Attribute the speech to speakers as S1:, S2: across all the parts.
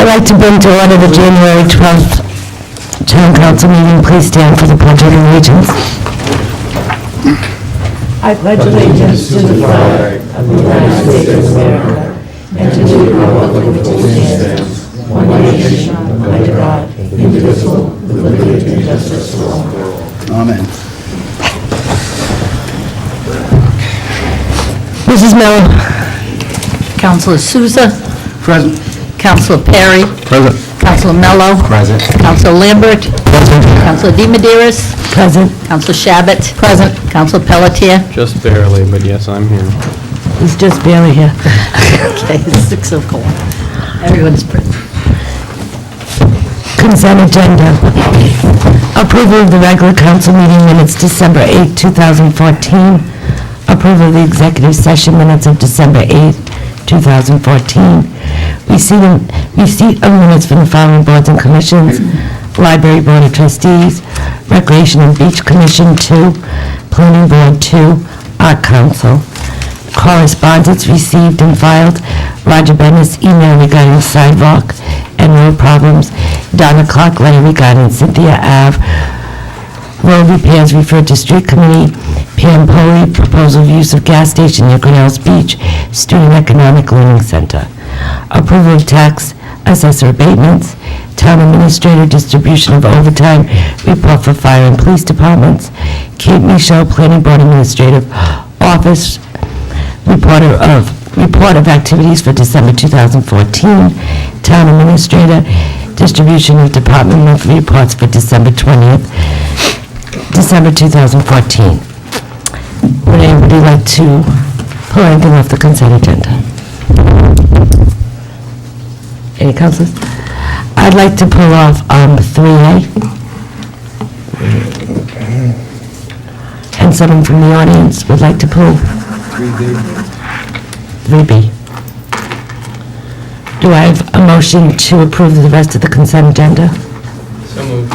S1: I'd like to bring to order the January 12th Town Council meeting. Please stand for the Pledge of Allegiance. I pledge allegiance to the flag of the United States of America and to the republic for which it stands, one nation, under God, indivisible, with liberty and justice for all.
S2: Amen.
S1: Mrs. Miller.
S3: Councilor Souza.
S2: Present.
S3: Councilor Perry.
S2: Present.
S3: Councilor Mello.
S2: Present.
S3: Councilor Lambert.
S1: Present.
S3: Councilor DiMederos.
S1: Present.
S3: Councilor Shabbat. Present. Councilor Pelletier.
S4: Just barely, but yes, I'm here.
S1: He's just barely here.
S3: Okay, 6:04. Everyone's present.
S1: Consent agenda. Approval of the regular council meeting minutes December 8, 2014. Approval of the executive session minutes of December 8, 2014. Receipt of minutes from the following boards and commissions: Library Board of Trustees, Recreation and Beach Commission 2, Planning Board 2, Art Council. Correspondence received and filed: Roger Bennett's email regarding sidewalk and road problems, Donna Clark letter regarding Cynthia Ave road repairs referred to street committee, Pam Poley proposal of use of gas station near Grinnell's Beach, Student Economic Learning Center. Approval of tax assessor abatements, town administrator distribution of overtime, report for fire and police departments, Kate Michaud, planning board administrative office, report of activities for December 2014, town administrator distribution of department monthly reports for December 2014. Would anybody like to pull anything off the consent agenda? Any councilors? I'd like to pull off 3A. And someone from the audience would like to pull 3B. Do I have a motion to approve the rest of the consent agenda?
S4: So moved.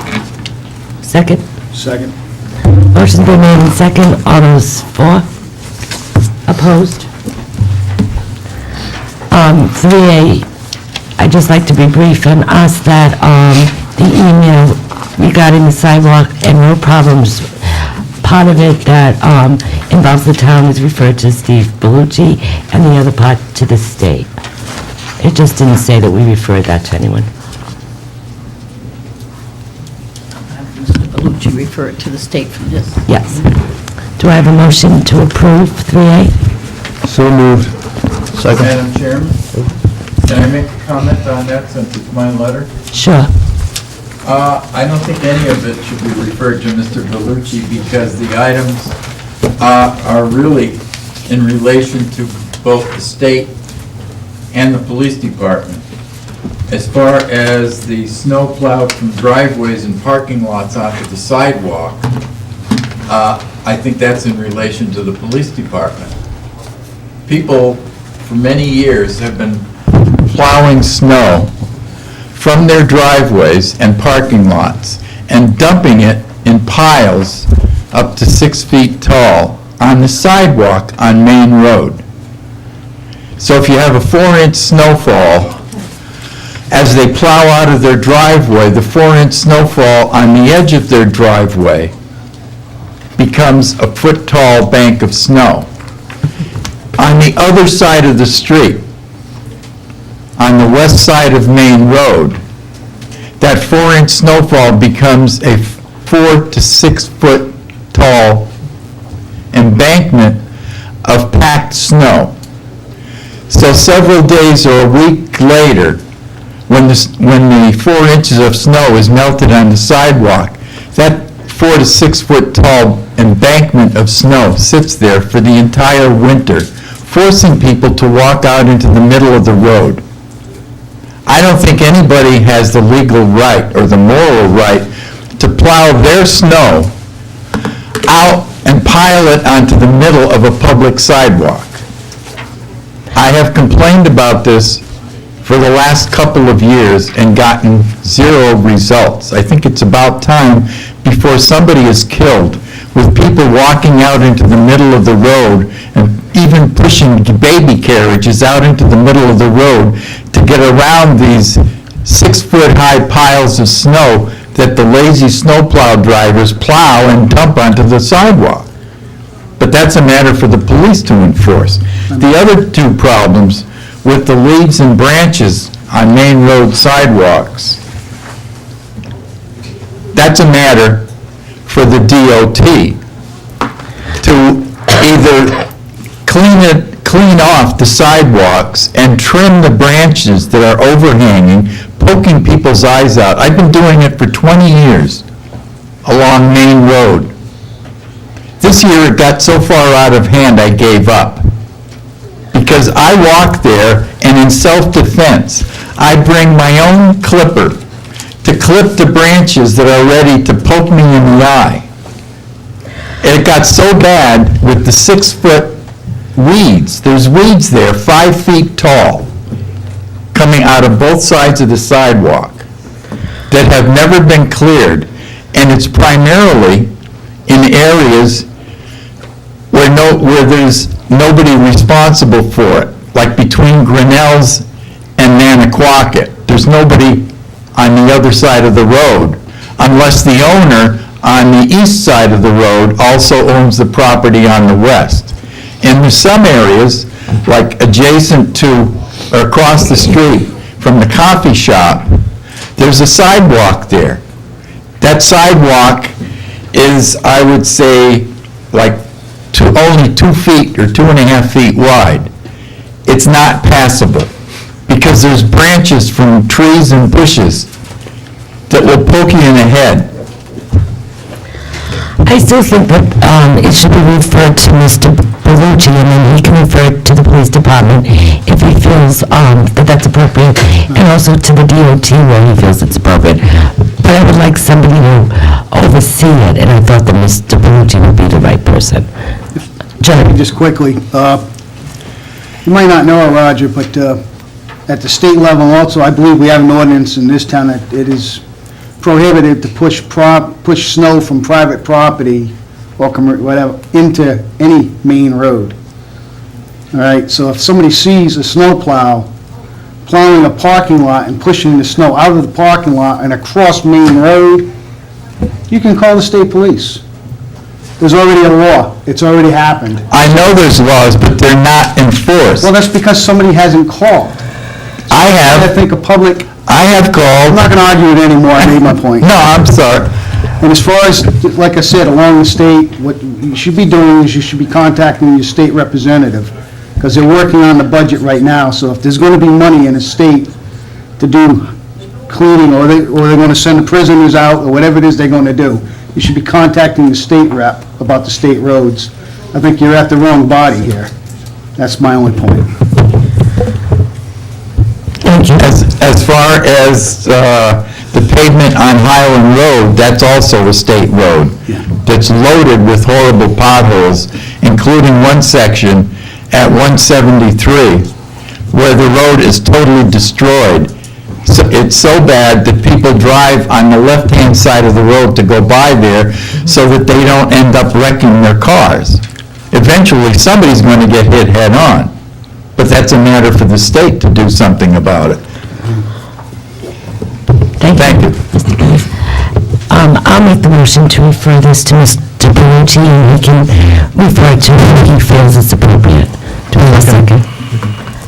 S1: Second?
S2: Second.
S1: Motion's been made and second. All those for? Opposed? 3A, I'd just like to be brief and ask that the email regarding the sidewalk and road problems, part of it that involves the town is referred to Steve Bellucci, and the other part to the state. It just didn't say that we referred that to anyone.
S3: Mr. Bellucci referred to the state for this.
S1: Yes. Do I have a motion to approve 3A?
S2: So moved. Second.
S5: Madam Chairman, can I make a comment on that since it's my letter?
S1: Sure.
S5: I don't think any of it should be referred to Mr. Bellucci because the items are really in relation to both the state and the police department. As far as the snow plowed from driveways and parking lots onto the sidewalk, I think that's in relation to the police department. People for many years have been plowing snow from their driveways and parking lots and dumping it in piles up to 6 feet tall on the sidewalk on Main Road. So if you have a 4-inch snowfall, as they plow out of their driveway, the 4-inch snowfall on the edge of their driveway becomes a foot-tall bank of snow. On the other side of the street, on the west side of Main Road, that 4-inch snowfall becomes a 4 to 6 foot tall embankment of packed snow. So several days or a week later, when the 4 inches of snow is melted on the sidewalk, that 4 to 6 foot tall embankment of snow sits there for the entire winter, forcing people to walk out into the middle of the road. I don't think anybody has the legal right or the moral right to plow their snow out and pile it onto the middle of a public sidewalk. I have complained about this for the last couple of years and gotten zero results. I think it's about time before somebody is killed with people walking out into the middle of the road and even pushing baby carriages out into the middle of the road to get around these
S6: 6-foot-high piles of snow that the lazy snowplow drivers plow and dump onto the sidewalk. But that's a matter for the police to enforce. The other two problems with the leaves and branches on main road sidewalks, that's a matter for the DOT to either clean off the sidewalks and trim the branches that are overhanging, poking people's eyes out. I've been doing it for 20 years along Main Road. This year, it got so far out of hand, I gave up. Because I walk there, and in self-defense, I bring my own clipper to clip the branches that are ready to poke me in the eye. It got so bad with the 6-foot weeds, there's weeds there 5 feet tall, coming out of both sides of the sidewalk that have never been cleared, and it's primarily in areas where there's nobody responsible for it, like between Grinnell's and Nanaquacket. There's nobody on the other side of the road, unless the owner on the east side of the road also owns the property on the west. And there's some areas, like adjacent to, or across the street from the coffee shop, there's a sidewalk there. That sidewalk is, I would say, like only 2 feet or 2.5 feet wide. It's not passable because there's branches from trees and bushes that will poke you in the head.
S1: I still think that it should be referred to Mr. Bellucci, and then he can refer it to the police department if he feels that that's appropriate, and also to the DOT where he feels it's appropriate. But I would like somebody to oversee it, and I thought that Mr. Bellucci would be the right person. Jeremy?
S2: Just quickly, you might not know it, Roger, but at the state level also, I believe we have an ordinance in this town that it is prohibited to push snow from private property or whatever into any main road. All right, so if somebody sees a snowplow plowing a parking lot and pushing the snow out of the parking lot and across Main Road, you can call the state police. There's already a law. It's already happened.
S6: I know there's laws, but they're not enforced.
S2: Well, that's because somebody hasn't called.
S6: I
S2: I
S6: have
S2: think a public,
S6: I have
S2: I'm
S6: called.
S2: not going to argue it anymore, I made my point.
S6: No, I'm sorry.
S2: And as far as, like I said, along the state, what you should be doing is you should be contacting your state representative, because they're working on the budget right now, so if there's going to be money in the state to do cleaning, or they're going to send the prisoners out, or whatever it is they're going to do, you should be contacting the state rep about the state roads. I think you're at the wrong body here. That's my only point.
S1: Thank you.
S6: As far as the pavement on Highland Road, that's also a state road that's loaded with horrible potholes, including one section at 173 where the road is totally destroyed. So it's so bad that people drive on the left-hand side of the road to go by there so that they don't end up wrecking their cars. Eventually, somebody's going to get hit head-on, but that's a matter for the state to do something about it. Thank you.
S1: Mr. Guys. I'll make the motion to refer this to Mr. Bellucci, and he can refer it to who he feels is appropriate. Do I have a second?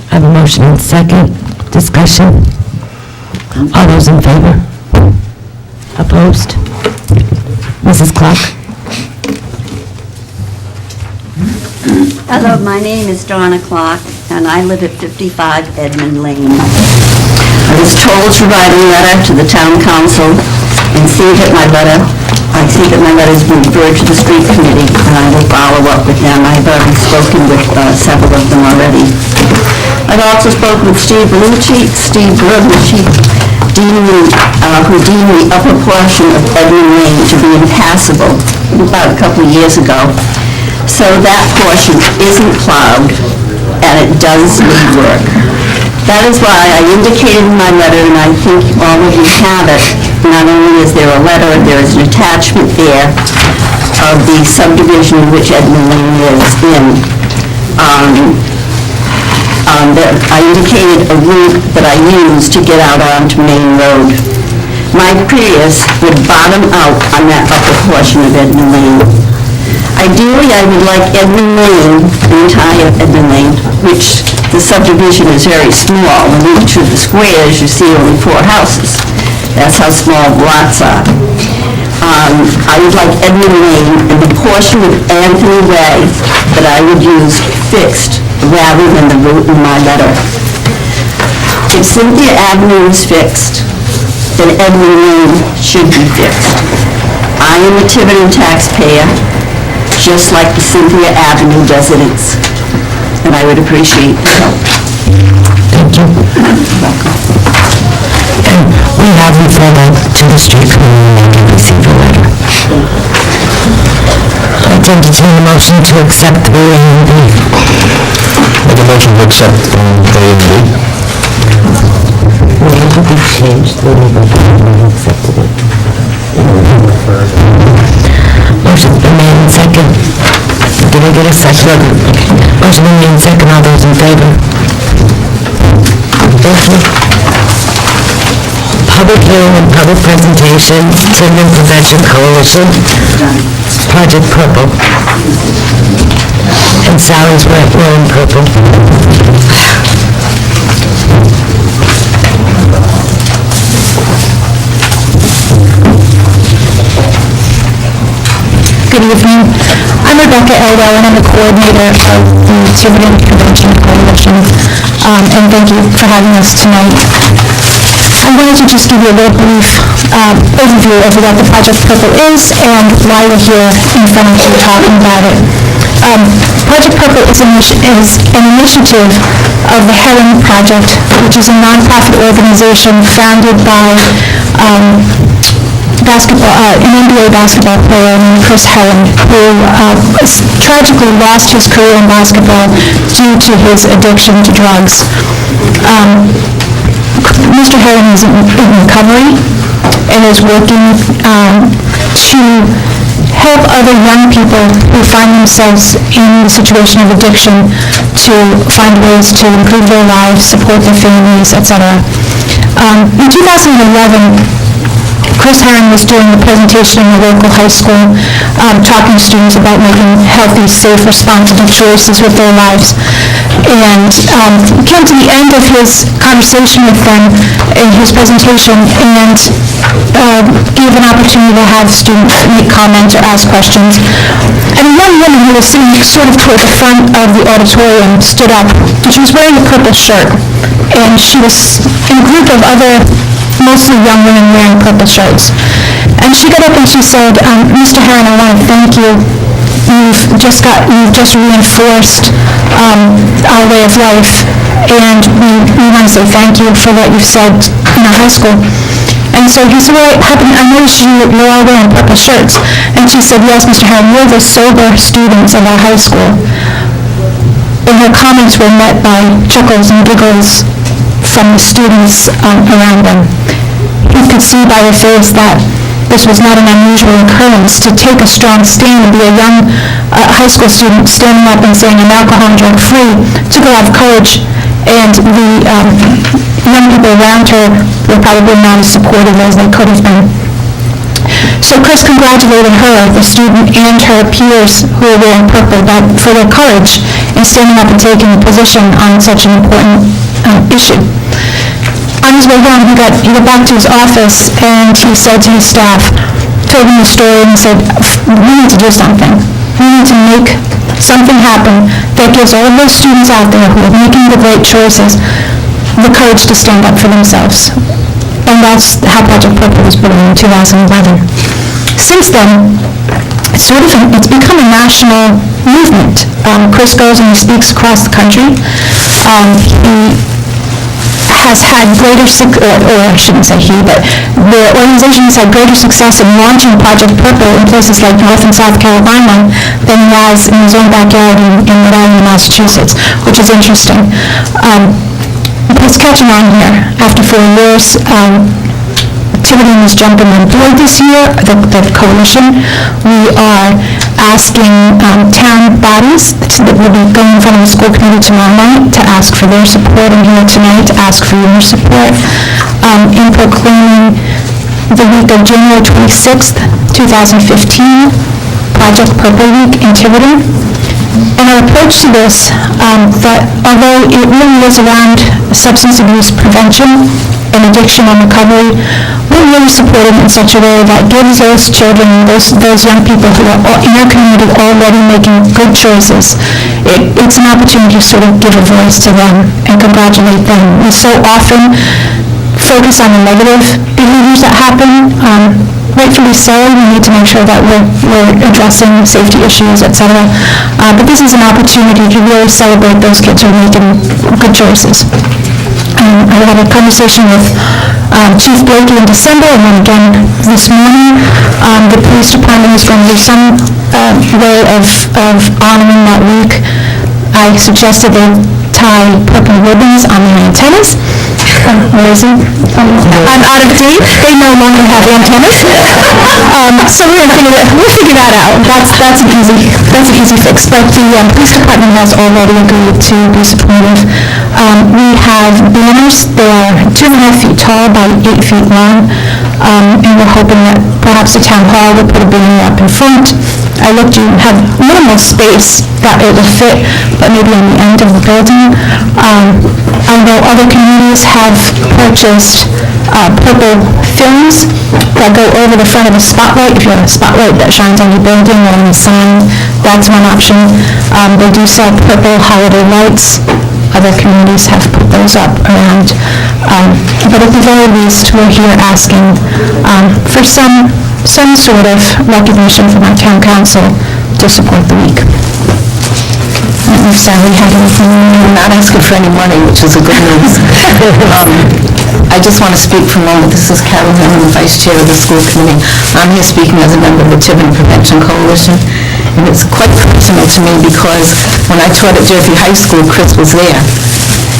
S1: I have a motion and second. Discussion? All those in favor? Opposed? Mrs. Clark?
S7: Hello, my name is Donna Clark, and I live at 55 Edmund Lane. I was told to write a letter to the town council and see that my letter, I see that my letter's been referred to the street committee, and I will follow up with them. I've already spoken with several of them already. I've also spoken with Steve Bellucci, who deemed the upper portion of Edmund Lane to be impassable about a couple of years ago. So that portion isn't plowed, and it does need work. That is why I indicated in my letter, and I think all of you have it, not only is there a letter, there is an attachment there of the subdivision in which Edmund Lane is in. I indicated a route that I use to get out onto Main Road. My Prius would bottom out on that upper portion of Edmund Lane. Ideally, I would like Edmund Lane, the entire Edmund Lane, which the subdivision is very small. When each of the squares, you see only 4 houses. That's how small the lots are. I would like Edmund Lane and the portion of Anthony Way that I would use fixed rather than the route in my letter. If Cynthia Avenue is fixed, then Edmund Lane should be fixed. I am a Tiverton taxpayer, just like the Cynthia Avenue residents, and I would appreciate your help.
S1: Thank you. And we have referred to the street committee and we received a letter. I'd entertain a motion to accept the A and B.
S6: Make a motion to accept A and B.
S1: Where did we change the legal we accepted it? Motion's been made and second. Did we get a second? Motion been made and second. All those in favor? Thank you. Public hearing and public presentation, Children Prevention Coalition, Project Purple. And Sally's wearing purple.
S8: Good evening. I'm Rebecca Elwell, and I'm the coordinator of the Tiverton Prevention Coalition, and thank you for having us tonight. I wanted to just give you a little brief overview of what the Project Purple is and why we're here in front of you talking about it. Project Purple is an initiative of the Heron Project, which is a nonprofit organization founded by an NBA basketball player named Chris Heron, who tragically lost his career in basketball due to his addiction to drugs. Mr. Heron is in recovery and is working to help other young people who find themselves in the situation of addiction to find ways to improve their lives, support their families, etc. In 2011, Chris Heron was doing a presentation in the local high school, talking to students about making healthy, safe, responsible choices with their lives. And came to the end of his conversation with them in his presentation and gave an opportunity to have students make comments or ask questions. And a young woman who was sitting sort of toward the front of the auditorium stood up, and she was wearing a purple shirt. And she was in a group of other mostly young women wearing purple shirts. And she got up and she said, Mr. Heron, I want to thank you. You've just reinforced our way of life, and we want to say thank you for what you've said in our high school. And so he said, well, I noticed you're all wearing purple shirts. And she said, yes, Mr. Heron, we're the sober students of our high school. And her comments were met by chuckles and giggles from the students around them. You could see by their face that this was not an unusual occurrence to take a strong stand and be a young high school student standing up and saying, I'm alcohol and drug free, took a lot of courage, and the young people around her were probably not as supportive as they could have been. So Chris congratulated her, the student, and her peers who were wearing purple for their courage in standing up and taking a position on such an important issue. On his way home, he got back to his office and he said to his staff, told them the story and said, we need to do something. We need to make something happen that gives all of those students out there who are making the right choices the courage to stand up for themselves. And that's how Project Purple was born in 2011. Since then, it's become a national movement. Chris goes and he speaks across the country. He has had greater, or I shouldn't say he, but the organization has had greater success in launching Project Purple in places like North and South Carolina than he has in his own backyard in Rhode Island, Massachusetts, which is interesting. He's catching on here after 4 years. Tiverton is jumping on board this year, the coalition. We are asking town bodies that will be going in front of the school committee tomorrow night to ask for their support. I'm here tonight to ask for your support in proclaiming the week of January 26th, 2015, Project Purple Week in Tiverton. And our approach to this, that although it really is around substance abuse prevention and addiction and recovery, we're really supporting in such a way that gives those children, those young people who are in our community already making good choices, it's an opportunity to sort of give a voice to them and congratulate them. We so often focus on the negative behaviors that happen. Rightfully so, we need to make sure that we're addressing safety issues, et cetera. But this is an opportunity to really celebrate those kids who are making good choices. I had a conversation with Chief Blakey in December, and then again this morning. The police department is going to do some way of honoring that week. I suggested they tie purple ribbons on their antennas. Where is he? I'm out of date. They no longer have antennas. So we'll figure that out. That's an easy fix. But the police department has already agreed to be supportive. We have banners. They are 2.5 feet tall by 8 feet long. And we're hoping that perhaps the town hall will put a banner up in front. I looked to have minimal space that it will fit, but maybe on the end of the building. I know other communities have purchased purple films that go over the front of a spotlight. If you have a spotlight that shines on your building or on the sign, that's one option. They do sell purple holiday lights. Other communities have put those up around. But at the very least, we're here asking for some sort of recognition from our town council to support the week. I don't know if Sally had anything.
S7: I'm not asking for any money, which is a good news. I just want to speak for a moment. This is Carol Hammond, the Vice Chair of the School Committee. I'm here speaking as a member of the Tiverton Prevention Coalition, and it's quite personal to me because when I taught at Jersey High School, Chris was there,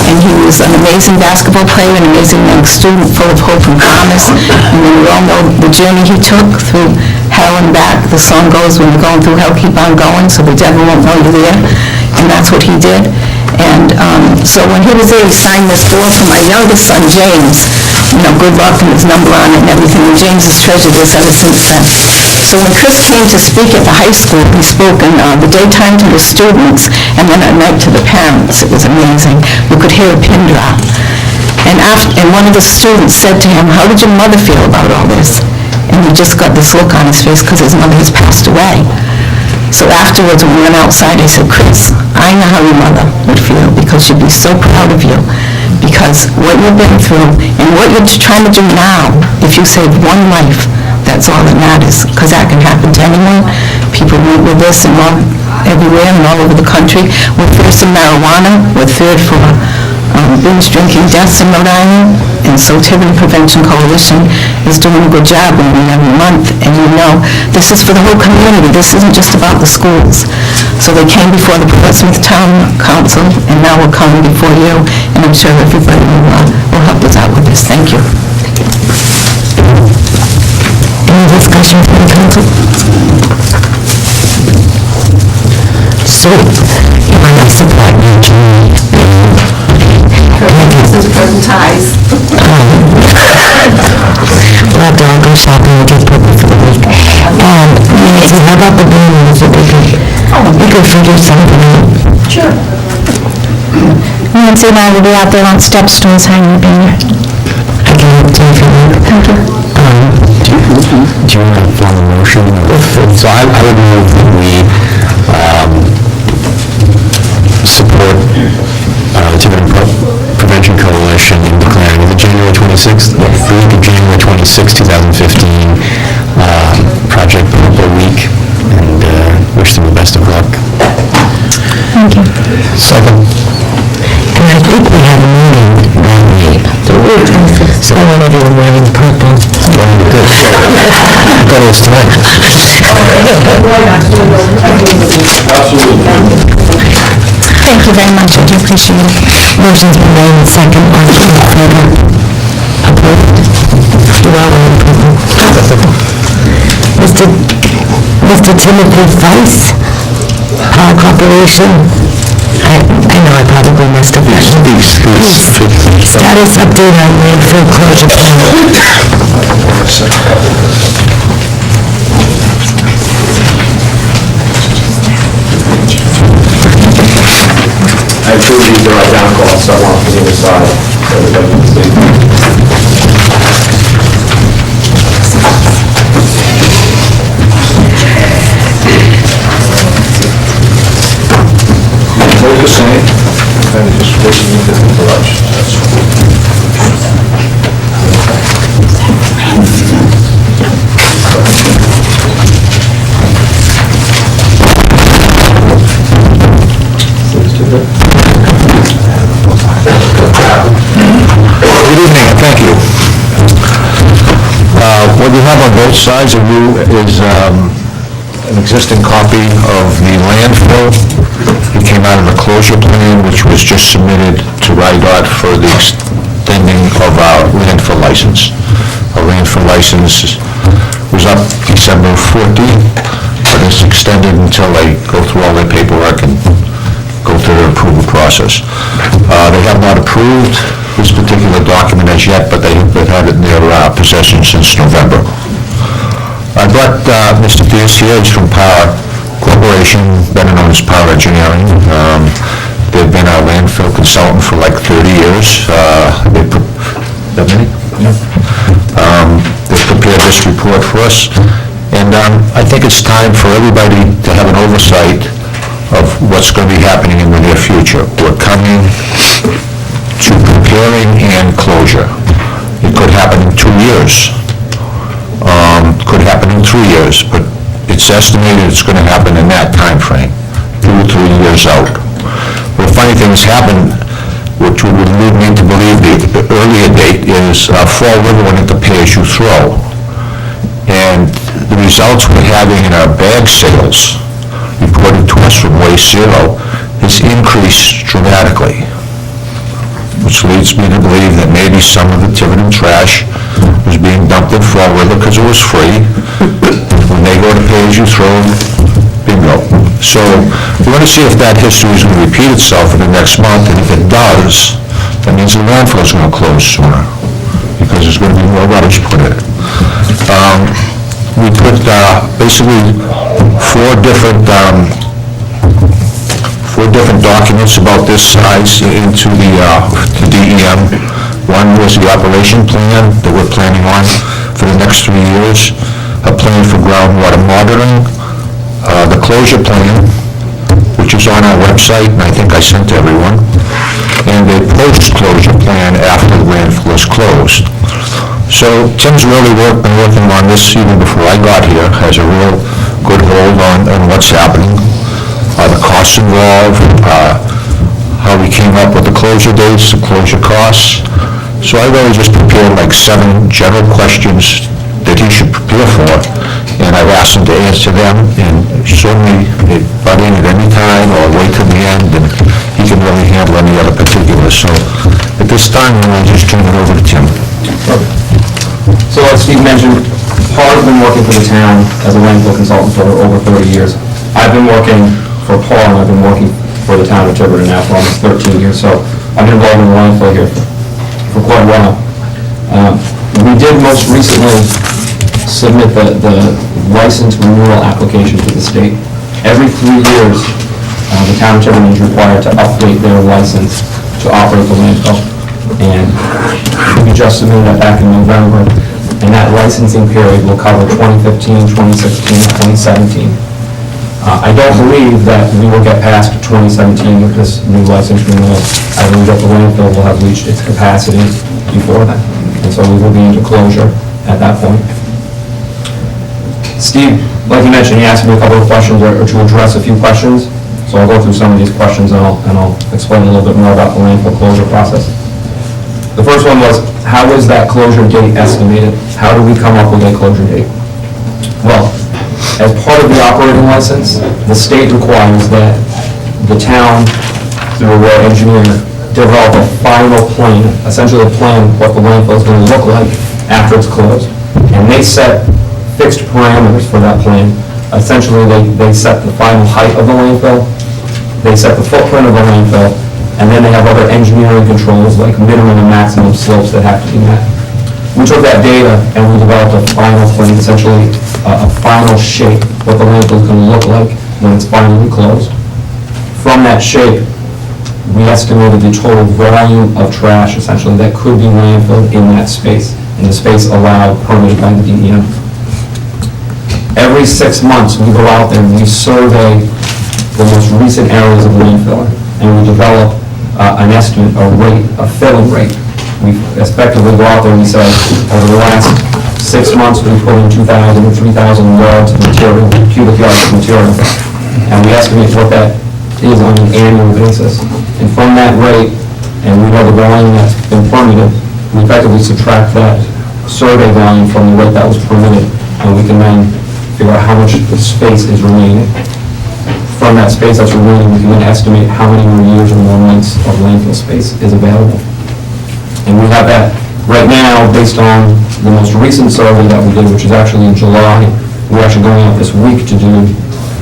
S7: and he was an amazing basketball player, an amazing young student, full of hope and promise, and then we all know the journey he took through hell and back. The song goes, when you're going through hell, keep on going, so the devil won't know you're there, and that's what he did. And so when he was there, he signed this door for my youngest son, James, good luck and his number on it and everything, and James has treasured this ever since then. So when Chris came to speak at the high school, he spoke in the daytime to the students, and then at night to the parents. It was amazing. We could hear a pin drop. And one of the students said to him, "How did your mother feel about all this?" And he just got this look on his face because his mother has passed away. So afterwards, when we went outside, I said, "Chris, I know how your mother would feel because she'd be so proud of you because what you've been through and what you're trying to do now, if you save one life, that's all that matters because that can happen to anyone." People meet with this and all everywhere and all over the country. We're first in marijuana. We're third for binge drinking deaths in Rhode Island. And so Tiverton Prevention Coalition is doing a good job every month. And this is for the whole community. This isn't just about the schools. So they came before the Portsmouth Town Council, and now we're coming before you. And I'm sure everybody will help us out with this. Thank you.
S1: Any discussion from the council? So, you want to support you, Julie?
S7: This is present ties.
S1: We'll have to all go shopping and get purple for the week. Nancy, how about the balloons? We could figure something out.
S7: Sure.
S8: Nancy and I will be out there on step stools hanging a banner.
S1: I can help you if you want.
S8: Thank you.
S9: Do you want to form a motion? So I would move that we support the Tiverton Prevention Coalition in declaring the January 26th, the week of January 26, 2015, Project Purple Week, and wish them the best of luck.
S8: Thank you.
S9: Second.
S1: And I think we have a meeting that week. So I want everyone wearing purple.
S9: Good. I thought it was tonight.
S8: Thank you very much. I do appreciate it.
S1: Motion's been made and second. All in favor? Approved? Well, Mr. Timothy Feiss, Power Corporation. I know I probably messed up that. Status update on landfill closure plan.
S9: I approve these are identical, so I want to put it aside, so everybody can see.
S10: Both the same, kind of just working in different directions.
S9: Good evening, and thank you. What you have on both sides of you is an existing copy of the landfill. It came out of the closure plan, which was just submitted to RIDOT for the extending of our landfill license. Our landfill license was up December 14th, but it's extended until they go through all their paperwork and go through their approval process. They have not approved this particular document as yet, but they've had it in their possession since November. I brought Mr. Diaz from Power Corporation, better known as Power Engineering. They've been our landfill consultant for like 30 years. That many? Yeah. They've prepared this report for us, and I think it's time for everybody to have an oversight of what's going to be happening in the near future. We're coming to preparing and closure. It could happen in 2 years. Could happen in 3 years, but it's estimated it's going to happen in that time frame, 2 to 3 years out. But funny things happen, which would lead me to believe the earlier date is Fall River went into pay-as-you-throw. And the results we're having in our bag sales, reported to us from Waste Zero, has increased dramatically, which leads me to believe that maybe some of the Tiverton trash was being dumped in Fall River because it was free. When they go to pay-as-you-throw, bingo. So we're going to see if that history is going to repeat itself in the next month, and if it does, that means the landfill is going to close sooner, because there's going to be more rubbish put in it. We put basically four different documents about this size into the to DEM. One was the operation plan that we're planning on for the next 3 years, a plan for groundwater monitoring, the closure plan, which is on our website, and I think I sent to everyone, and a post-closure plan after the landfill is closed. So Tim's really been working on this even before I got here, has a real good hold on what's happening, the costs involved, how we came up with the closure dates, the closure costs. So I really just prepared like 7 general questions that he should prepare for, and I've asked him to answer them, and certainly butt in at any time or wait till the end, and he can really handle any other particulars. So at this time, I'll just turn it over to Tim.
S11: So as Steve mentioned, Paul has been working for the town as a landfill consultant for over 30 years. I've been working for Paul, and I've been working for the town of Tiverton now for almost 13 years, so I've been involved in the landfill here for quite a while. We did most recently submit the license renewal application to the state. Every 3 years, the town of Tiverton is required to update their license to operate the landfill. And we just submitted that back in November, and that licensing period will cover 2015, 2016, 2017. I don't believe that we will get past 2017 with this new license renewal. I believe that the landfill will have reached its capacity before then, and so we will be into closure at that point. Steve, like you mentioned, he asked me a couple of questions, or to address a few questions, so I'll go through some of these questions and I'll explain a little bit more about the landfill closure process. The first one was, how is that closure date estimated? How do we come up with a closure date? Well, as part of the operating license, the state requires that the town, through their engineer, develop a final plan, essentially a plan of what the landfill is going to look like after it's closed. And they set fixed parameters for that plan Essentially, they set the final height of the landfill, they set the footprint of the landfill, and then they have other engineering controls like minimum and maximum slopes that have to be met. We took that data and we developed a final plan, essentially a final shape, what the landfill is going to look like when it's finally closed. From that shape, we estimated the total volume of trash, essentially, that could be landfilled in that space, in the space allowed, permitted by the DEM. Every 6 months, we go out there and we survey the most recent areas of landfill, and we develop an estimate, a rate, a filling rate. We effectively go out there and we say, over the last 6 months, we put in 2,000 or 3,000 yards of material, cubic yards of material, and we estimate what that is on an annual basis. And from that rate, and we know the volume that's been permitted, we effectively subtract that survey volume from the rate that was permitted, and we can then figure out how much the space is remaining. From that space that's remaining, we can then estimate how many more years or more months of landfill space is available. And we have that right now based on the most recent survey that we did, which is actually in July. We're actually going out this week to do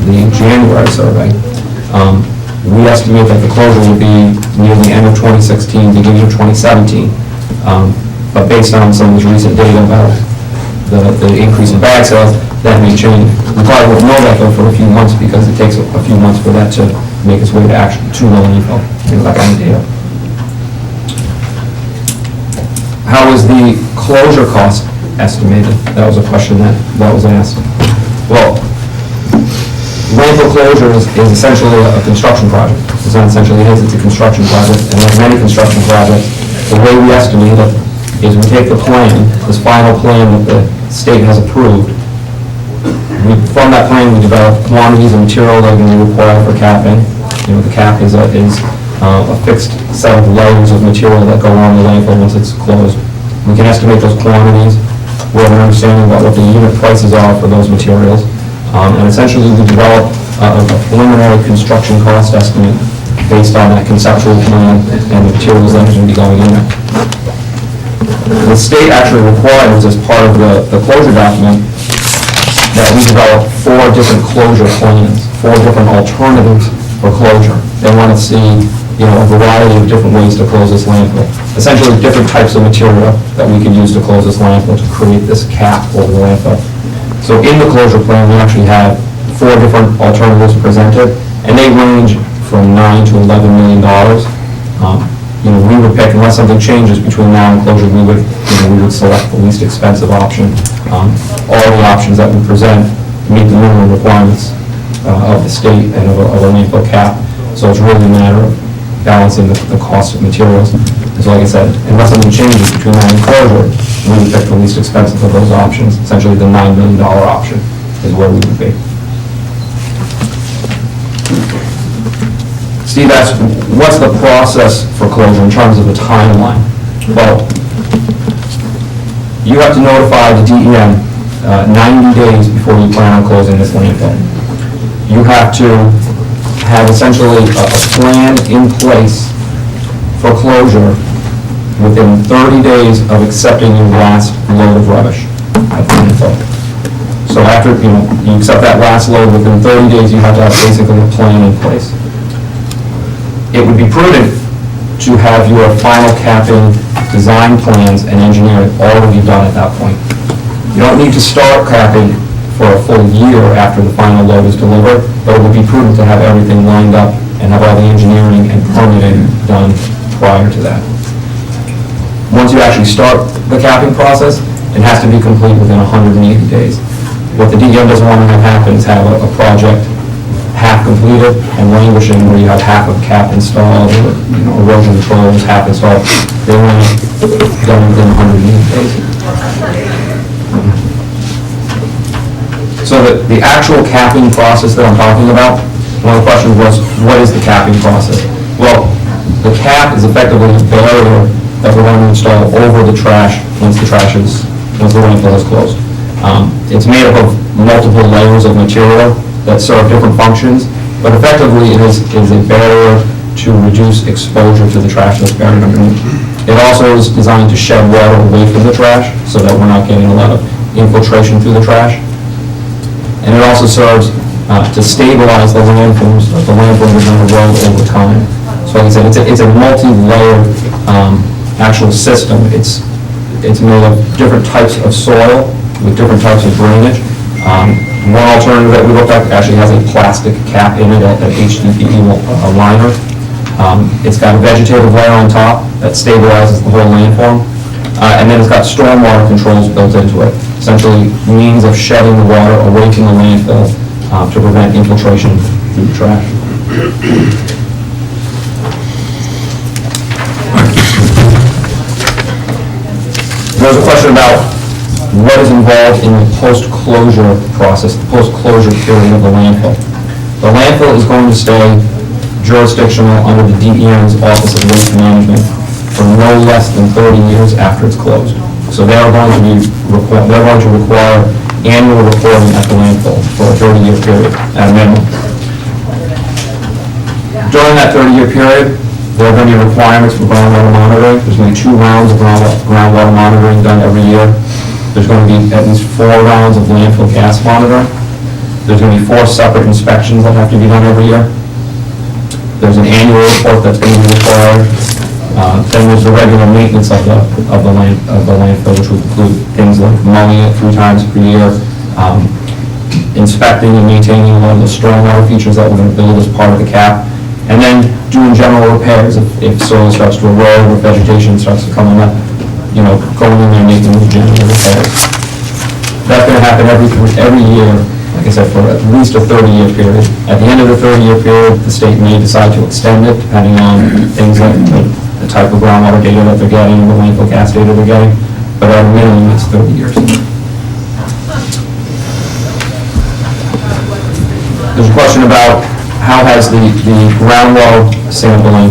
S11: the January survey. We estimate that the closure will be near the end of 2016, beginning of 2017. But based on some of this recent data about the increase in bag sales, that may change. We probably won't know that though for a few months because it takes a few months for that to make its way to the landfill, that kind of data. How is the closure cost estimated? That was a question that was asked. Well, landfill closure is essentially a construction project. It's not essentially it is, it's a construction project, and like many construction projects, the way we estimate it is we take the plan, this final plan that the state has approved. From that plan, we develop quantities of material that are going to be required for capping. You know, the cap is a fixed set of layers of material that go on the landfill once it's closed. We can estimate those quantities. We have an understanding about what the unit prices are for those materials. And essentially, we develop a preliminary construction cost estimate based on that conceptual plan and the materials that are going to be going in there. The state actually requires, as part of the closure document, that we develop 4 different closure plans, 4 different alternatives for closure. They want to see, a variety of different ways to close this landfill. Essentially, different types of material that we can use to close this landfill to create this cap over the landfill. So in the closure plan, we actually have 4 different alternatives presented, and they range from $9 to $11 million. We would pick, unless something changes between now and closure, we would select the least expensive option. All the options that we present meet the minimum requirements of the state and of a landfill cap. So it's really a matter of balancing the cost of materials. And so like I said, unless something changes between now and closure, we would pick the least expensive of those options. Essentially, the $9 million option is where we would be. Steve asked, what's the process for closure in terms of the timeline? Well, you have to notify the DEM 90 days before you plan on closing this landfill. You have to have essentially a plan in place for closure within 30 days of accepting your last load of rubbish at the landfill. So after you accept that last load, within 30 days you have to have basically a plan in place. It would be prudent to have your final capping design plans and engineering already done at that point. You don't need to start capping for a full year after the final load is delivered, but it would be prudent to have everything lined up and have all the engineering and permitting done prior to that. Once you actually start the capping process, it has to be complete within 180 days. What the DEM doesn't want to have happen is have a project half completed and languishing where you have half of cap installed or erosion control is half installed. They want it done within 180 days. So the actual capping process that I'm talking about, one of the questions was, what is the capping process? Well, the cap is effectively a barrier that we're going to install over the trash once the landfill is closed. It's made up of multiple layers of material that serve different functions, but effectively it is a barrier to reduce exposure to the trash that's buried underneath. It also is designed to shed water away from the trash so that we're not getting a lot of infiltration through the trash. and it also serves to stabilize the landforms, the landforms are going to erode over time. So like I said, it's a multi-layered actual system. It's made of different types of soil with different types of drainage. One alternative that we looked at actually has a plastic cap in it, an HDPE liner. It's got a vegetative layer on top that stabilizes the whole landform. And then it's got stormwater controls built into it, essentially means of shedding the water away from the landfill to prevent infiltration through the trash. There's a question about what is involved in the post-closure process, the post-closure period of the landfill. The landfill is going to stay jurisdictional under the DEM's Office of Waste Management for no less than 30 years after it's closed. So they are going to require annual reporting at the landfill for a 30-year period at a minimum. During that 30-year period, there are going to be requirements for groundwater monitoring. There's going to be 2 rounds of groundwater monitoring done every year. There's going to be at least 4 rounds of landfill gas monitoring. There's going to be 4 separate inspections that have to be done every year. There's an annual report that's going to be required. Then there's the regular maintenance of the landfill, which would include things like mowing it 3 times per year, inspecting and maintaining a lot of the stormwater features that we're going to build as part of the cap, and then doing general repairs if soil starts to erode or vegetation starts to come up, going in there and making those general repairs. That's going to happen every year, like I said, for at least a 30-year period. At the end of the 30-year period, the state may decide to extend it, depending on things like the type of groundwater data that they're getting, the landfill gas data they're getting, but at a minimum, it's 30 years. There's a question about how has the groundwater sampling,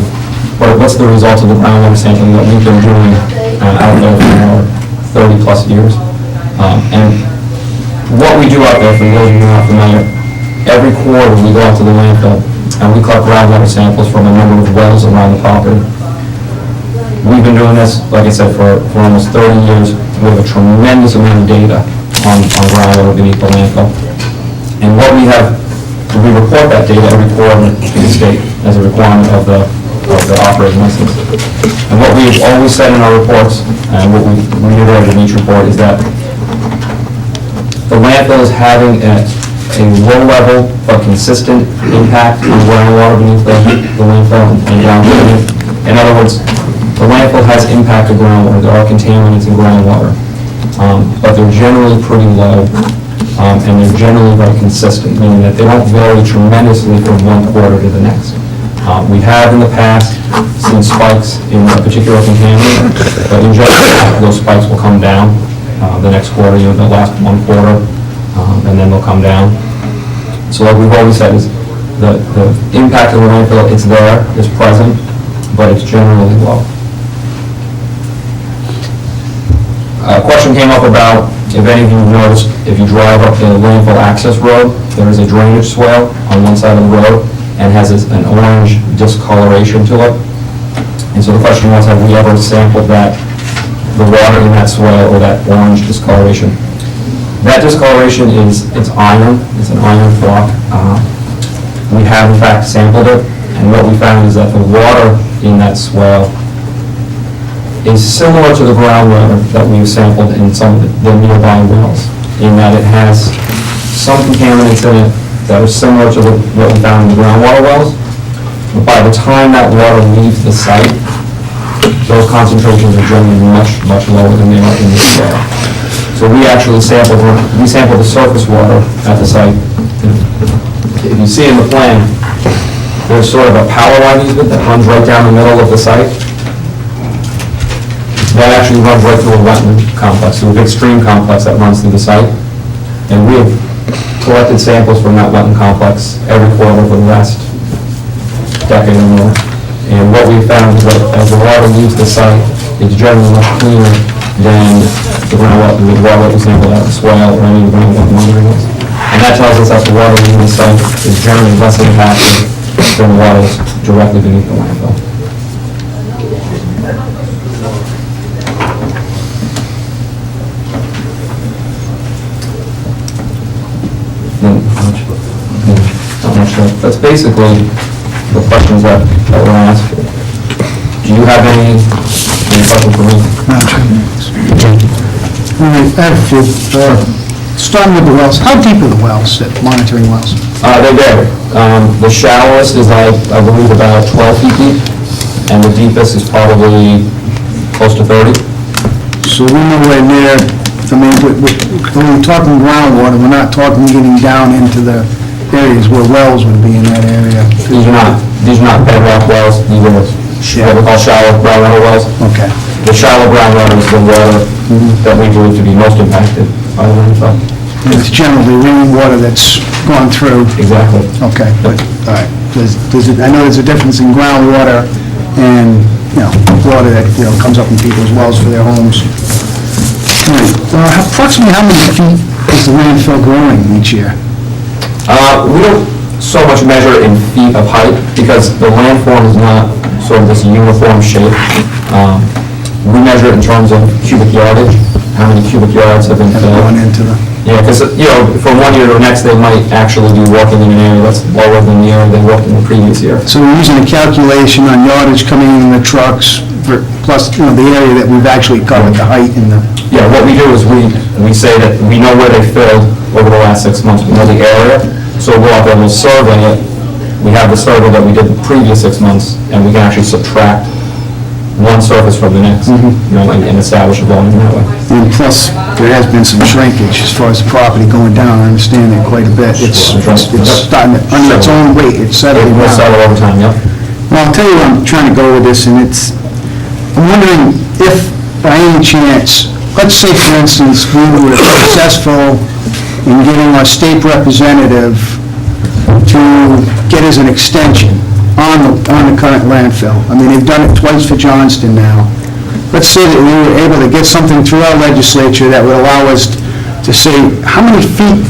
S11: what's the result of the groundwater sampling that we've been doing out there for 30 plus years. And what we do out there, for those of you who are not familiar, every quarter we go out to the landfill and we collect groundwater samples from a number of wells around the property. We've been doing this, like I said, for almost 30 years. We have a tremendous amount of data on groundwater beneath the landfill. And what we have, we report that data every quarter to the state as a requirement of the operating license. And what we've always said in our reports, and what we reiterated in each report, is that the landfill is having a low-level but consistent impact on groundwater beneath the landfill and groundwater. In other words, the landfill has impacted groundwater. There are contaminants in groundwater, but they're generally pretty low, and they're generally very consistent, meaning that they don't vary tremendously from one quarter to the next. We have in the past seen spikes in a particular contaminant, but in general, those spikes will come down the next quarter, the last 1 quarter, and then they'll come down. So like we've always said, is the impact of the landfill, it's there, it's present, but it's generally low. A question came up about, if any of you noticed, if you drive up the landfill access road, there is a drainage swale on one side of the road and has an orange discoloration to it. And so the question was, have we ever sampled the water in that swale or that orange discoloration? That discoloration it's iron, it's an iron flock. We have in fact sampled it, and what we found is that the water in that swale is similar to the groundwater that we've sampled in some of the nearby wells, in that it has some contaminants in it that are similar to what we found in the groundwater wells. But by the time that water leaves the site, those concentrations are generally much, much lower than they are in the swale. So we actually sampled the surface water at the site. If you see in the plan, there's sort of a power line easement that runs right down the middle of the site. That actually runs right through a wetland complex, through a big stream complex that runs through the site. And we have collected samples from that wetland complex every quarter for the last decade or more. And what we found is that as the water leaves the site, it's generally much cleaner than the water that was sampled out of the swale or any of the groundwater monitoring was. And that tells us that the water leaving the site is generally less impacted than the water that's directly beneath the landfill. that's basically the questions that were asked. Do you have any questions for me?
S2: All right, I have a few. Starting with the wells, how deep are the wells, monitoring wells?
S11: They vary. The shallowest is, I believe, about 12 feet deep, and the deepest is probably close to 30.
S2: So we're nowhere near, I mean, when we're talking groundwater, we're not talking getting down into the areas where wells would be in that area.
S11: These are not bedrock wells, these are what we call shallow groundwater wells.
S2: Okay.
S11: The shallow groundwater is the water that we believe to be most impacted by the landfill.
S2: And it's generally rainwater that's gone through.
S11: Exactly.
S2: Okay, but, all right. I know there's a difference in groundwater and, water that, comes up in people's wells for their homes. All right. Approximately how many feet is the landfill growing each year?
S11: We don't so much measure in feet of height, because the landform is not sort of this uniform shape. We measure it in terms of cubic yardage, how many cubic yards have been filled.
S2: Going into the...
S11: Yeah, because, from one year to the next, they might actually be working in an area that's lower than the area they worked in the previous year.
S2: So we're using a calculation on yardage coming in the trucks, plus, the area that we've actually covered, the height and the...
S11: Yeah, what we do is we say that we know where they filled over the last 6 months, we know the area, so we'll go out there and we'll survey it. We have the survey that we did the previous 6 months, and we can actually subtract one surface from the next, and establish a volume that way.
S2: And plus, there has been some shrinkage as far as the property going down, I understand that quite a bit. It's starting to, under its own weight, it's settling
S11: It will
S2: down.
S11: settle over time, yep.
S2: Well, I'll tell you where I'm trying to go with this, and I'm wondering if, by any chance, let's say, for instance, we were successful in getting our state representative to get us an extension on the current landfill. I mean, they've done it twice for Johnston now. Let's say that we were able to get something through our legislature that would allow us to say, how many feet,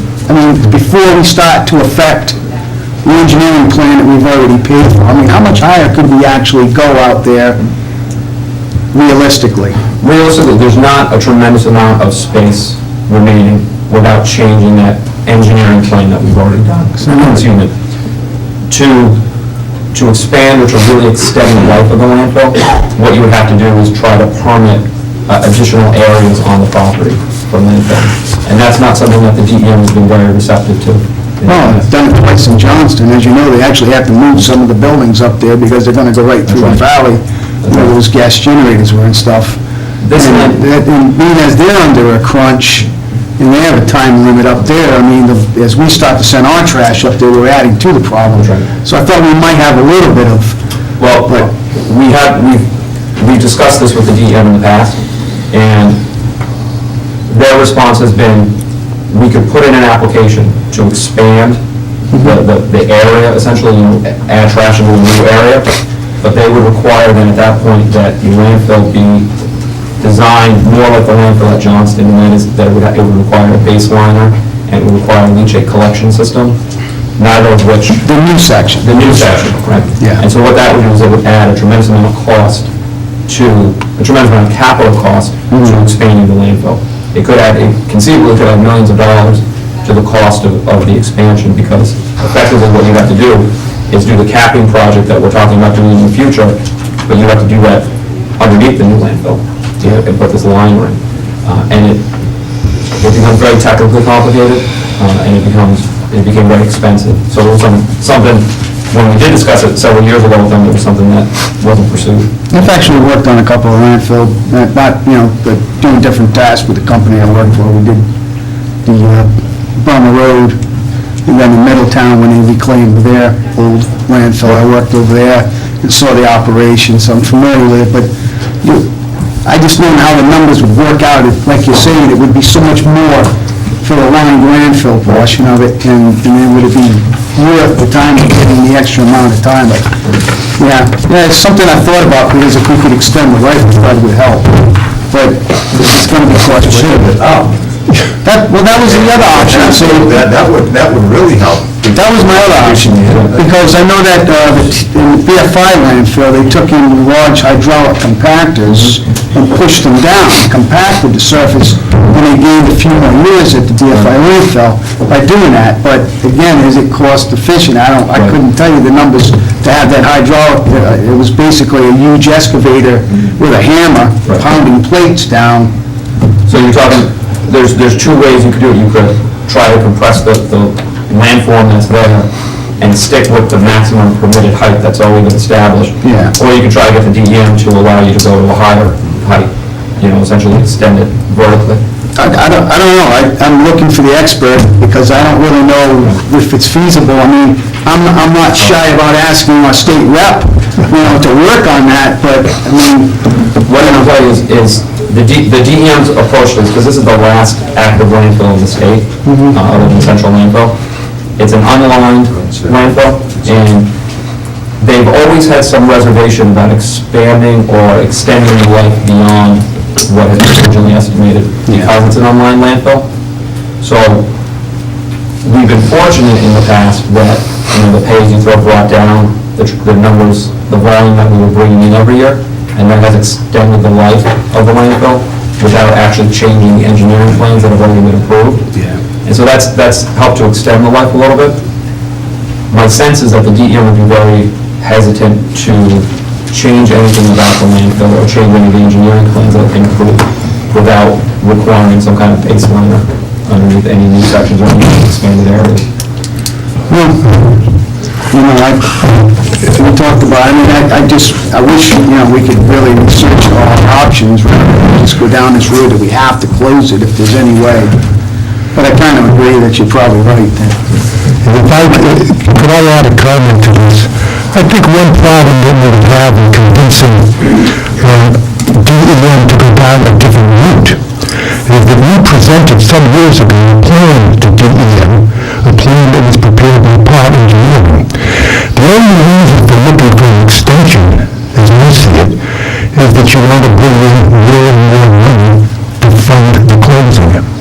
S2: before we start to affect the engineering plan that we've already paid for, how much higher could we actually go out there realistically?
S11: Realistically, there's not a tremendous amount of space remaining without changing that engineering plan that we've already done. To expand or to really extend the life of the landfill, what you would have to do is try to permit additional areas on the property for landfill. And that's not something that the DEM has been very receptive to.
S2: Well, I've done it twice in Johnston. As you know, they actually have to move some of the buildings up there because they're going to go right through the valley where those gas generators were and stuff. And being as they're under a crunch, and they have a time limit up there, as we start to send our trash up there, we're adding to the problem. So I thought we might have a little bit of...
S11: Well, we've discussed this with the DEM in the past, and their response has been, we could put in an application to expand the area, essentially, add trash into a new area, but they would require then at that point that the landfill be designed more like the landfill at Johnston, and that is that it would require a baseliner and it would require a leachate collection system, neither of which...
S2: The new section.
S11: The new section, right.
S2: Yeah.
S11: And so what that would do is it would add a tremendous amount of capital cost to expanding the landfill. It could add, conceivably, could add millions of dollars to the cost of the expansion, because effectively what you have to do is do the capping project that we're talking about doing in the future, but you have to do that underneath the new landfill. And put this line in. And it becomes very technically complicated, and it became very expensive. So it was something, when we did discuss it several years ago with them, it was something that wasn't pursued.
S2: I've actually worked on a couple of landfill, but doing different tasks with the company I worked for. We did the Burma Road, and then in Middletown, when they reclaimed their old landfill, I worked over there and saw the operation, so I'm familiar with it, but I just know how the numbers would work out. Like you're saying, it would be so much more for the lined landfill portion of it, and then would it be worth the time of getting the extra amount of time? But, yeah, it's something I thought about, because if we could extend the life, that would help. But it's going to be cost prohibitive. That was the other option. So
S10: That would really help.
S2: that was my other option, because I know that in BFI landfill, they took in large hydraulic compactors and pushed them down, compacted the surface, and they gained a few more years at the BFI landfill by doing that. But again, is it cost efficient? I couldn't tell you the numbers to have that hydraulic. It was basically a huge excavator with a hammer pounding plates down.
S11: So you're talking, there's two ways you could do it. You could try to compress the landform that's there and stick with the maximum permitted height that's already been established.
S2: Yeah.
S11: Or you could try to get the DEM to allow you to go to a higher height, essentially extend it vertically.
S2: I don't know. I'm looking for the expert because I don't really know if it's feasible. I mean, I'm not shy about asking our state rep, to work on that, but, I mean...
S11: What I'm going to tell you is the DEM's approach to this, because this is the last active landfill in the state, other than central landfill. It's an unaligned landfill, and they've always had some reservation about expanding or extending the life beyond what had been originally estimated because it's an unaligned landfill. So we've been fortunate in the past that, the pay-as-you-throw brought down the numbers, the volume that we were bringing in every year, and that has extended the life of the landfill without actually changing the engineering plans that have already been approved.
S2: Yeah.
S11: And so that's helped to extend the life a little bit. My sense is that the DEM would be very hesitant to change anything about the landfill or change any of the engineering plans that have been approved without requiring some kind of baseliner underneath any new sections or any expanded areas.
S2: Well, we talked about, I wish, we could really research all options rather than just go down this road that we have to close it if there's any way. But I kind of agree that you're probably right.
S12: Could I add a comment to this? I think one problem that we would have in convincing DEM to go down a different route is that we presented some years ago a plan to DEM, a plan that was prepared by Part Engineering. The only reason for looking for an extension, as I see it, is that you want to bring in more and more money to fund the closing.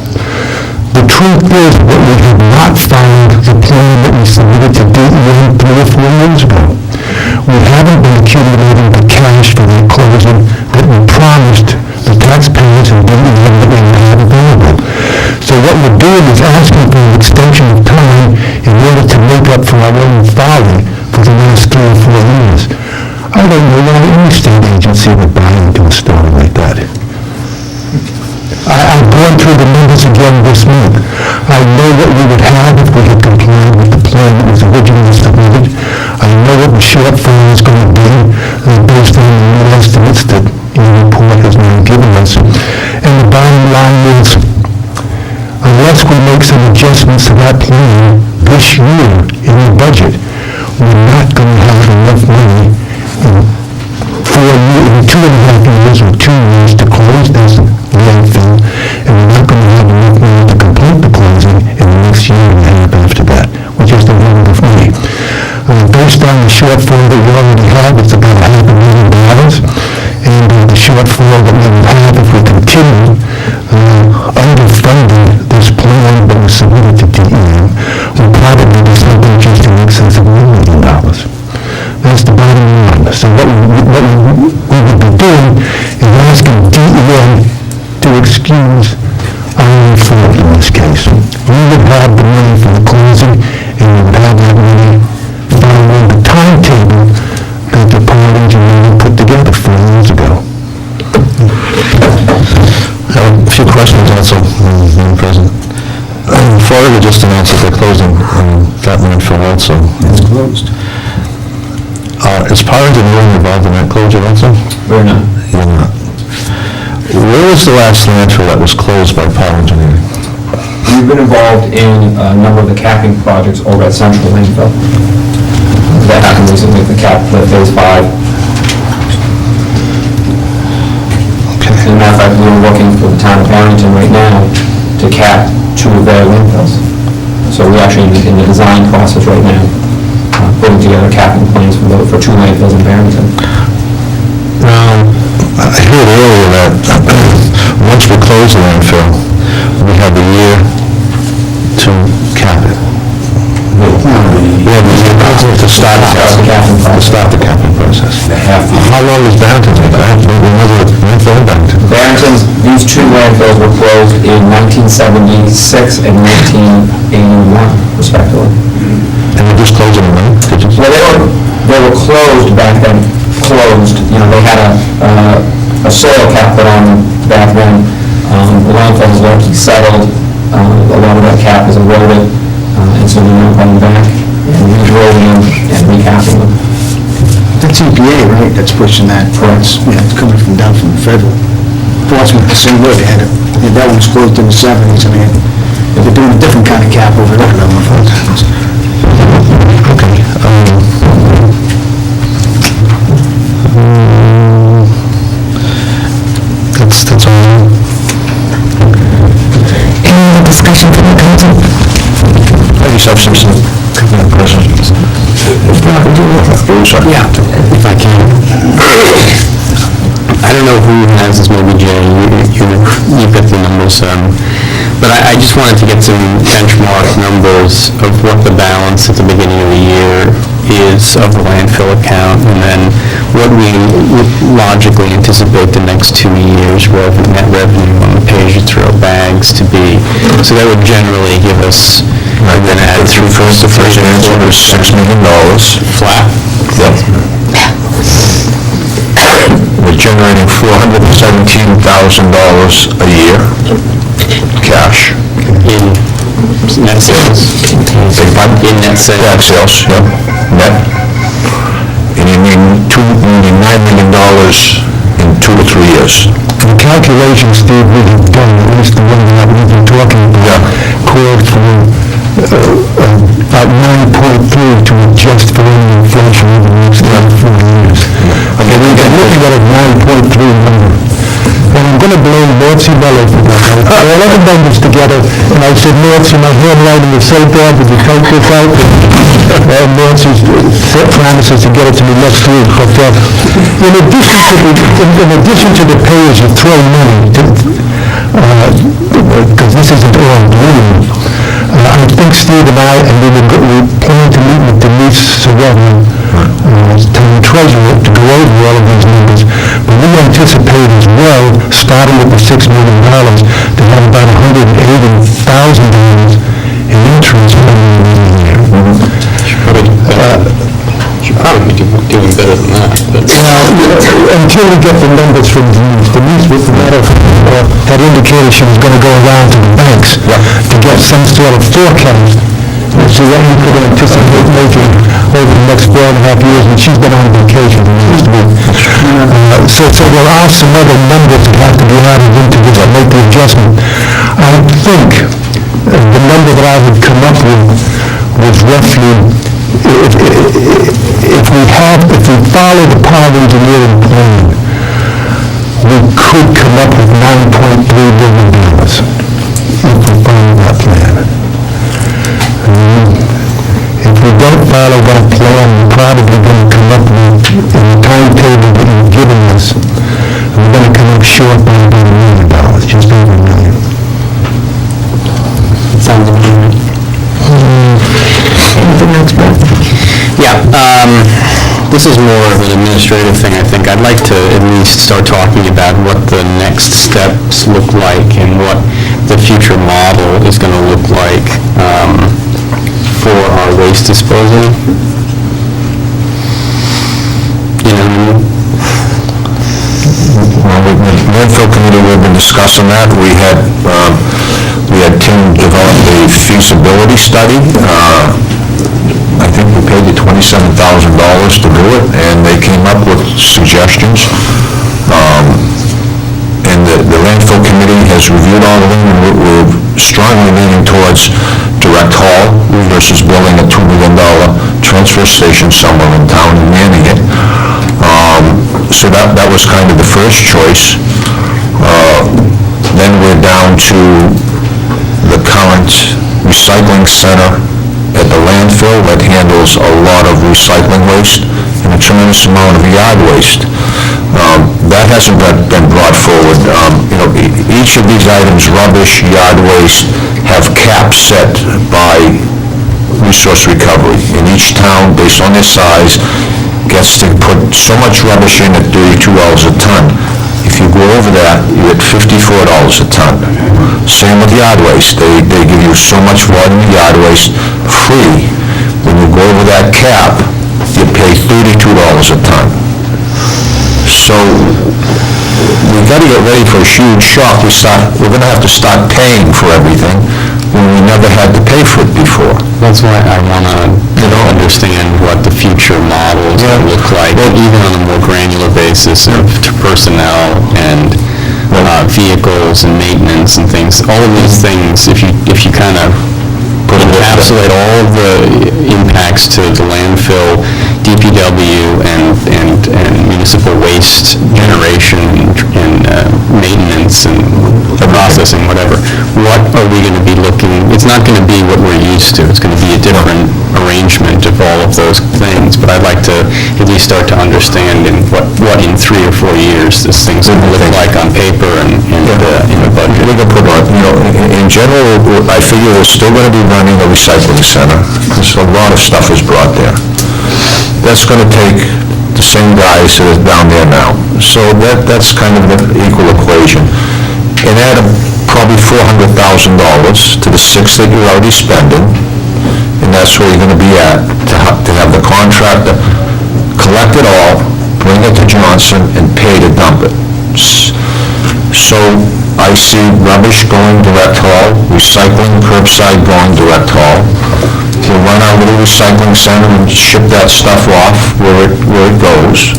S12: The truth is that we have not found the plan that we submitted to DEM 3 or 4 years ago. We haven't been accumulating the cash for the closing that we promised the taxpayers and DEM that we would have available. So what we're doing is asking for an extension of time in order to make up for our own folly for the last 3 or 4 years. I don't know why any state agency would buy into a story like that. I've gone through the numbers again this month. I know what we would have if we had complied with the plan that was originally submitted. I know what the shortfall is going to be based on the new estimates that the report has now given us. And the bottom line is, unless we make some adjustments to that plan this year in the budget, we're not going to have enough money in 2.5 years or 2 years to close this landfill, and we're not going to have enough money to complete the closing in the next year and a half after that, which is the number of money. Based on the shortfall that we already have, it's about $500,000, and the shortfall that we will have if we continue underfunding this plan that was submitted to DEM will probably be something just in excess of $1 million. That's the bottom line. So what we would be doing is asking DEM to excuse our own fault in this case. We would have the money for the closing, and we would have that money following the timetable that the Part Engineering put together 4 years ago.
S9: I have a few questions also, Madam President. Florida just announced that they're closing that landfill also.
S2: It's closed.
S9: Is Power Engineering involved in that closure also?
S11: We're not.
S9: You're not. Where was the last landfill that was closed by Power Engineering?
S11: We've been involved in a number of the capping projects over at Central Landfill. That happened recently, the Phase 5.
S9: Okay.
S11: As a matter of fact, we're working for the town of Barrington right now to cap 2 of their landfills. So we're actually in the design process right now, putting together capping plans for 2 landfills in Barrington.
S9: I heard earlier that once we close the landfill, we have a year to cap it. We have a year to start the capping process.
S10: process. How long is Barrington? I have another landfill in Barrington.
S11: Barrington's, these two landfills were closed in 1976 and 1981 respectively.
S10: And you just closed them, right?
S11: Well, they were closed back then, they had a soil cap put on them back then. The landfill was largely settled, a lot of that cap is eroded, and so we went going back and re-drilling them and recapping them.
S2: That's EPA, right, that's pushing that?
S11: Correct.
S2: Yeah, it's coming from down from the federal. Portsmouth, the same way, they had it, that one was closed in the 70s, I mean, they're doing a different kind of cap over there, I don't know if that happens.
S10: Okay. That's all.
S1: Any other discussion from the council?
S10: I just have some questions.
S9: Yeah, if I can. I don't know who has this, maybe Jay, you've got the numbers, but I just wanted to get some benchmark numbers of what the balance at the beginning of the year is of the landfill account, and then what we would logically anticipate the next 2 years' net revenue on the pay-as-you-throw bags to be. So that would generally give us, and then add through first
S10: The first answer was $6 million.
S9: flat.
S10: Yep. We're generating $417,000 a year, cash.
S9: In net sales. In net sales.
S10: Net sales, yep, net. And you need $9 million in 2 to 3 years.
S12: The calculations, Steve, we have done, at least the one that we've been talking about, called for about 9.3 to adjust for any inflation over the next 4 years. Okay, we're looking at a 9.3 number. And I'm going to blame Nancy Mello for that. I put all of the numbers together, and I said, Nancy, my handwriting is so bad, would you type this out? And Nancy promises to get it to me next week. But in addition to the pay-as-you-throw money, because this isn't all green, I think Steve and I, and we plan to meet with Denise Sorrell, town treasurer, to go over all of these numbers. But we anticipate as well, starting with the $6 million, to have about $180,000 in interest every year.
S9: Should probably be doing better than that, but...
S12: Until we get the numbers from Denise. Denise, with the matter, had indicated she was going to go around to the banks to get some sort of forecast as to what we could anticipate making over the next 4.5 years, and she's been on vacation this week. So there are some other numbers that have to be added into this to make the adjustment. I think the number that I would come up with was roughly, if we follow the power engineering plan, we could come up with $9.3 billion if we follow that plan. If we don't follow that plan, we're probably going to come up with, in the timetable that you've given us, we're going to come up short by about $1 million, just over $1 million.
S9: Sounds good.
S1: Anything else, Brett?
S9: Yeah, this is more of an administrative thing, I think. I'd like to at least start talking about what the next steps look like and what the future model is going to look like for our waste disposal. You know,
S10: Well, the landfill committee, we've been discussing that. We had Tim develop a feasibility study. I think we paid you $27,000 to do it, and they came up with suggestions. And the landfill committee has reviewed all of them, and we're strongly leaning towards direct haul versus building a $2 million transfer station somewhere in town and manning it. So that was kind of the first choice. Then we're down to the current recycling center at the landfill that handles a lot of recycling waste and a tremendous amount of yard waste. That hasn't been brought forward. Each of these items, rubbish, yard waste, have caps set by resource recovery. In each town, based on their size, gets to put so much rubbish in at $32 a ton. If you go over that, you're at $54 a ton. Same with yard waste. They give you so much volume of yard waste free. When you go over that cap, you pay $32 a ton. So we got to get ready for a huge shock. We're going to have to start paying for everything when we never had to pay for it before.
S9: That's why I want to understand what the future models will look like, even on a more granular basis of personnel and vehicles and maintenance and things. All of these things, if you kind of encapsulate all of the impacts to the landfill, DPW, and municipal waste generation and maintenance and processing, whatever, what are we going to be looking? It's not going to be what we're used to. It's going to be a different arrangement of all of those things. But I'd like to at least start to understand in what in 3 or 4 years this thing's going to look like on paper and in the budget.
S10: We're going to put on, in general, I figure we're still going to be running a recycling center, because a lot of stuff is brought there. That's going to take the same guys that are down there now. So that's kind of an equal equation. And add probably $400,000 to the $6 that you're already spending, and that's where you're going to be at, to have the contractor collect it all, bring it to Johnson, and pay to dump it. So I see rubbish going direct haul, recycling curbside going direct haul. We'll run our little recycling center and ship that stuff off where it goes.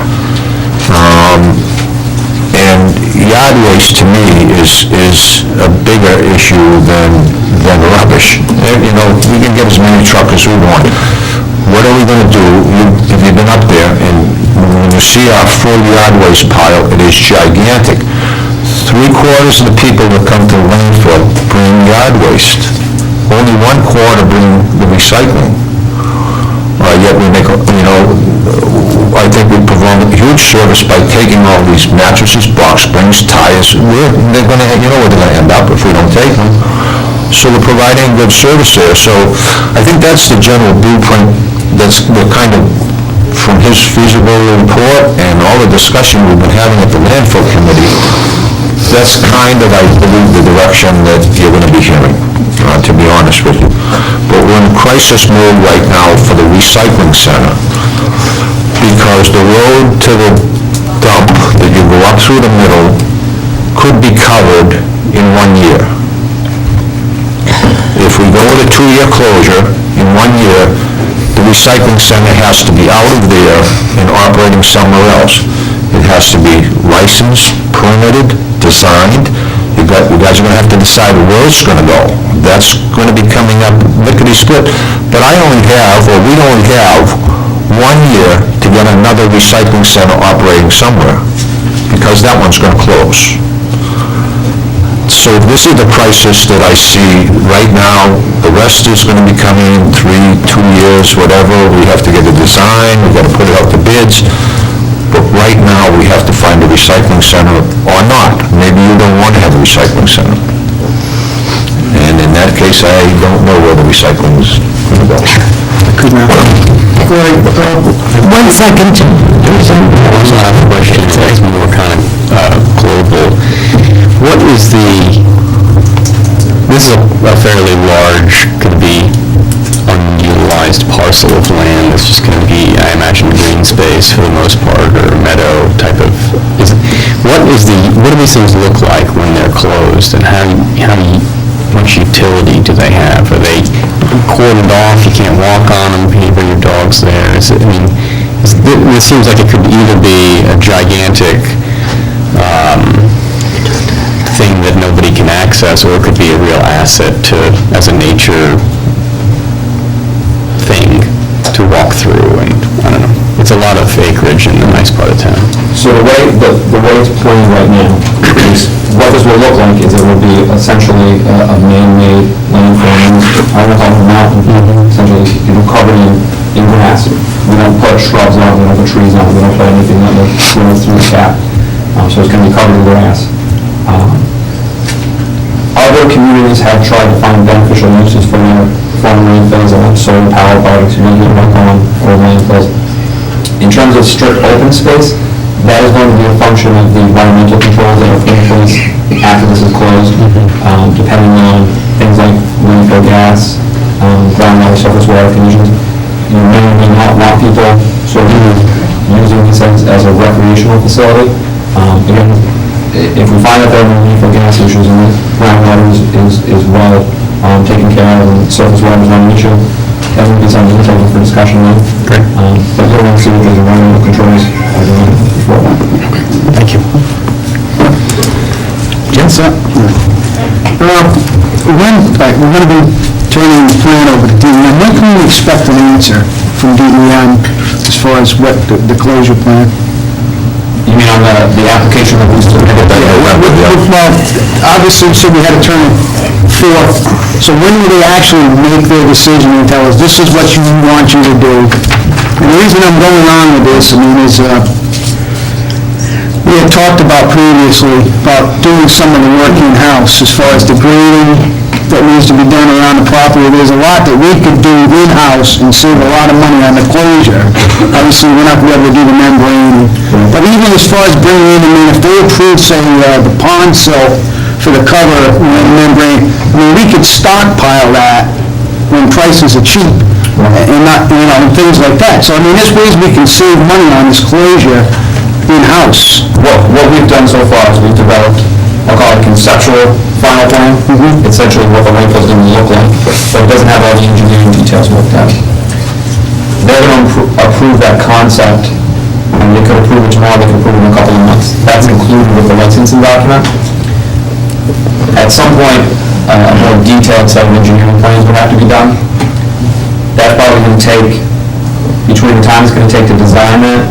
S10: And yard waste to me is a bigger issue than rubbish. We can get as many truckers as we want. What are we going to do? If you've been up there, and when you see our full yard waste pile, it is gigantic. 3/4 of the people that come to the landfill bring yard waste. Only 1/4 bring the recycling. Yet we make, I think we perform a huge service by taking all these mattresses, box springs, tires. They're going to, where they're going to end up if we don't take them. So we're providing good service there. So I think that's the general blueprint. We're kind of, from his feasibility report and all the discussion we've been having at the landfill committee, that's kind of, I believe, the direction that you're going to be hearing, to be honest with you. But we're in crisis mode right now for the recycling center, because the road to the dump that you go up through the middle could be covered in 1 year. If we go with a 2-year closure, in 1 year, the recycling center has to be out of there and operating somewhere else. It has to be licensed, permitted, designed. You guys are going to have to decide where it's going to go. That's going to be coming up lickety-split. But we only have 1 year to get another recycling center operating somewhere, because that one's going to close. So this is the crisis that I see right now. The rest is going to be coming in 2 years, whatever. We have to get a design, we've got to put it out to bids. But right now, we have to find a recycling center or not. Maybe you don't want to have a recycling center. And in that case, I don't know where the recycling is going to go.
S1: 1 second.
S9: I also have a question. It's more kind of global. What is this is a fairly large, could be unutilized parcel of land. It's just going to be, I imagine, green space for the most part, or meadow type of. What do these things look like when they're closed, and how much utility do they have? Are they cordoned off? You can't walk on them. You can't bring your dogs there. This seems like it could either be a gigantic thing that nobody can access, or it could be a real asset as a nature thing to walk through. And I don't know, it's a lot of acreage in a nice part of town.
S11: So the way it's playing right now is, what this will look like is it will be essentially a man-made landfill, on top of a mountain, essentially, covered in grass. We don't put shrubs on, we don't put trees on, we don't put anything that will grow through the cap. So it's going to be covered in grass. Other communities have tried to find beneficial uses for their former landfills, like solar power projects, work on old landfills. In terms of strict open space, that is going to be a function of the environmental controls that are put in place after this is closed, depending on things like landfill gas, groundwater, surface water conditions. You may or may not want people sort of using this as a recreational facility. Again, if we find that there are no landfill gas issues and the groundwater is well taken care of and surface water is not an issue, that would be something we'll take for discussion then.
S9: Great.
S11: But we'll want to see what those environmental controls are doing before that.
S9: Thank you.
S2: Yes, sir. We're going to be turning the plan over to DEM. When can we expect an answer from DEM as far as what the closure plan?
S11: You mean on the application that we submitted?
S2: Well, obviously, so we had to turn it forth. So when will they actually make their decision and tell us, this is what you want you to do? And the reason I'm going on with this, I mean, is we had talked about previously about doing some of the work in-house as far as the grading that needs to be done around the property. There's a lot that we could do in-house and save a lot of money on the closure. Obviously, we're not going to be able to do the membrane. But even as far as bringing in, I mean, if they approve, say, the pond silt for the cover, membrane, I mean, we could stockpile that when prices are cheap and not, and things like that. So, I mean, there's ways we can save money on this closure in-house.
S11: What we've done so far is we've developed, I'll call it a conceptual final plan, essentially what the landfill is going to look like, but it doesn't have all the engineering details worked out. They're going to approve that concept, and they could approve it tomorrow, they could approve it in a couple of months. That's included with the licensing document. At some point, a more detailed set of engineering plans would have to be done. That's probably going to take, between the time it's going to take to design that,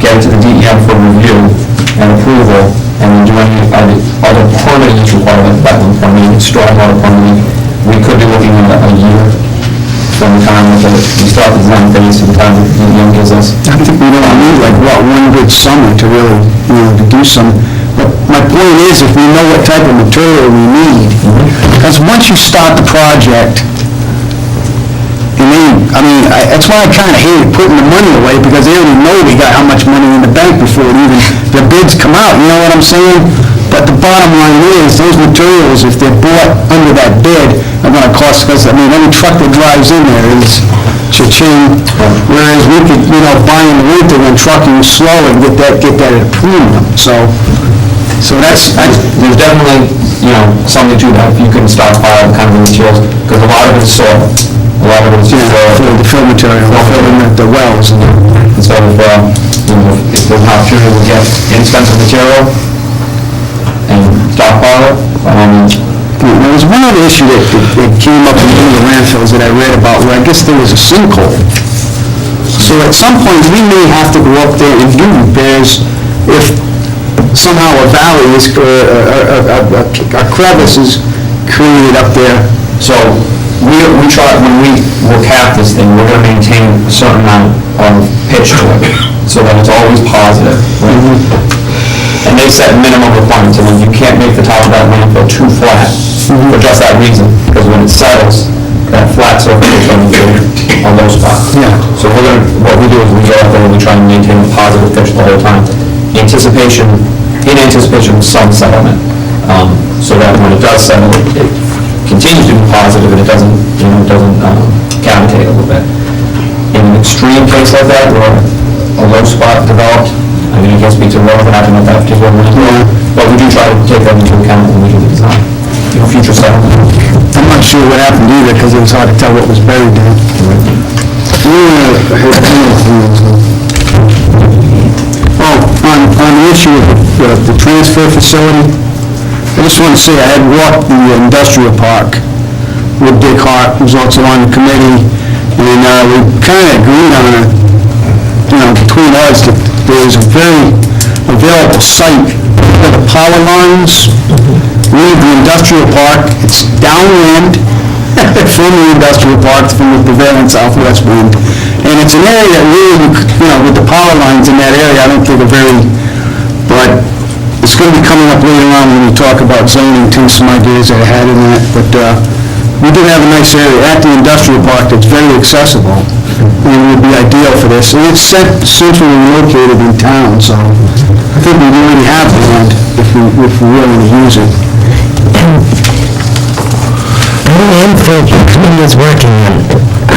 S11: get it to the DEM for review and approval, and then do any other permitting that's required, like wetland permitting, stormwater permitting, we could be looking at a year from the time that we start the design phase to the time that DEM gives us.
S2: I think we don't need like, one good summer to really, to do some. But my point is, if we know what type of material we need, because once you start the project, that's why I kind of hated putting the money away, because they already know we got how much money in the bank before the bids come out, you know what I'm saying? But the bottom line is, those materials, if they're bought under that bid, are going to cost, because, every truck that drives in there is cha-ching, whereas we could, buy in the winter when trucking is slow and get that at a premium, so that's,
S11: There's definitely, something to that, if you can stockpile the kind of materials, because a lot of it is soil. A lot of it is
S2: the fill material, the wells.
S11: And so if there's an opportunity to get inexpensive material and stockpile it,
S2: There was one other issue that came up in one of the landfills that I read about, where I guess there was a sinkhole. So at some point, we may have to go up there and do repairs if somehow a valley is, a crevice is created up there.
S11: So we try, when we will cap this thing, we're going to maintain a certain amount of pitch to it, so that it's always positive. Right? And they set minimum requirements, and then you can't make the top of that landfill too flat for just that reason, because when it settles, that flat surface is going to be a low spot.
S2: Yeah.
S11: So what we do is we go out there and we try and maintain a positive pitch the whole time. In anticipation of some settlement, so that when it does settle, it continues to be positive and it doesn't cavitate a little bit. In an extreme case like that, where a low spot developed, I can't speak to what happened at that particular landfill, but we do try to take that into account when we do the design. Future settlement.
S2: I'm not sure what happened either, because it was hard to tell what was buried there. On the issue of the transfer facility, I just want to say I had walked the industrial park with Dick Hart, who's also on the committee, and we kind of agreed on it, between us, that there's a very available site for the power lines. Leave the industrial park, it's downwind from the industrial park, from the prevailing southwest wind. And it's an area that really, with the power lines in that area, I don't think are very, but it's going to be coming up later on when we talk about zoning too, some ideas that I had in that. But we do have a nice area at the industrial park that's very accessible. would be ideal for this. And it's centrally located in town, so I think we already have the land if we really want to use it.
S1: The landfill committee is working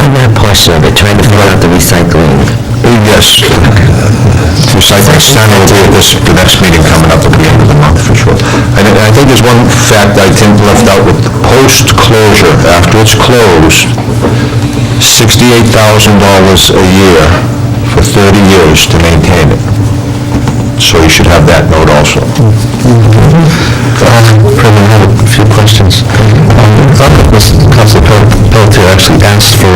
S1: on that portion of it, trying to fill out the recycling.
S10: Yes. Recycling center will be at the next meeting coming up at the end of the month, for sure. And I think there's one fact I think left out with post-closure, after it's closed, $68,000 a year for 30 years to maintain it. So you should have that note also.
S9: President, I have a few questions. Councilor Pelletier actually asked for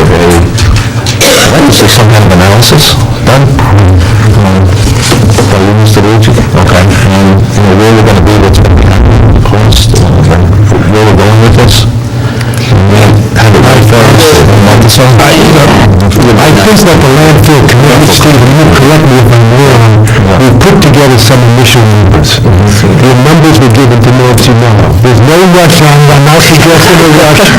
S9: obviously some kind of analysis done by you, Mr. Luigi. Okay. And, where we're going to be, what's going to be happening, the cost, where we're going with this. We have it right for us a month or so.
S12: I think that the landfill committee, Stephen, you correct me if I'm wrong, we put together some initial numbers. The numbers were given to Nancy Mello. There's no rush on, I'm not suggesting a rush.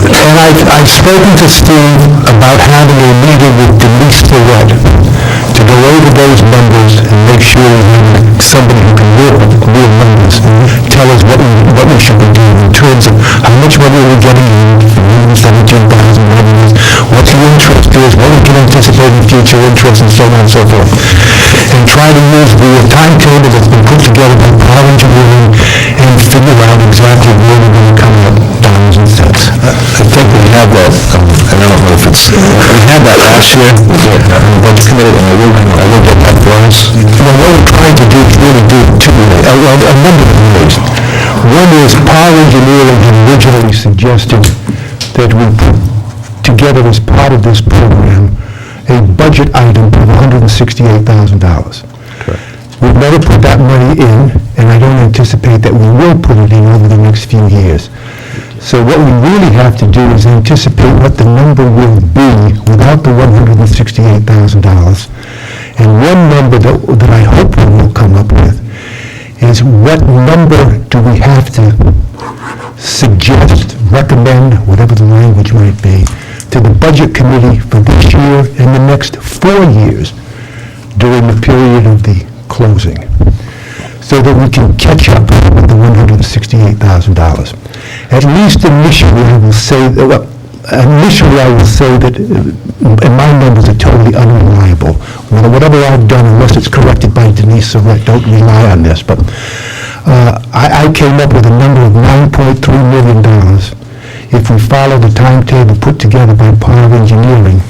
S12: And I've spoken to Steve about having a meeting with Denise Surratt to go over those numbers and make sure we have somebody who can work with real numbers, tell us what we should be doing in terms of how much money are we getting in, 17,000 revenues, what the interest is, what we can anticipate in future interest, and so on and so forth. And try to use the timetable that's been put together by Power Engineering and figure out exactly where we're going to come up dollars and cents.
S9: I think we have that, I don't know if it's, we had that last year, the budget committee, and I will get that for us.
S12: Well, what we're trying to do is really do a number of ways. One is Power Engineering had originally suggested that we put together as part of this program a budget item of $168,000. We've never put that money in, and I don't anticipate that we will put it in over the next few years. So what we really have to do is anticipate what the number will be without the $168,000. And one number that I hope we will come up with is what number do we have to suggest, recommend, whatever the language might be, to the budget committee for this year and the next 4 years during the period of the closing, so that we can catch up with the $168,000. At least initially, I will say that, and my numbers are totally unreliable. Whatever I've done, unless it's corrected by Denise Surratt, don't rely on this, but I came up with a number of $9.3 million if we follow the timetable put together by Power Engineering,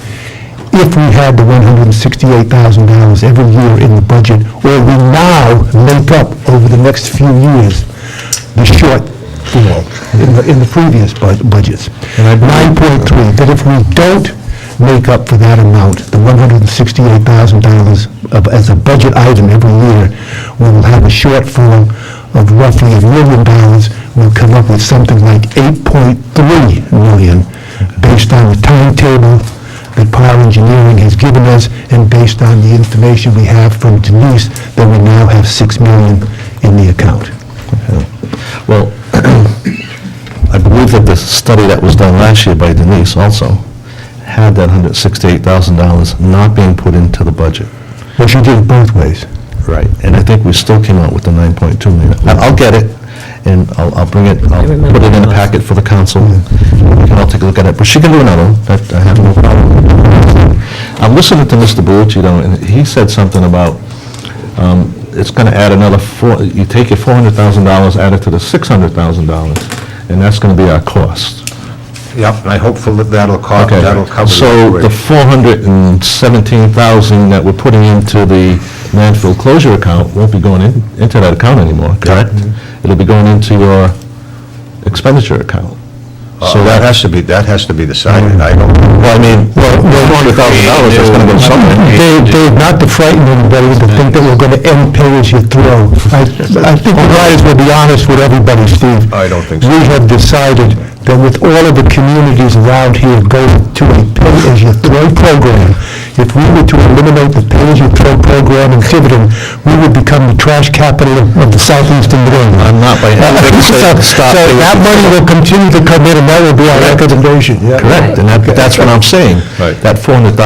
S12: if we had the $168,000 every year in the budget, or we now make up over the next few years the shortfall in the previous budgets. 9.3, that if we don't make up for that amount, the $168,000 as a budget item every year, we will have a shortfall of roughly $1 million. We'll come up with something like $8.3 million based on the timetable that Power Engineering has given us and based on the information we have from Denise that we now have $6 million in the account.
S9: Well, I believe that the study that was done last year by Denise also had that $168,000 not being put into the budget.
S12: Well, she did it both ways.
S9: Right, and I think we still came out with the 9.2 million. I'll get it, and I'll bring it, I'll put it in a packet for the council. We can all take a look at it, but she can do another one, that I have no problem. I'm listening to Mr. Bellucci, though, and he said something about, it's going to add another you take your $400,000, add it to the $600,000, and that's going to be our cost.
S10: Yep, and I hope that'll cover
S9: So the $417,000 that we're putting into the landfill closure account won't be going into that account anymore, correct? It'll be going into your expenditure account.
S10: So that has to be decided. I don't.
S9: Well, I mean, $400,000 is going to go somewhere.
S12: Dave, not to frighten anybody to think that we're going to end pay as you throw. I think we might as well be honest with everybody, Steve.
S10: I don't think so.
S12: We have decided that with all of the communities around here going to a pay-as-you-throw program, if we were to eliminate the pay-as-you-throw program in Tiverton, we would become the trash capital of the southeastern New England.
S10: I'm not by any means saying stop.
S12: So that money will continue to come in, and that will be our recommendation, yeah.
S10: Correct, and that's what I'm saying. That $400,000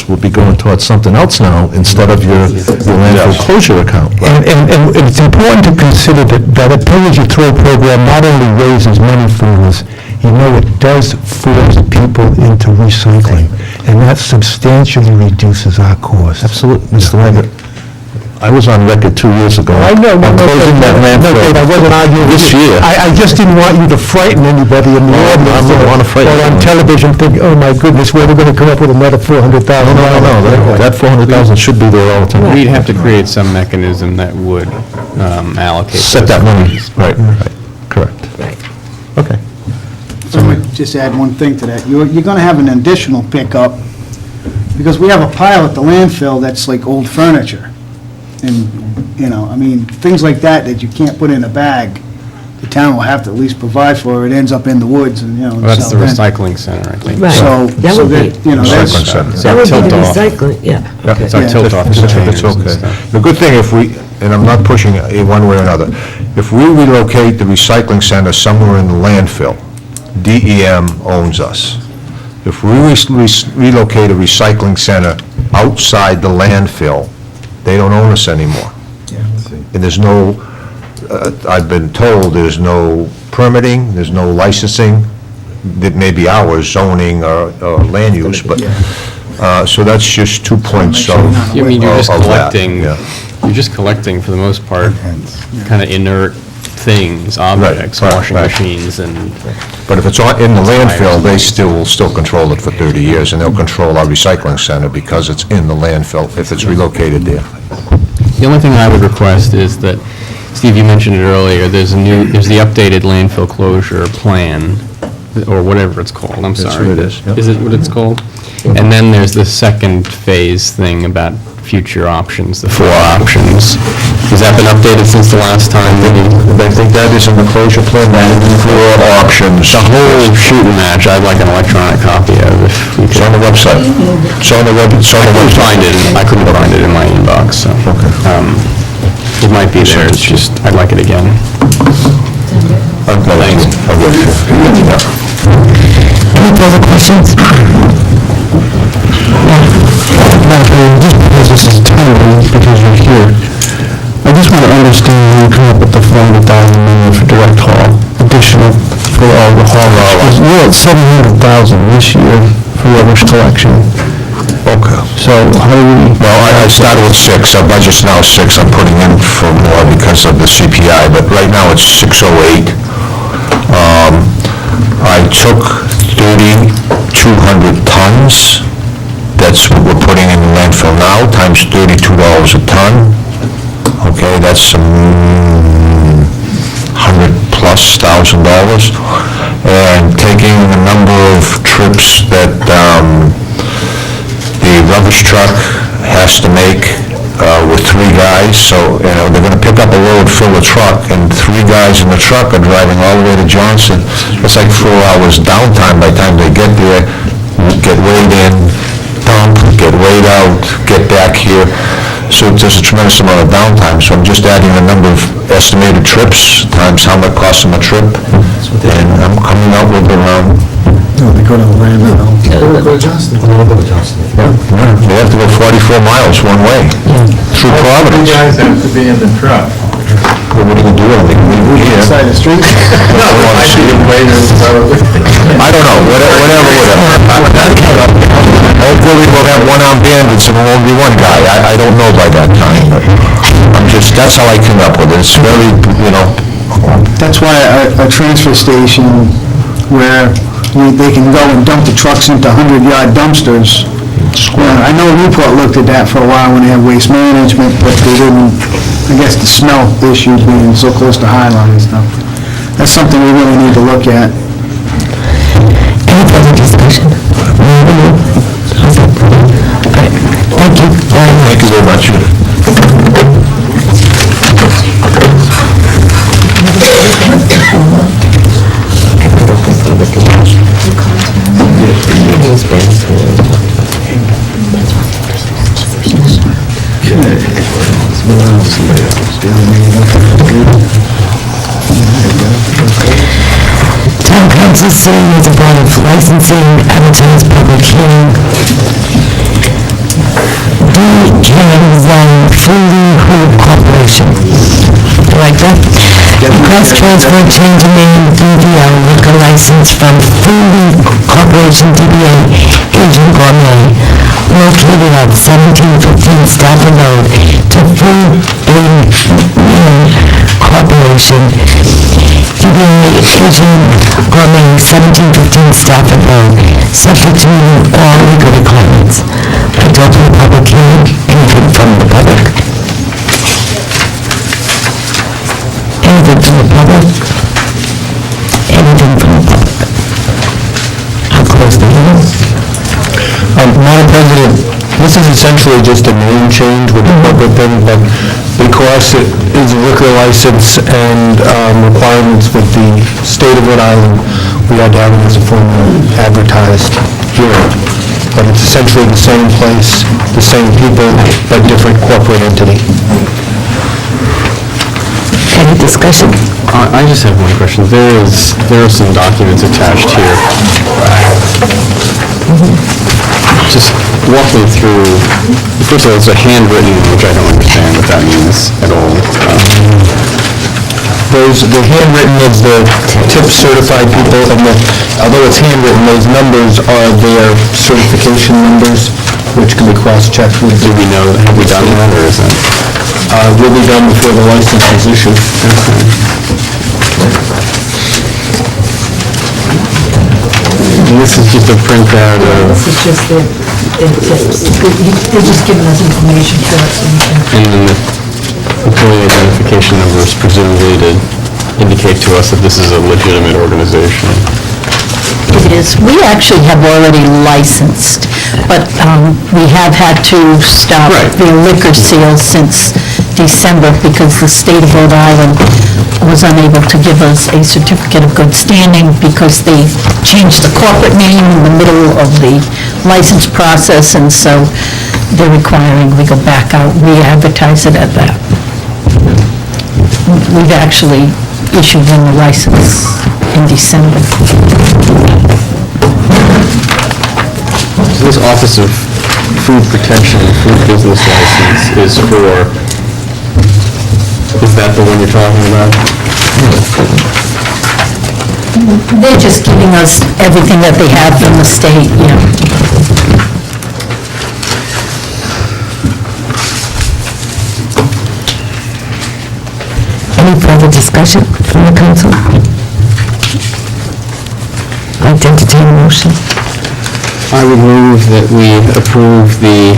S10: will be going towards something else now, instead of your landfill closure account.
S12: And it's important to consider that a pay-as-you-throw program not only raises money for us, it does force people into recycling, and that substantially reduces our costs.
S10: Absolutely, Mr. Lambert. I was on record 2 years ago.
S12: I know,
S10: on closing that landfill.
S12: I wasn't arguing with
S10: This
S12: you.
S10: year.
S12: I just didn't want you to frighten anybody in the audience.
S10: I wouldn't want to frighten
S12: Or on
S10: anyone.
S12: television, think, oh my goodness, where are we going to come up with another $400,000?
S10: No, that $400,000 should be there all the time.
S4: We'd have to create some mechanism that would allocate.
S10: Set
S4: those
S10: that money,
S4: funds.
S10: right, correct.
S1: Right.
S10: Okay.
S2: Let me just add one thing to that. You're going to have an additional pickup, because we have a pile at the landfill that's like old furniture. And, things like that you can't put in a bag, the town will have to at least provide for. It ends up in the woods and,
S4: Well, that's the
S2: so then-
S4: recycling center, I think.
S1: Right.
S2: So,
S1: That
S2: so
S1: would be-
S2: that, that's...
S10: Recycling center.
S4: It's
S1: That
S4: our
S1: would be the
S4: tilt-off.
S1: recycling, yeah. Okay.
S4: It's our
S2: Yeah.
S4: tilt-off
S10: It's
S4: containers and
S10: okay.
S4: stuff.
S10: The good thing, and I'm not pushing it one way or another, if we relocate the recycling center somewhere in the landfill, DEM owns us. If we relocate a recycling center outside the landfill, they don't own us anymore. And there's no, I've been told, there's no permitting, there's no licensing, that may be ours, zoning or land use, but, so that's just 2 points of
S4: I mean, you're just
S10: of that,
S4: collecting,
S10: yeah.
S4: you're just collecting, for the most part, kind of inert things, objects,
S10: right,
S4: washing
S10: right.
S4: machines, and
S10: But if it's in the landfill, they will still control it for 30 years, and they'll control our recycling center because it's in the landfill, if it's relocated there.
S4: the only thing I would request is that, Steve, you mentioned it earlier, there's the updated landfill closure plan, or whatever it's called, I'm sorry.
S10: what it is, yeah.
S4: Is it what it's called? And then there's the second phase thing about future options, the 4 options. Has that been updated since the last time?
S10: I think that is in the closure plan, that is 4 options.
S4: The whole shooting match, I'd like an electronic copy of, if we
S10: It's
S4: could.
S10: on the website. It's on the website.
S4: I couldn't find it in my inbox, so. It might be there, it's just, I'd like it again.
S10: Thanks.
S1: Any further questions?
S12: Just because this is timely, because you're here, I just want to understand when you come up with the $400,000 for direct haul, additional for all the haul hours. We're at $700,000 this year for rubbish collection.
S10: Okay.
S12: So how do we...
S10: Well, I started with 6, our budget's now 6, I'm putting in for more because of the CPI, but right now it's 608. I took 3,200 tons, that's what we're putting in the landfill now, times $32 a ton. Okay, that's some $100,000+, and taking the number of trips that the rubbish truck has to make with 3 guys, so, they're gonna pick up a load, fill the truck, and 3 guys in the truck are driving all the way to Johnson. It's like 4 hours downtime by the time they get there, get weighed in, dump, get weighed out, get back here. So there's a tremendous amount of downtime, so I'm just adding the number of estimated trips times how much costs them a trip, and I'm coming up with around...
S2: They go to the landfill.
S10: They have to go 44 miles one way, through Providence.
S5: You guys have to be in the truck.
S10: Well, what are you gonna do? They can leave it here.
S2: Side of the street.
S10: I don't wanna see them later, I don't know, whatever. Hopefully we'll have one-armed bandits and it'll only be one guy. I don't know by that time. That's how I came up with it. It's very,
S2: That's why a transfer station where they can go and dump the trucks into 100-yard dumpsters. I know Newport looked at that for a while when they had waste management, but they didn't, I guess the smell issue being so close to Highline and stuff. That's something we really need to look at.
S1: Any further discussion? Thank you.
S10: Thank you very much.
S1: Town Council sitting as a board of licensing, advertised public hearing. D. Zone Fruity Hood Corporation. Like that? Request transfer change of name BVL liquor license from Fruity Corporation DBA Asian Gourmet located at 1715 Stafford Road to Food Corporation DBA Asian Gourmet 1715 Stafford Road, subject to all legal requirements. I open the public hearing. Anything from the public? Anything from the public? Anything from the public? I'll close the hearing.
S12: Madam President, this is essentially just a name change with the corporate thing, but because it is a liquor license and requirements with the state of Rhode Island, we are down as a formal advertised hearing. But it's essentially the same place, the same people, but different corporate entity.
S1: Any discussion?
S4: I just have one question. There are some documents attached here. Just walk me through, first of all, it's a handwritten, which I don't understand what that means at all.
S12: The handwritten is the tip certified people, and although it's handwritten, those numbers are their certification numbers, which can be cross-checked with.
S4: Do we know, have we done that, or is that?
S12: Will be done before the license is issued.
S4: And this is just a printout of,
S3: This is just their tips. They're just giving us information for us.
S4: and then the employee identification numbers presumably to indicate to us that this is a legitimate organization.
S3: It is. We actually have already licensed, but we have had to stop
S4: Right.
S3: their liquor sales since December because the state of Rhode Island was unable to give us a certificate of good standing because they changed the corporate name in the middle of the license process, and so they're requiring we go back out, re-advertise it at that. We've actually issued them the license in December.
S4: So this Office of Food Protection, Food Business License is for, is that the one you're talking about?
S3: They're just giving us everything that they have from the state,
S1: Any further discussion from the council? I'd like to entertain a motion.
S4: I would move that we approve the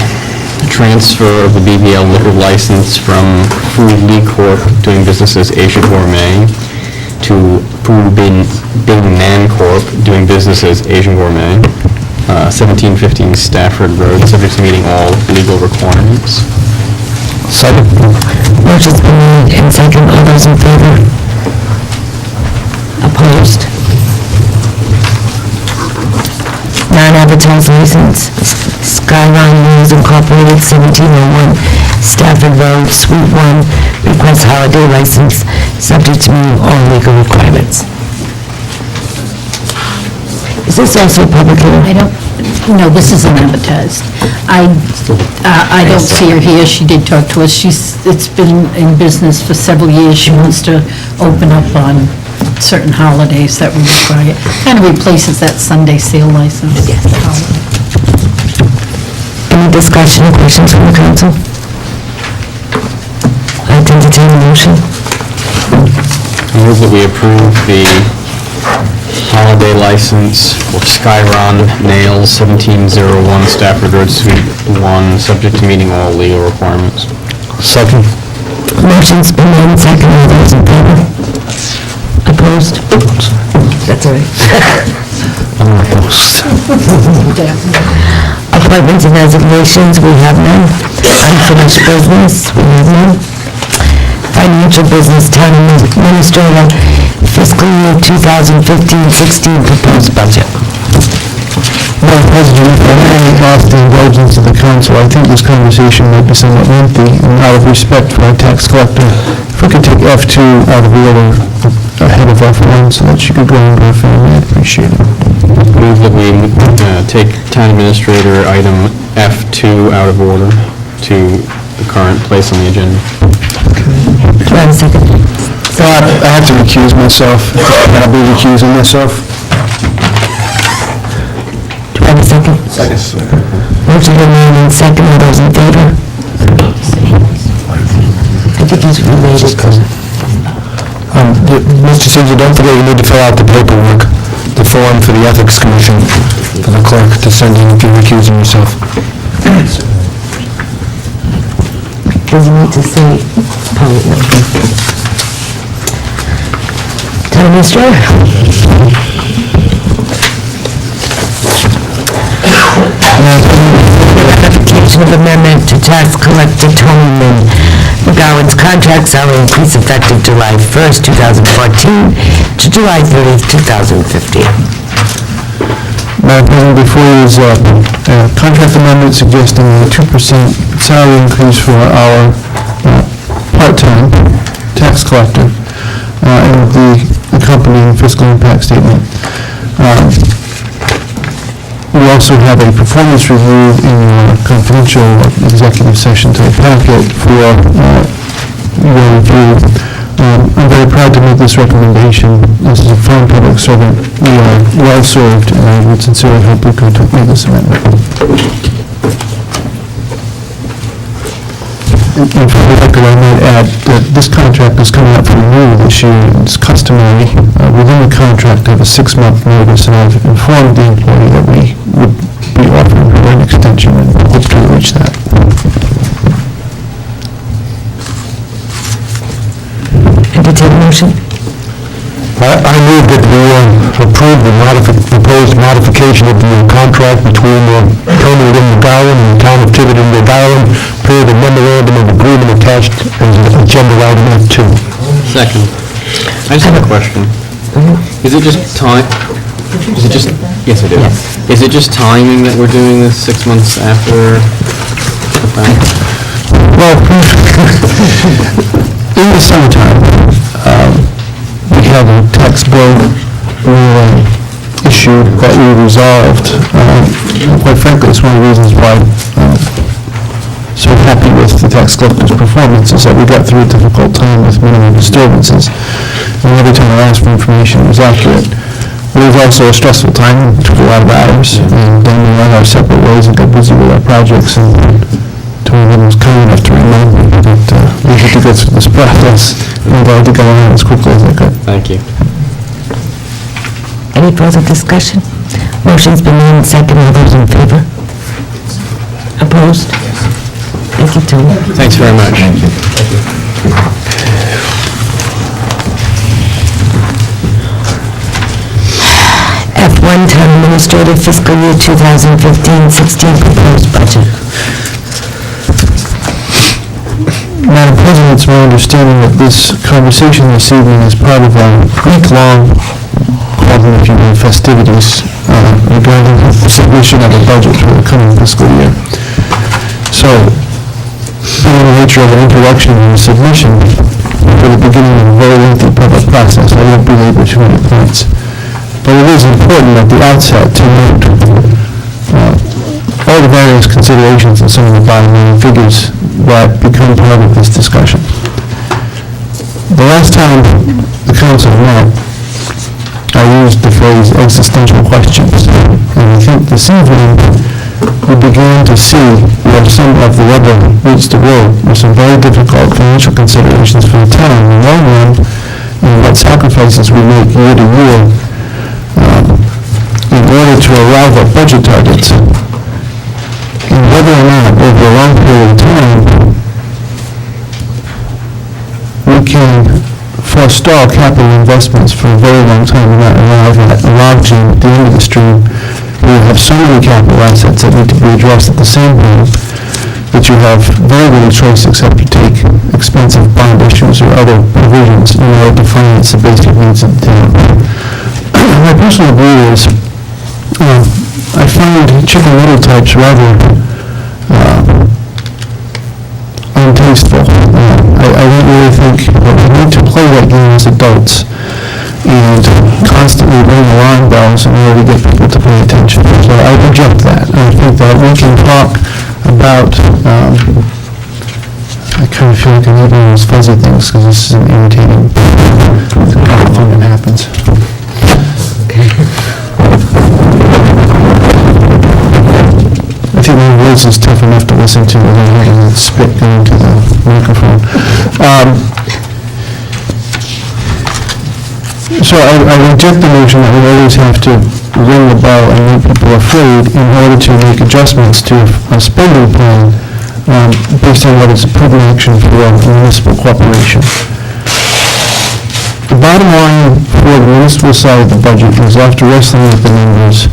S4: transfer of the BBL liquor license from Food Lee Corp. doing business as Asia Gourmet to Food Bin Man Corp. doing business as Asian Gourmet, 1715 Stafford Road, subject to meeting all legal requirements.
S12: Second.
S1: Motion's been made and second. All those in favor? Opposed? Non-advertised license, Skyline News Incorporated, 1701 Stafford Road, Suite 1, request holiday license, subject to meeting all legal requirements. Is this also a public hearing?
S3: No, this isn't advertised. I don't see her here, she did talk to us, it's been in business for several years, she wants to open up on certain holidays that we require. Kind of replaces that Sunday sale license. Yes.
S1: Any discussion or questions from the council? I'd entertain a motion.
S4: I move that we approve the holiday license for Skyron Nails, 1701 Stafford Road, Suite 1, subject to meeting all legal requirements.
S12: Second.
S1: Motion's been made and seconded. All those in favor? Opposed? That's all right. Appointments and resignations, we have none. Unfinished business, we have none. Financial business, town administrator, fiscal year 2015-16 proposed budget.
S12: Madam President, if I may ask the indulgence of the council, I think this conversation might be somewhat lengthy, and out of respect for our tax collector, if we could take F2 out of order, ahead of F1 so that she could go into her family. I'd appreciate it.
S4: Move that we take town administrator item F2 out of order to the current place on the agenda.
S1: Do I have a second?
S12: So I have to recuse myself. I'll be recusing myself.
S1: Do I have a second?
S12: Second.
S1: Motion been made and second. All those in favor? I think he's related.
S12: Mr. Caesar, don't forget you need to fill out the paperwork, the form for the Ethics Commission, for the clerk to send in if you're recusing yourself.
S1: Does he need to say public notice? Town administrator? Ratification of amendment to tax collector Tony McGowan's contract salary increase effective July 1st, 2014 to July 30th, 2015.
S12: Madam President, before you is a contract amendment suggesting a 2% salary increase for our part-time tax collector and the accompanying fiscal impact statement. We also have a performance review in your confidential executive session to the packet for your review. I'm very proud to make this recommendation. This is a fine public servant. We are well served, and I would sincerely hope we could make this amendment. And for the record, I might add that this contract is coming up for renewal this year. It's customary within the contract to have a 6-month notice, and I've informed the employee that we would be offering her an extension and hope to reach that.
S1: Entertain motion?
S12: I move that we approve the proposed modification of the contract between Tony McGowan and the town of Tiverton, Rhode Island, per the memorandum of agreement attached as agenda item F2.
S4: Second. I just have a question. Is it just time? Is it just? Yes, I do. Is it just timing that we're doing this 6 months after the fact?
S12: Well, in the summertime, we have a tax bill issue that we resolved. Quite frankly, it's one of the reasons why I'm so happy with the tax collector's performance is that we got through a difficult time with minimal disturbances. And every time I asked for information, it was accurate. But it was also a stressful time. It took a lot of hours. And then we went our separate ways and got busy with our projects. And Tony was kind enough to remind me that we had to go through this process. And I had to go on as quickly as I could.
S4: Thank you.
S1: Any further discussion? Motion's been made and second. All those in favor? Opposed? Thank you, Tony.
S4: Thanks very much.
S1: F1 Town Administrative Fiscal Year 2015-16 Proposed Budget.
S12: Madam President, it's my understanding that this conversation this evening is part of a week-long, call them if you will, festivities regarding the submission of a budget for the coming fiscal year. So, in the nature of an introduction and a submission, for the beginning of a very lengthy public process, I won't belabor too many points. But it is important at the outset to note all the various considerations and some of the bottom line figures that become part of this discussion. The last time the council met, I used the phrase existential questions. And I think this evening we began to see where some of the rubber meets the road with some very difficult financial considerations for the town in the long run and what sacrifices we make year to year in order to arrive at budget targets, and whether or not over a long period of time we can forestall capital investments for a very long time and not arrive at a lodge at the end of the stream where you have so many capital assets that need to be addressed at the same time that you have very little choice except to take expensive bond issues or other provisions in order to finance the basic needs of the town. My personal view is I find Chicken Little types rather untasteful. I don't really think we need to play that game as adults. and constantly ring alarm bells in order to get people to pay attention. So I reject that. I think that we can talk about, I kind of feel like I'm eating those fuzzy things because this is an irritating thing that happens. I think my words is tough enough to listen to without having that spit going to the microphone. So I reject the notion that we always have to ring the bell and make people afraid in order to make adjustments to a spending plan based on what is a prudent action for a municipal corporation. The bottom line for the municipal side of the budget is, after wrestling with the numbers,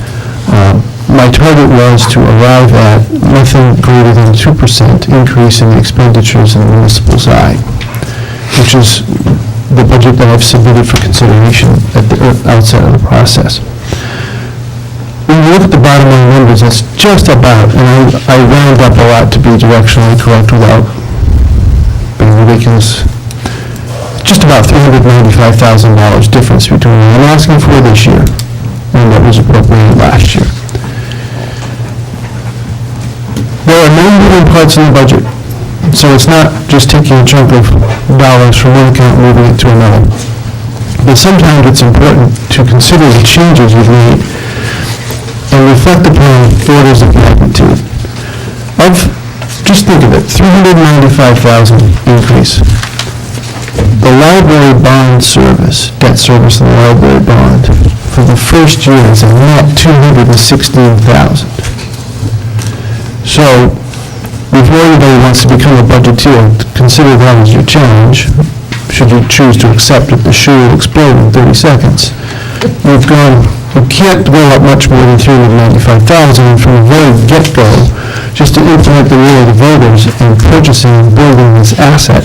S12: my target was to arrive at nothing greater than 2% increase in the expenditures in the municipal side, which is the budget that I've submitted for consideration at the outset of the process. When you look at the bottom line numbers, that's just about, and I round up a lot to be directionally correct without being ridiculous, just about $395,000 difference between what I'm asking for this year and what was appropriated last year. There are 9 moving parts in the budget, so it's not just taking a chunk of dollars from one account and moving it to another. But sometimes it's important to consider the changes we've made and reflect upon orders of magnitude. Just think of it, $395,000 increase. The library bond service, debt service on the library bond, for the first year is a net $216,000. So, before anybody wants to become a budgeteer, consider that as your challenge, should you choose to accept it. The shoe will explode in 30 seconds. You can't go up much more than $395,000 from the very get-go, just to implement the will of the voters in purchasing and building this asset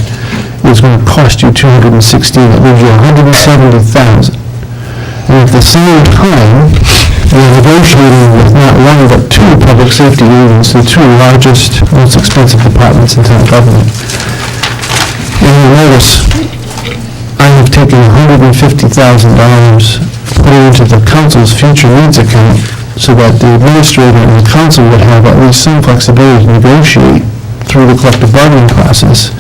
S12: is going to cost you $216,000. That leaves you $170,000. And at the same time, we're negotiating with not one but 2 public safety unions, the 2 largest, most expensive departments in town government. And you'll notice I have taken $150,000, put it into the council's future needs account so that the administrator and the council would have at least some flexibility to negotiate through the collective bargaining process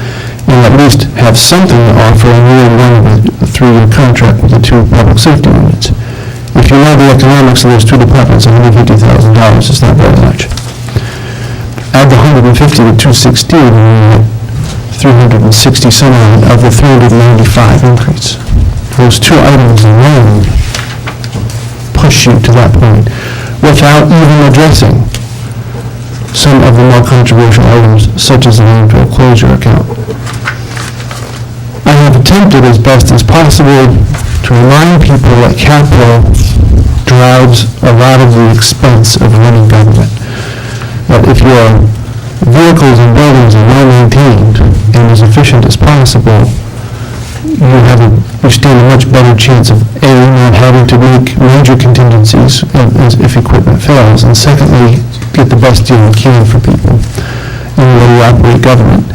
S12: and at least have something to offer in year 1 of a 3-year contract with the 2 public safety unions. If you know the economics of those 2 departments, $150,000 is not very much. Add the 150 to 216, and you get 360 some odd of the 395 increase. Those 2 items alone push you to that point without even addressing some of the more controversial items, such as the landfill closure account. I have attempted as best as possible to remind people that capital drives a lot of the expense of running government. That if your vehicles and buildings are well maintained and as efficient as possible, you stand a much better chance of A, not having to make major contingencies if equipment fails, and secondly, get the best deal you can for people in the way you operate government.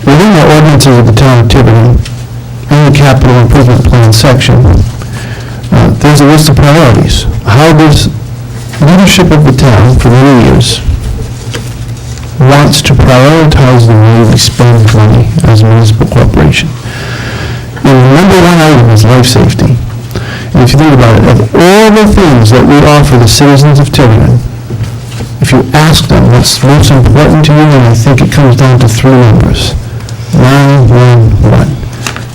S12: Within the ordinances of the town of Tiverton, in the capital improvement plan section, there's a list of priorities. How does leadership of the town for many years wants to prioritize the way we spend money as a municipal corporation? And the number 1 item is life safety. And if you think about it, of all the things that we offer the citizens of Tiverton, if you ask them what's most important to you, and I think it comes down to 3 numbers. 911.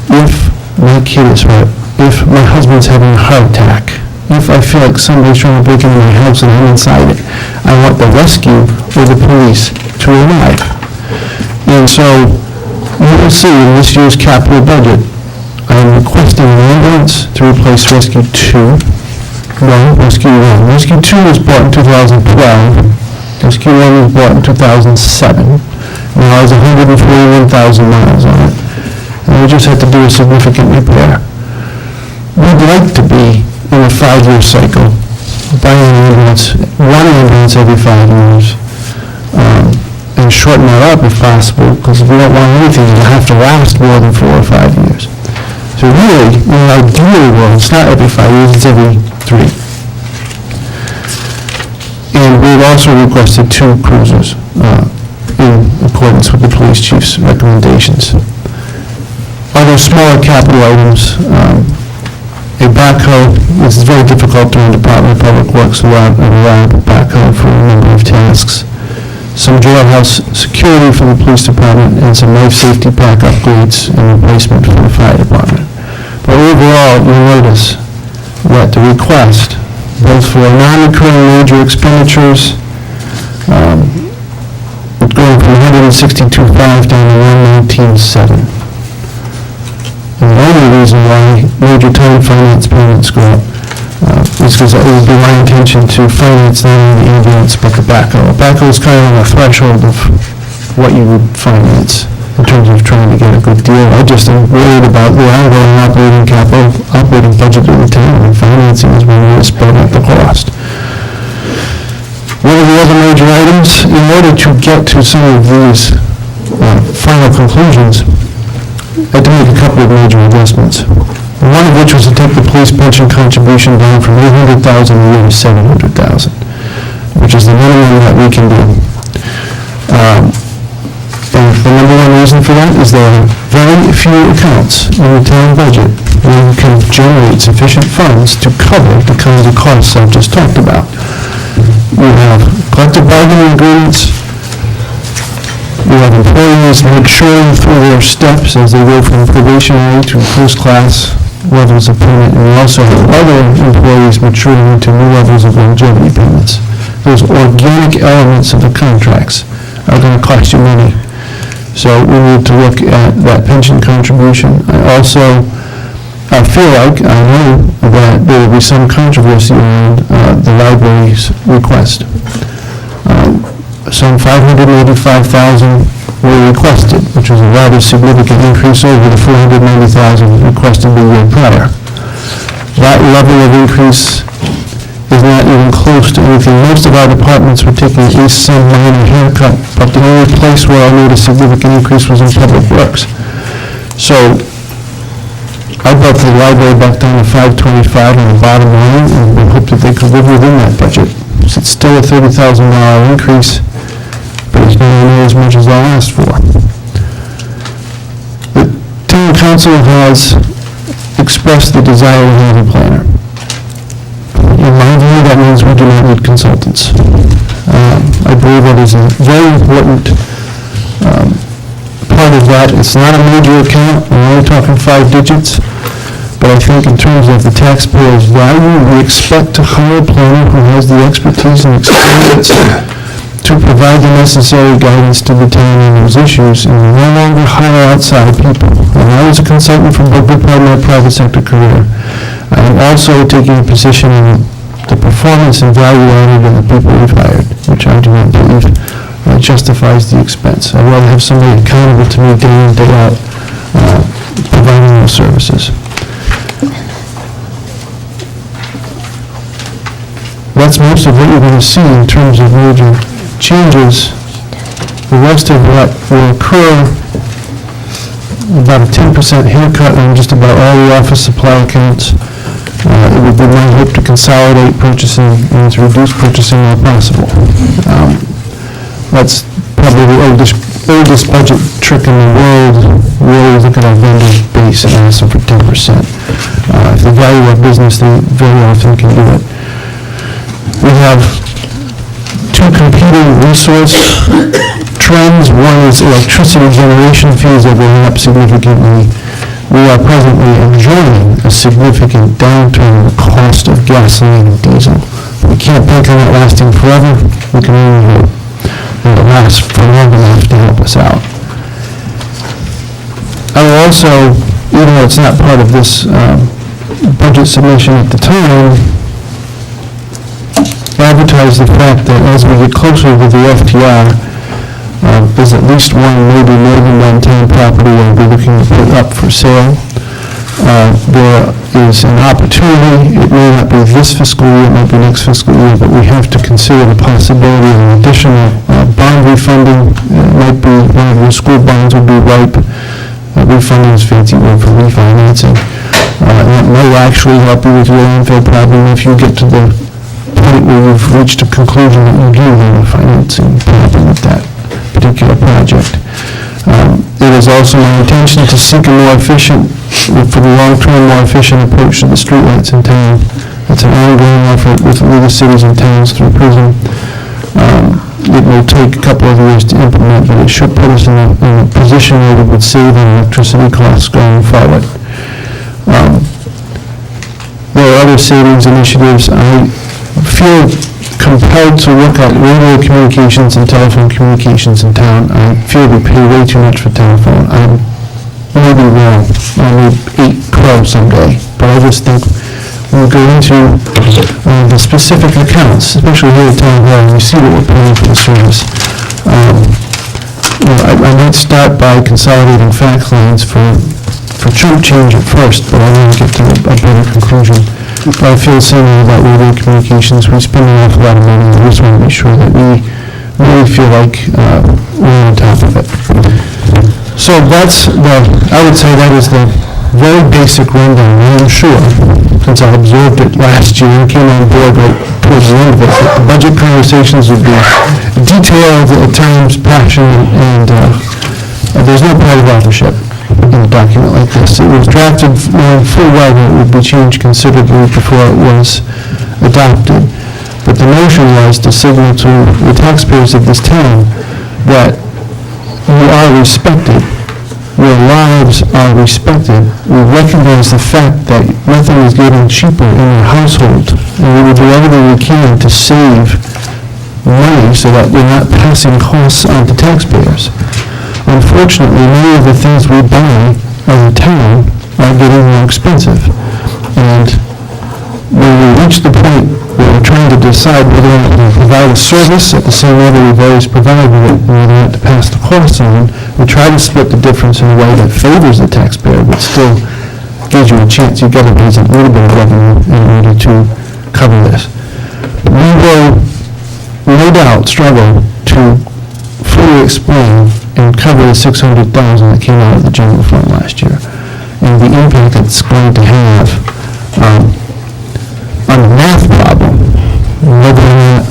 S12: If my kid is hurt, if my husband's having a heart attack, if I feel like somebody's trying to break into my house and I'm inside it, I want the rescue or the police to arrive. And so, you will see in this year's capital budget, I am requesting an ambulance to replace Rescue 2. Rescue 1. Rescue 2 was bought in 2012. Rescue 1 was bought in 2007. Now has 141,000 miles on it. And we just had to do a significant repair. We'd like to be in a 5-year cycle, buying one ambulance every 5 years, and shorten that up if possible, because we don't want anything to have to last more than 4 or 5 years. So really, in an ideal world, it's not every 5 years, it's every 3. And we've also requested 2 cruisers in accordance with the police chief's recommendations. Other smaller capital items, a backhoe. This is very difficult during Department of Public Works without a reliable backhoe for a number of tasks. Some jailhouse security for the police department, and some life safety pack upgrades and replacement for the fire department. But overall, you'll notice that the request, both for non-recurring major expenditures, going from 162.5 down to 119.7. And the only reason why major town finance payments go up is because it would be my intention to finance not only the ambulance but the backhoe. Backhoe is kind of on the threshold of what you would finance in terms of trying to get a good deal. I just am worried about the ongoing operating budget of the town, and financing is when we spread out the cost. One of the other major items, in order to get to some of these final conclusions, I had to make a couple of major adjustments. One of which was to take the police pension contribution down from $800,000 a year to $700,000, which is the minimum that we can do. And the number one reason for that is there are very few accounts in the town budget where you can generate sufficient funds to cover the kinds of costs I've just talked about. We have collective bargaining agreements. We have employees maturing through their steps as they go from probationary to first-class levels of payment, and we also have other employees maturing into new levels of longevity payments. Those organic elements of the contracts are going to cost you money. So we need to look at that pension contribution. I feel like, I know that there will be some controversy around the library's request. Some $585,000 were requested, which was a rather significant increase over the $490,000 requested the year prior. That level of increase is not even close to anything. Most of our departments were taking at least some minor haircut, but the only place where I made a significant increase was in Public Works. So I brought the library back down to $525 on the bottom line, and we hope that they could live within that budget. It's still a $30,000 increase, but it's not near as much as I asked for. The town council has expressed the desire to have a planner. In my view, that means we do not need consultants. I believe that is a very important part of that. It's not a major account, we're only talking 5 digits, but I think in terms of the taxpayers' value, we expect to hire a planner who has the expertise and experience to provide the necessary guidance to the town on those issues, and we no longer hire outside people. When I was a consultant for a good part of my private sector career, I am also taking a position in the performance and value added in the people we've hired, which I do not believe justifies the expense. I'd rather have somebody accountable to me day in, day out, providing those services. That's most of what you're going to see in terms of major changes. The rest of what will occur, about a 10% haircut on just about all the office supply accounts. It would be my hope to consolidate purchasing and to reduce purchasing where possible. That's probably the oldest budget trick in the world. We always look at our vendor base and ask them for 10%. If they value our business, they very often can do it. We have 2 competing resource trends. One is electricity generation fees are going up significantly. We are presently enjoying a significant downturn in the cost of gasoline and diesel. We can't bank on it lasting forever. We can only hope that it lasts for long enough to help us out. I will also, even though it's not part of this budget submission at the time, advertise the fact that as we get closer to the FTR, there's at least one, maybe more than one town property we'll be looking to put up for sale. There is an opportunity, it may not be this fiscal year, it might be next fiscal year, but we have to consider the possibility of an additional bond refunding. It might be one of the school bonds will be ripe. refunding is fancy word for refinancing. And it may actually help you with your landfill problem if you get to the point where you've reached a conclusion that you do have a financing problem with that particular project. It is also my intention to seek a more efficient, for the long-term, more efficient approach to the streetlights in town. It's an ongoing effort with the cities and towns through PRISM. It will take a couple of years to implement, but it should put us in a position where we would save on electricity costs going forward. There are other savings initiatives. I feel compelled to look at radio communications and telephone communications in town. I feel we pay way too much for telephone. I may be wrong. I need 8 Pro someday, but I just think when we go into the specific accounts, especially here at Town Hall, and we see what we're paying for the service. I might start by consolidating fax lines for chunk change at first, but I want to get to a better conclusion. But I feel the same way about radio communications. We spend an awful lot of money, and we just want to make sure that we really feel like we're on top of it. So I would say that is the very basic rundown. I'm sure, since I observed it last year and came on board right towards the end of it, that the budget conversations would be detailed at times, passionate, and there's no pride of authorship in a document like this. It was drafted knowing full well that it would be changed considerably before it was adopted. But the motion was to signal to the taxpayers of this town that you are respected, your lives are respected. We recognize the fact that nothing is getting cheaper in your household, and we will do everything we can to save money so that we're not passing costs on to taxpayers. Unfortunately, many of the things we buy as a town are getting more expensive. And when we reach the point where we're trying to decide whether or not we provide a service at the same level we've always provided it, and whether or not to pass the costs on, we try to split the difference in a way that favors the taxpayer, but still gives you a chance. You've got to raise a little bit of revenue in order to cover this. We will, no doubt, struggle to fully explain and cover the $600,000 that came out of the general fund last year, and the impact it's going to have on the math problem, whether or not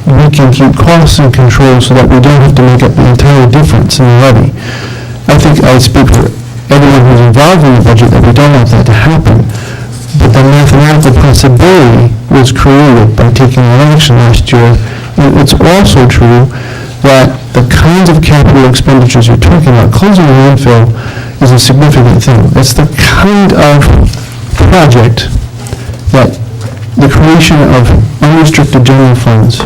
S12: we can keep costs in control so that we don't have to make up the entire difference in the levy. I think I speak for everyone who's involved in the budget that we don't want that to happen, but the mathematical possibility was created by taking an action last year. And it's also true that the kinds of capital expenditures you're talking about, closing a landfill is a significant thing. That's the kind of project that the creation of unrestricted general funds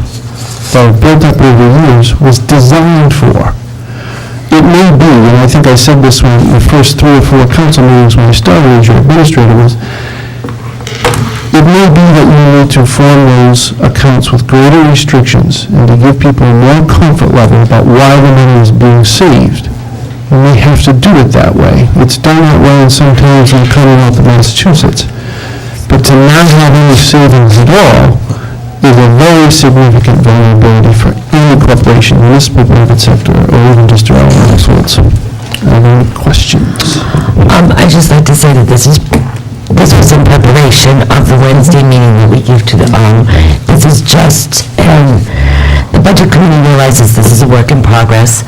S12: that were built up over years was designed for. It may be, and I think I said this when the first 3 or 4 council meetings when I started as your administrator, was it may be that you need to form those accounts with greater restrictions and to give people a more comfort level about why the money is being saved. You may have to do it that way. It's done that way in some towns in the Commonwealth of Massachusetts. But to not have any savings at all is a very significant vulnerability for any corporation, municipal, private sector, or even just our own households. Any questions?
S1: I'd just like to say that this was in preparation of the Wednesday meeting that we give to the, this is just, the budget committee realizes this is a work in progress.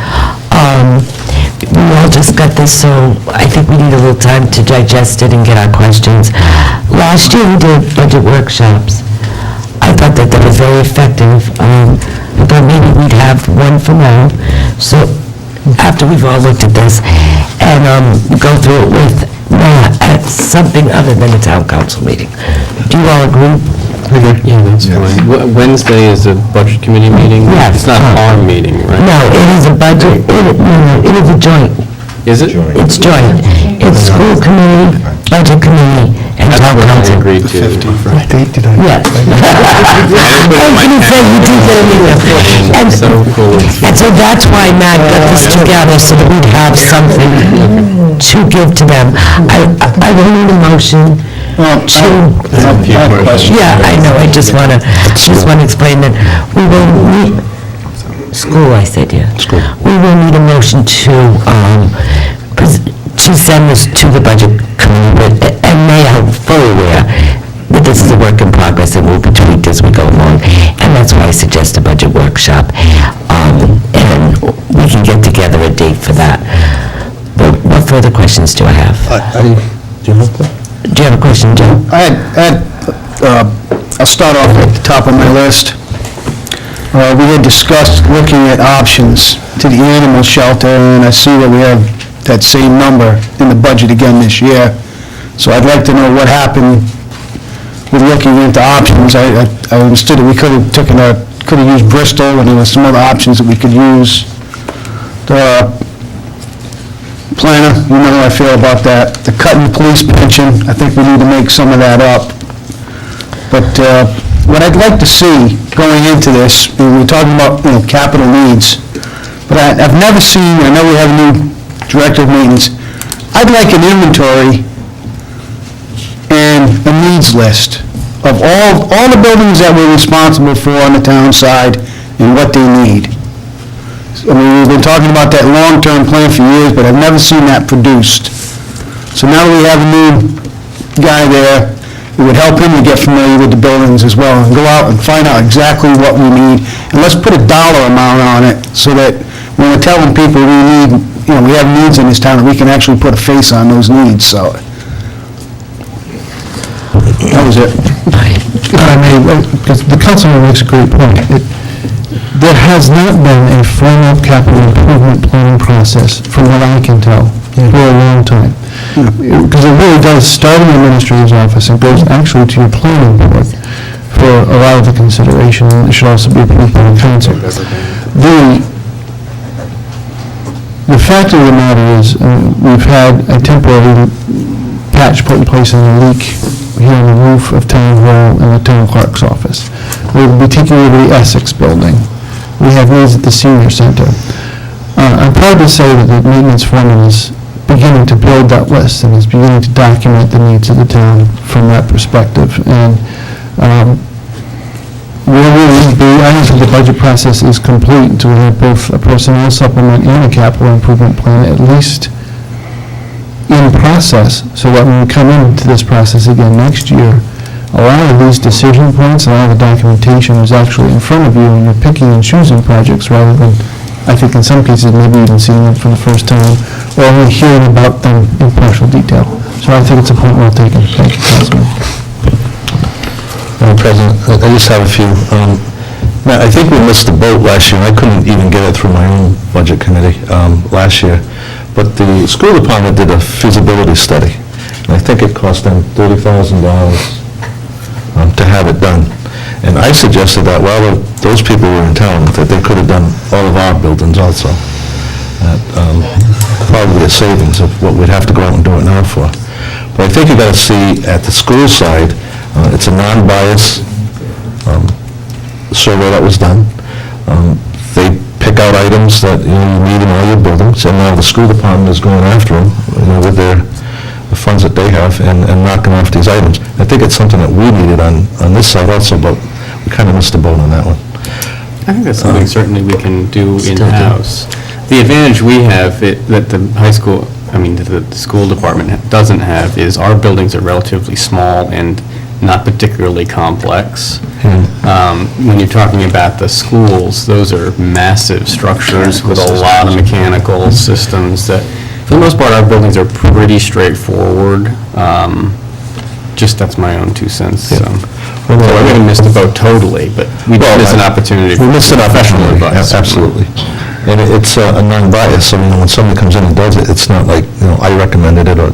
S1: We all just got this, so I think we need a little time to digest it and get our questions. Last year we did budget workshops. I thought that was very effective. I thought maybe we'd have one for now, so after we've all looked at this, and go through it with at something other than a town council meeting. Do you all agree?
S4: Yeah, that's fine. Wednesday is a budget committee meeting?
S1: Yes.
S4: It's not our meeting, right?
S1: No, it is a budget, it is a joint.
S4: Is it?
S1: It's joint. It's school committee, budget committee, and
S4: That's
S1: town
S4: what I
S1: council.
S4: agreed to.
S12: What date did I?
S1: Yes. I was going to say, you did get a meeting. And
S4: So cool.
S1: and so that's why Matt got this together, so that we'd have something to give to them. I will need a motion to... Yeah, I know, I just want to explain that we will meet... School, I said, yeah.
S10: School.
S1: We will need a motion to send this to the budget committee, and they are fully aware that this is a work in progress and will be tweaked as we go along, and that's why I suggest a budget workshop, and we can get together a date for that. But what further questions do I have?
S10: Do you have that?
S1: Do you have a question, Joe?
S2: I'll start off at the top of my list. We had discussed looking at options to the animal shelter, and I see that we have that same number in the budget again this year. So I'd like to know what happened with looking into options. I understood that we could have used Bristol, and there were some other options that we could use. The planner, you know how I feel about that. The cut in police pension, I think we need to make some of that up. But what I'd like to see going into this, we're talking about, capital needs, but I've never seen, I know we have a new director of maintenance, I'd like an inventory and a needs list of all the buildings that we're responsible for on the town side and what they need. I mean, we've been talking about that long-term plan for years, but I've never seen that produced. So now that we have a new guy there, it would help him to get familiar with the buildings as well, and go out and find out exactly what we need, and let's put a dollar amount on it, so that when we're telling people we need, we have needs in this town, that we can actually put a face on those needs, so. That was it.
S12: Because the councilman makes a great point. There has not been a formal capital improvement planning process, from what I can tell, for a long time. Because it really does start in the administrator's office and goes actually to your planning board for a lot of the consideration, and it should also be approved by the council. The fact of the matter is, we've had a temporary patch put in place in the leak here on the roof of Town Hall and the town clerk's office. We'll be taking over the Essex building. We have needs at the senior center. I'm proud to say that the maintenance foreman is beginning to build that list and is beginning to document the needs of the town from that perspective. And where we need to be, I don't think the budget process is complete until we have both a personnel supplement and a capital improvement plan at least in process, so that when we come into this process again next year, a lot of these decision points, a lot of the documentation is actually in front of you, and you're picking and choosing projects rather than, I think in some cases, maybe even seeing them for the first time, or only hearing about them in partial detail. So I think it's a point well taken. Thank you, Councilman.
S10: Madam President, I just have a few. I think we missed the boat last year, and I couldn't even get it through my own budget committee last year. But the school department did a feasibility study, and I think it cost them $30,000 to have it done. And I suggested that while those people were in town, that they could have done all of our buildings also. Probably a savings of what we'd have to go out and do it now for. But I think you got to see at the school side, it's a non-bias survey that was done. They pick out items that you need in all your buildings, and now the school department is going after them, with the funds that they have, and knocking off these items. I think it's something that we needed on this side also, but we kind of missed the boat on that one.
S4: I think that's something certainly we can do in-house. The advantage we have that the high school, the school department doesn't have is our buildings are relatively small and not particularly complex. When you're talking about the schools, those are massive structures with a lot of mechanical systems that, for the most part, our buildings are pretty straightforward. Just that's my own 2 cents. So we're going to miss the boat totally, but we did miss an opportunity for professional advice.
S10: Absolutely. And it's a non-bias, so when somebody comes in and does it, it's not like, I recommended it, or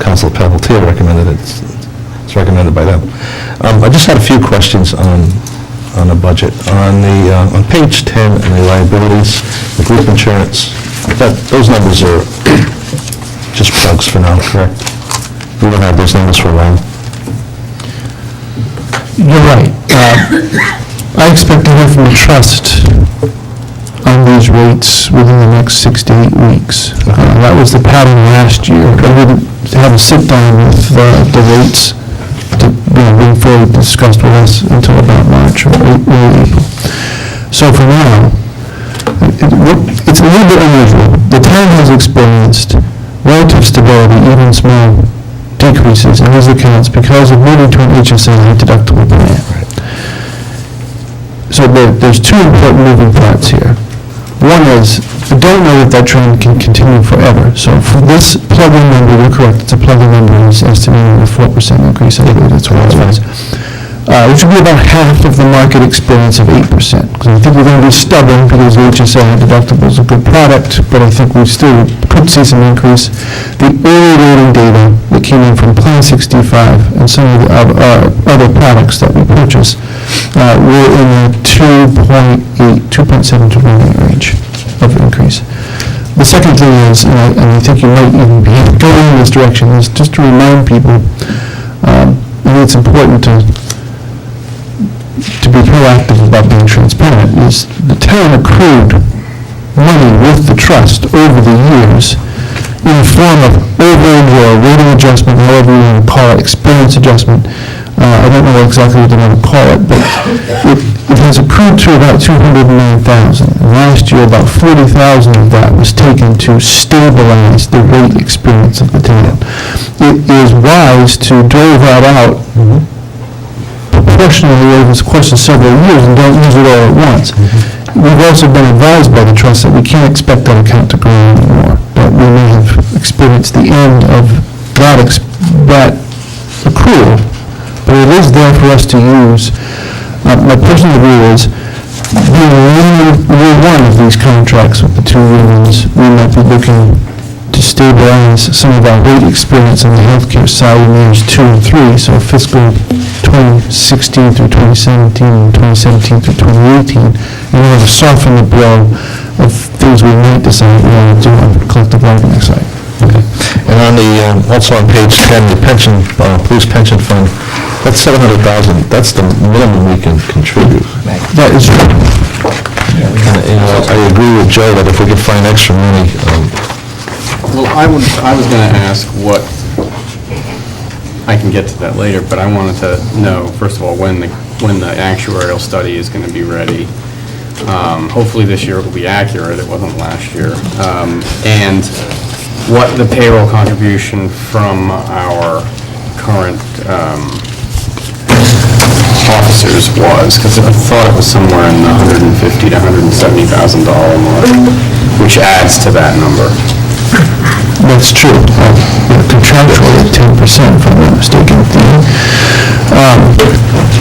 S10: Councilor Pelletier recommended it. It's recommended by them. I just had a few questions on the budget. On page 10, in the liabilities, the group insurance, those numbers are just plugs for now, correct? We don't have those numbers for a while.
S12: You're right. I expect to hear from the trust on these rates within the next 6 to 8 weeks. That was the pattern last year. I didn't have a sit-down with the rates to being fully discussed with us until about March or early April. So for now, it's a little bit unusual. The town has experienced relative stability, even small decreases in these accounts because of moving to an HSA high deductible plan. So there's two important moving parts here. One is, I don't know if that trend can continue forever. So for this plug-in number, you're correct, it's a plug-in number, it's estimated a 4% increase, I believe that's what it was. Which would be about half of the market experience of 8%. Because I think we're going to be stubborn because the HSA deductible is a good product, but I think we still could see some increase. The early rating data that came in from Plan 65 and some of the other products that we purchase were in the 2.7 to 1 range of increase. The second thing is, and I think you might even be going in this direction, is just to remind people, I think it's important to be proactive about being transparent, is the town accrued money with the trust over the years in the form of overage or rating adjustment, however you want to call it, experience adjustment. I don't know exactly what they want to call it, but it has accrued to about $209,000. Last year, about $40,000 of that was taken to stabilize the rate experience of the town. It is wise to dole that out proportionally over the course of several years and don't use it all at once. We've also been advised by the trust that we can't expect that account to grow anymore, that we may have experienced the end of that accrual, but it is there for us to use. My personal view is, being year one of these contracts with the two unions, we might be looking to stabilize some of our rate experience on the healthcare side in years 2 and 3, so fiscal 2016 through 2017 and 2017 through 2018, in order to soften the blow of things we might decide we want to do on the collective bargaining side.
S10: Okay. And on the, also on page 10, the pension, police pension fund, that's $700,000, that's the minimum we can contribute.
S12: That is true.
S10: I agree with Joe that if we could find extra money,
S4: Well, I was going to ask what, I can get to that later, but I wanted to know, first of all, when the actuarial study is going to be ready. Hopefully this year it will be accurate, it wasn't last year. And what the payroll contribution from our current officers was, because I thought it was somewhere in the $150,000 to $170,000 mark, which adds to that number.
S12: That's true. Contractually at 10%, if I'm not mistaken.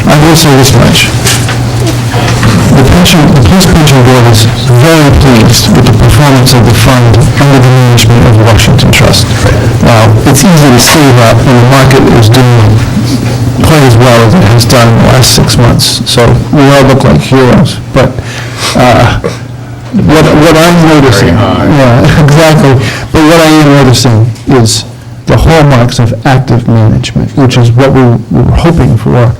S12: I will say this much. The police pension board is very pleased with the performance of the fund under the management of Washington Trust. Now, it's easy to say that when the market is doing quite as well as it has done in the last 6 months, so we all look like heroes. But what I'm noticing, yeah, exactly. But what I am noticing is the hallmarks of active management, which is what we were hoping for.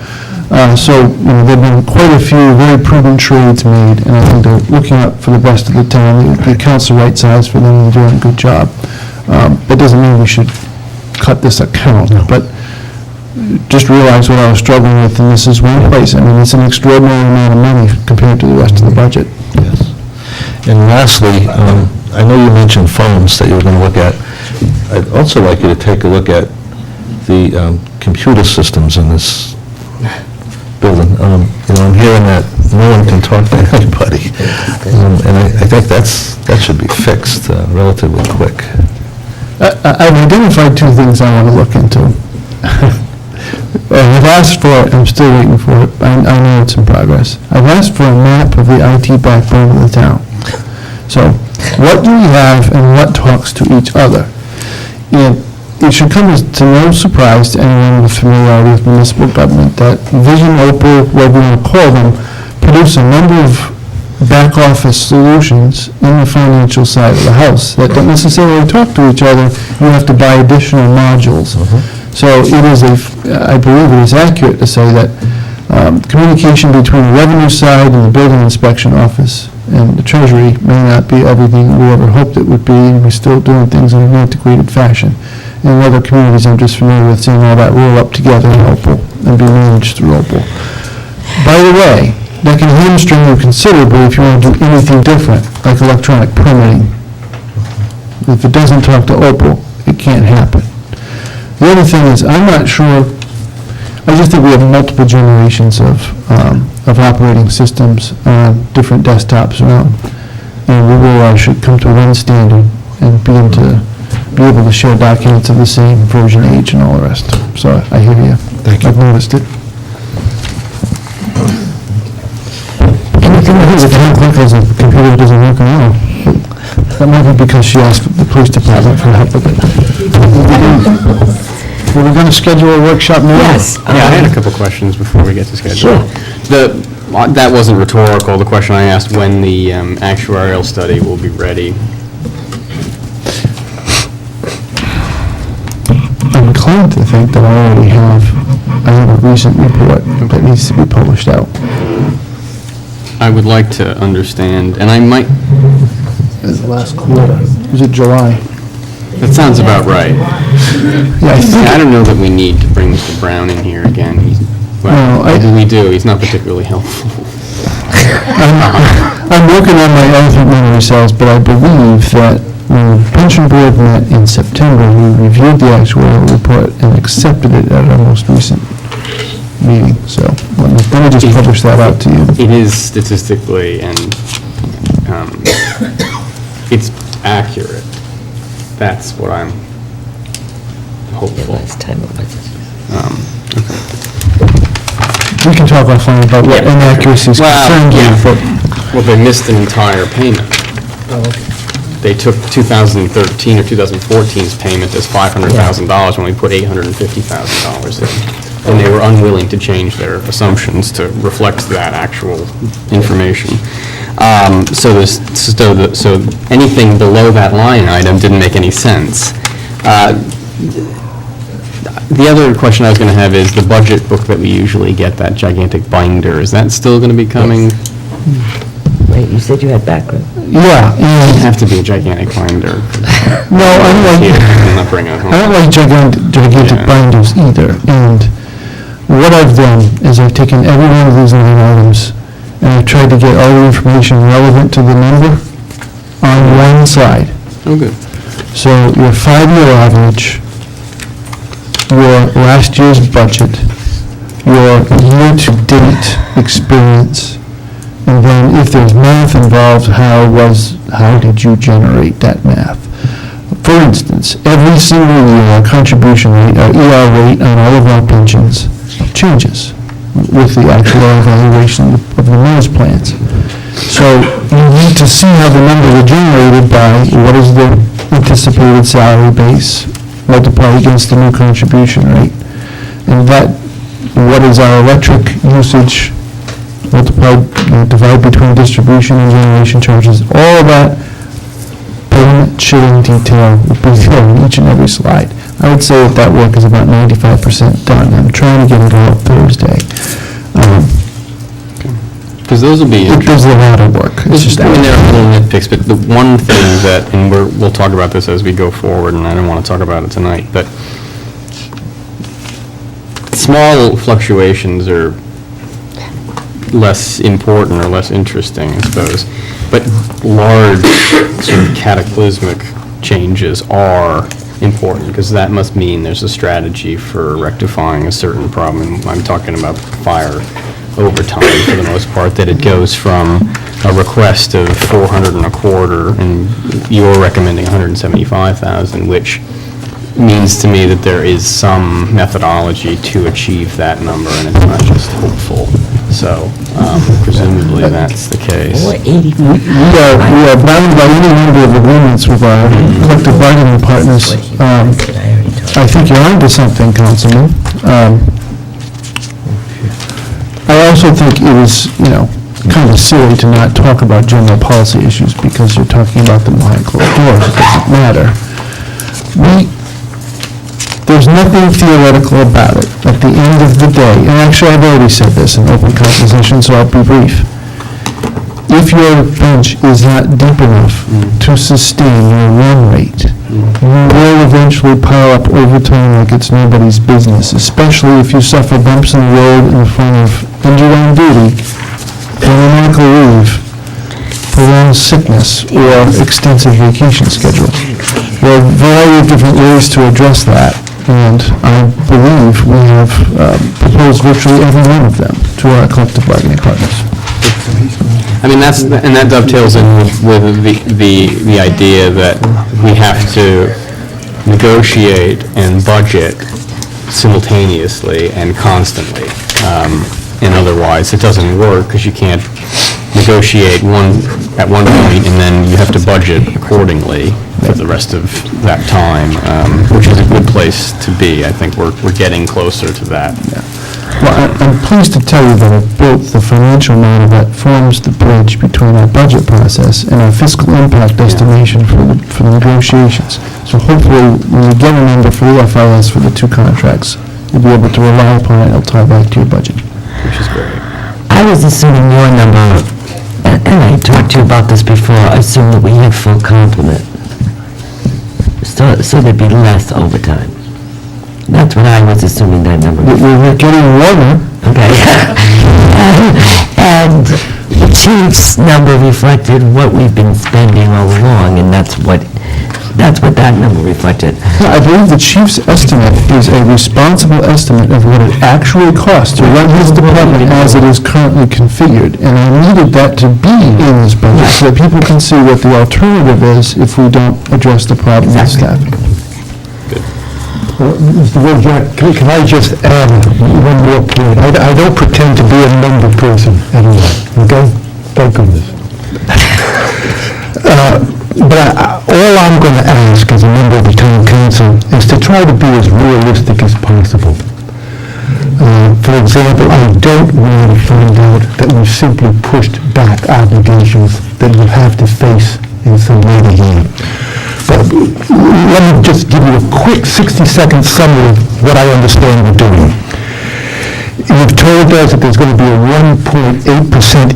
S12: So, there have been quite a few very prudent trades made, and I think they're looking out for the best of the town. The account's the right size for them, and they're doing a good job. That doesn't mean we should cut this account, but just realize what I was struggling with, and this is one place. I mean, it's an extraordinary amount of money compared to the rest of the budget.
S10: yes. And lastly, I know you mentioned phones that you were going to look at. I'd also like you to take a look at the computer systems in this building. I'm hearing that no one can talk to anybody, and I think that should be fixed relatively quick.
S12: I've identified 2 things I want to look into. I've asked for it, I'm still waiting for it. I know it's in progress. I've asked for a map of the IT backbone of the town. So, what do we have and what talks to each other? And it should come as to no surprise to anyone with familiarity with municipal government that Vision, Opal, whatever you want to call them, produce a number of back office solutions in the financial side of the house that don't necessarily talk to each other. You have to buy additional modules. So it is I believe it is accurate to say that communication between the revenue side and the building inspection office and the treasury may not be everything we ever hoped it would be, and we're still doing things in an antiquated fashion. In other communities I'm just familiar with, seeing all that roll up together in Opal and be managed through Opal. By the way,
S2: that can hamstring you considerably if you want to do anything different, like electronic permitting. If it doesn't talk to Opal, it can't happen. The other thing is, I'm not sure, I just think we have multiple generations of operating systems on different desktops around, and we really should come to one standard and be able to share documents of the same version age and all the rest. So I hear you. Thank you. I've noticed it. Anything that has a town clerk has a computer that doesn't work at all. That might be because she asked the police department for help with it. Were we going to schedule a workshop now?
S1: Yes.
S4: Yeah, I had a couple questions before we get to schedule.
S1: Sure.
S4: That wasn't rhetorical. The question I asked, when the actuarial study will be ready.
S2: I'm inclined to think that I have a recent report that needs to be published out.
S4: I would like to understand, and I might,
S2: In the last quarter. Was it July?
S4: that sounds about right.
S2: Yeah, I think,
S4: I don't know that we need to bring Mr. Brown in here again.
S2: No,
S4: Maybe we do. He's not particularly helpful.
S2: I'm working on my elephant memory cells, but I believe that when the pension board met in September, we reviewed the actuarial report and accepted it at our most recent meeting. So let me just publish that out to you.
S4: It is statistically, and it's accurate. That's what I'm hopeful.
S1: Last time it was.
S2: We can talk offline about what inaccuracies concerned you, but
S4: Well, they missed an entire payment. They took 2013 or 2014's payment as $500,000 when we put $850,000 in. And they were unwilling to change their assumptions to reflect that actual information. So anything below that line item didn't make any sense. The other question I was going to have is the budget book that we usually get, that gigantic binder, is that still going to be coming?
S1: Wait, you said you had background.
S2: yeah.
S4: It'd have to be a gigantic binder.
S2: No, I don't like,
S4: I'm not bringing it home.
S2: I don't like gigantic
S4: Yeah.
S2: binders either. And what I've done is I've taken every one of these line items and I've tried to get all the information relevant to the number on one side.
S4: Oh, good.
S2: So your 5-year average, your last year's budget, your year-to-date experience, and then if there's math involved, how did you generate that math? For instance, every single year, our contribution rate, our ER rate on all of our pensions changes with the actual evaluation of the MERS plans. So you need to see how the numbers are generated by what is the anticipated salary base multiplied against the new contribution rate. And that, what is our electric usage multiplied, divided between distribution and generation charges, all that payment shilling detail will be there in each and every slide. I would say that work is about 95% done. I'm trying to get it out Thursday.
S4: Because those will be
S2: It does a lot of work. It's just
S4: I mean, there are little nitpicks, but the one thing that, and we'll talk about this as we go forward, and I don't want to talk about it tonight, but small fluctuations are less important or less interesting, I suppose. But large, sort of cataclysmic changes are important, because that must mean there's a strategy for rectifying a certain problem. I'm talking about fire overtime for the most part, that it goes from a request of 400 and a quarter, and you're recommending 175,000, which means to me that there is some methodology to achieve that number, and it's not just hopeful. So presumably that's the case.
S1: Or 85.
S2: We are bound by any number of agreements with our collective bargaining partners. I think you're onto something, Councilman. I also think it is, kind of silly to not talk about general policy issues because you're talking about them behind closed doors. It doesn't matter. There's nothing theoretical about it. At the end of the day, and actually I've already said this in open conversation, so I'll be brief. If your bench is not deep enough to sustain your run rate, you will eventually pile up overtime like it's nobody's business, especially if you suffer bumps in the road in the form of injured on duty
S12: medical leave, prolonged sickness, or extensive vacation schedule. There are a variety of different ways to address that, and I believe we have proposed virtually every one of them to our collective bargaining partners.
S4: I mean, and that dovetails in with the idea that we have to negotiate and budget simultaneously and constantly. And otherwise, it doesn't work, because you can't negotiate at one point, and then you have to budget accordingly for the rest of that time, which is a good place to be. I think we're getting closer to that.
S12: Well, I'm pleased to tell you that I've built the financial model that forms the bridge between our budget process and our fiscal impact estimation for the negotiations. So hopefully, when you get a number for the FIS for the two contracts, you'll be able to rely upon it, and it'll tie back to your budget.
S4: Which is great.
S1: I was assuming your number, and I talked to you about this before, I assume that we have full complement. So there'd be less overtime. That's what I was assuming that number was.
S12: We're getting warmer.
S1: Okay. And the chief's number reflected what we've been spending all along, and that's what that number reflected.
S12: I believe the chief's estimate is a responsible estimate of what it actually costs to run his department as it is currently configured. And I needed that to be in this budget so that people can see what the alternative is if we don't address the problem with staffing.
S13: Mr. Wojciak, can I just add one more point? I don't pretend to be a number person anyway, okay? Thank goodness. But all I'm going to ask as a member of the town council is to try to be as realistic as possible. For example, I don't want to find out that we've simply pushed back obligations that we'll have to face in some later year. But let me just give you a quick 60-second summary of what I understand we're doing. You've told us that there's going to be a 1.8%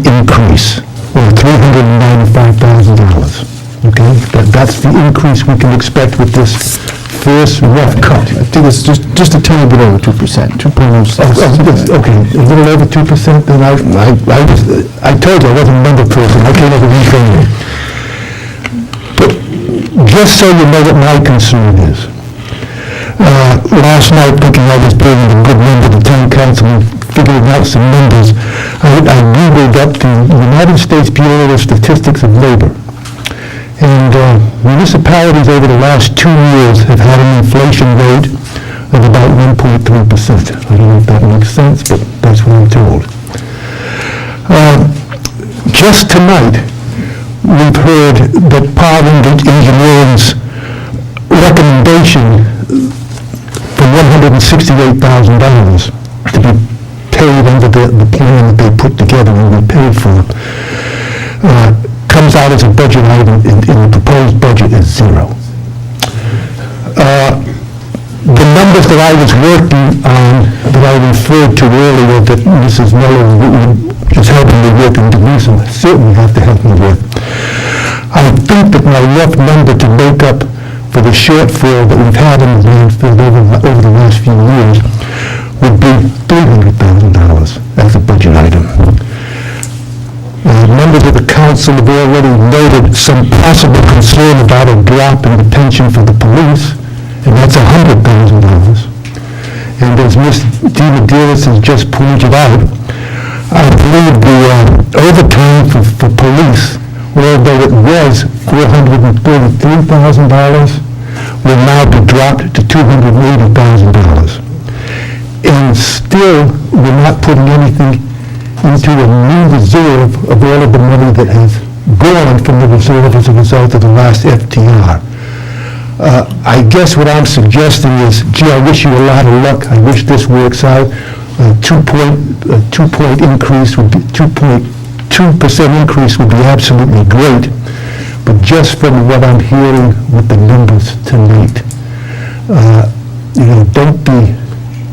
S13: increase, or $395,000. Okay, that's the increase we can expect with this first rough cut.
S12: I think it's just a tiny bit over 2%, 2.06.
S13: Okay, a little over 2%, then I told you I wasn't a number person, I can't ever reframe it. But just so you know what my concern is, last night, thinking I was being a good member of the town council and figuring out some numbers, I Googled up the United States Bureau of Statistics of Labor. And municipalities over the last 2 years have had an inflation rate of about 1.3%. I don't know if that makes sense, but that's what I'm told. Just tonight, we've heard that Power Engineering's recommendation for $168,000 to be paid under the plan that they put together and we paid for comes out as a budget item in the proposed budget is zero. The numbers that I was working on, that I referred to earlier, that Mrs. Miller is helping me with, and Denise will certainly have to help me with. I think that my rough number to make up for the shortfall that we've had in the landfill over the last few years would be $300,000 as a budget item. Members of the council have already noted some possible concern about a drop in the pension for the police, and that's $100,000. And as Ms. DiMedeiros has just pointed out, I believe the overtime for police, although it was $433,000, will now be dropped to $280,000. And still, we're not putting anything into a new reserve of all of the money that has gone from the reserve as a result of the last FTR. I guess what I'm suggesting is, gee, I wish you a lot of luck. I wish this works out. 2% increase would be 2% increase would be absolutely great. But just from what I'm hearing with the numbers tonight, don't be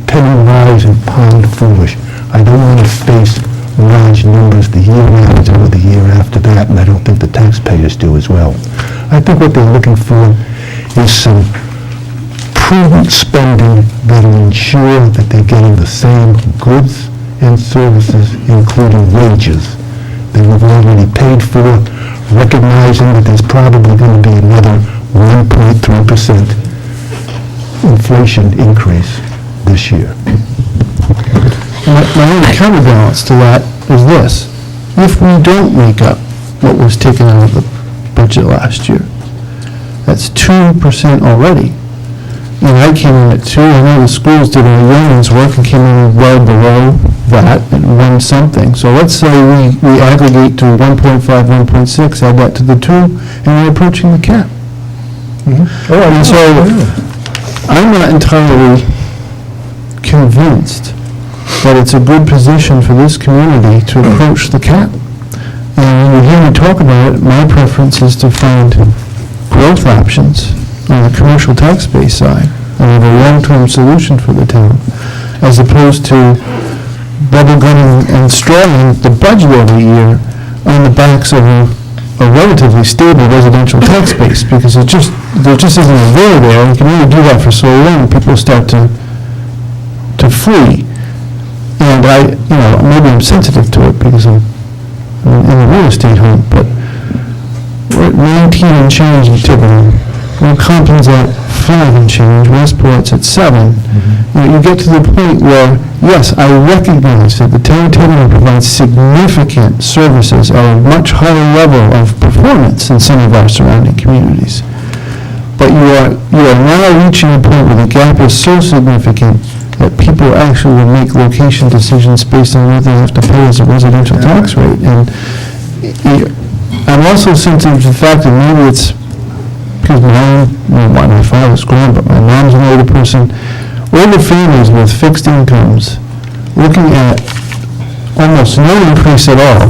S13: penny wise and pound foolish. I don't want to face large numbers the year after or the year after that, and I don't think the taxpayers do as well. I think what they're looking for is some prudent spending that will ensure that they're getting the same goods and services, including wages, that we've already paid for, recognizing that there's probably going to be another 1.3% inflation increase this year. My only counterbalance to that is this: if we don't make up what was taken out of the budget last year, that's 2% already. And I came in at 2, I know the schools did a yeoman's work and came in well below that at 1 something. So let's say we aggregate to 1.5, 1.6, add that to the 2, and we're approaching the cap. And so I'm not entirely convinced that it's a good position for this community to approach the cap. And when you hear me talk about it, my preference is to find growth options on the commercial tax base side and have a long-term solution for the town, as opposed to bubblegunning and strawing the budget every year on the backs of a relatively stable residential tax base, because there just isn't a will there. You can only do that for so long. People start to flee. And maybe I'm sensitive to it because I'm in the real estate home, but we're at 19 and change in Tiverton. Well, Compton's at 5 and change, Westport's at 7. You get to the point where, yes, I recognize that the town of Tiverton provides significant services at a much higher level of performance than some of our surrounding communities. But you are now reaching a point where the gap is so significant that people actually will make location decisions based on what they have to pay as a residential tax rate. And I'm also sensitive to the fact that maybe it's because my father's grown, but my mom's an older person. Older families with fixed incomes looking at almost no increase at all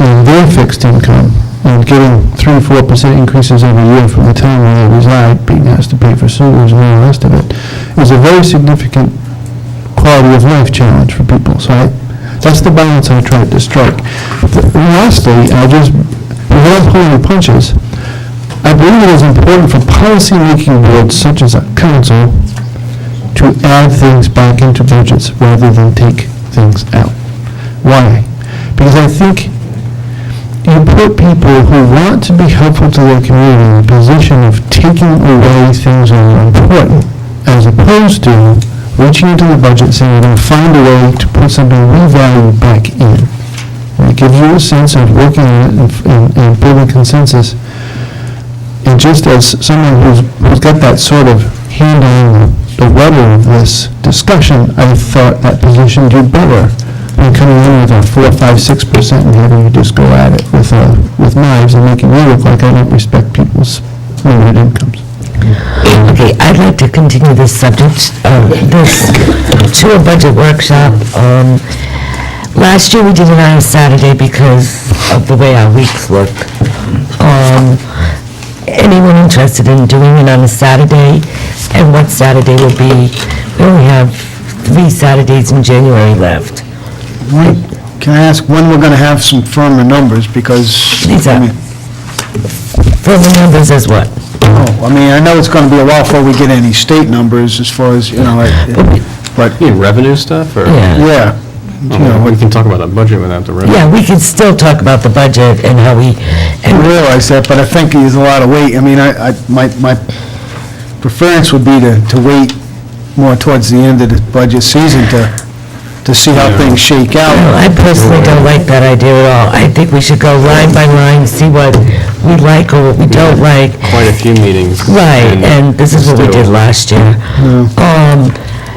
S13: in their fixed income and getting 3-4% increases every year from the town where they reside, being asked to pay for sewers and all the rest of it, is a very significant quality of life challenge for people. So that's the balance I tried to strike. Lastly, without pulling the punches, I believe it is important for policy-making boards such as a council to add things back into budgets rather than take things out. Why? Because I think you put people who want to be helpful to their community in a position of taking away things that are important, as opposed to reaching into the budget and saying, we're going to find a way to put something we value back in. And it gives you a sense of working on it and building consensus. And just as someone who's got that sort of hand on the rudder of this discussion, I thought that position did better than coming in with a 4, 5, 6% and having you just go at it with knives and making me look like I don't respect people's limited incomes.
S1: Okay, I'd like to continue this subject, to a budget workshop. Last year we did it on a Saturday because of the way our weeks look. Anyone interested in doing it on a Saturday, and what Saturday will be? We only have 3 Saturdays in January left.
S2: Can I ask when we're going to have some firmer numbers, because...
S1: These are firmer numbers as what?
S2: I know it's going to be a while before we get any state numbers as far as, but...
S4: You mean revenue stuff, or?
S2: Yeah.
S4: We can talk about the budget without the revenue.
S1: Yeah, we can still talk about the budget and how we...
S2: I realize that, but I think there's a lot of weight. My preference would be to wait more towards the end of the budget season to see how things shake out.
S1: I personally don't like that idea at all. I think we should go line by line, see what we like or what we don't like.
S4: Quite a few meetings.
S1: Right, and this is what we did last year.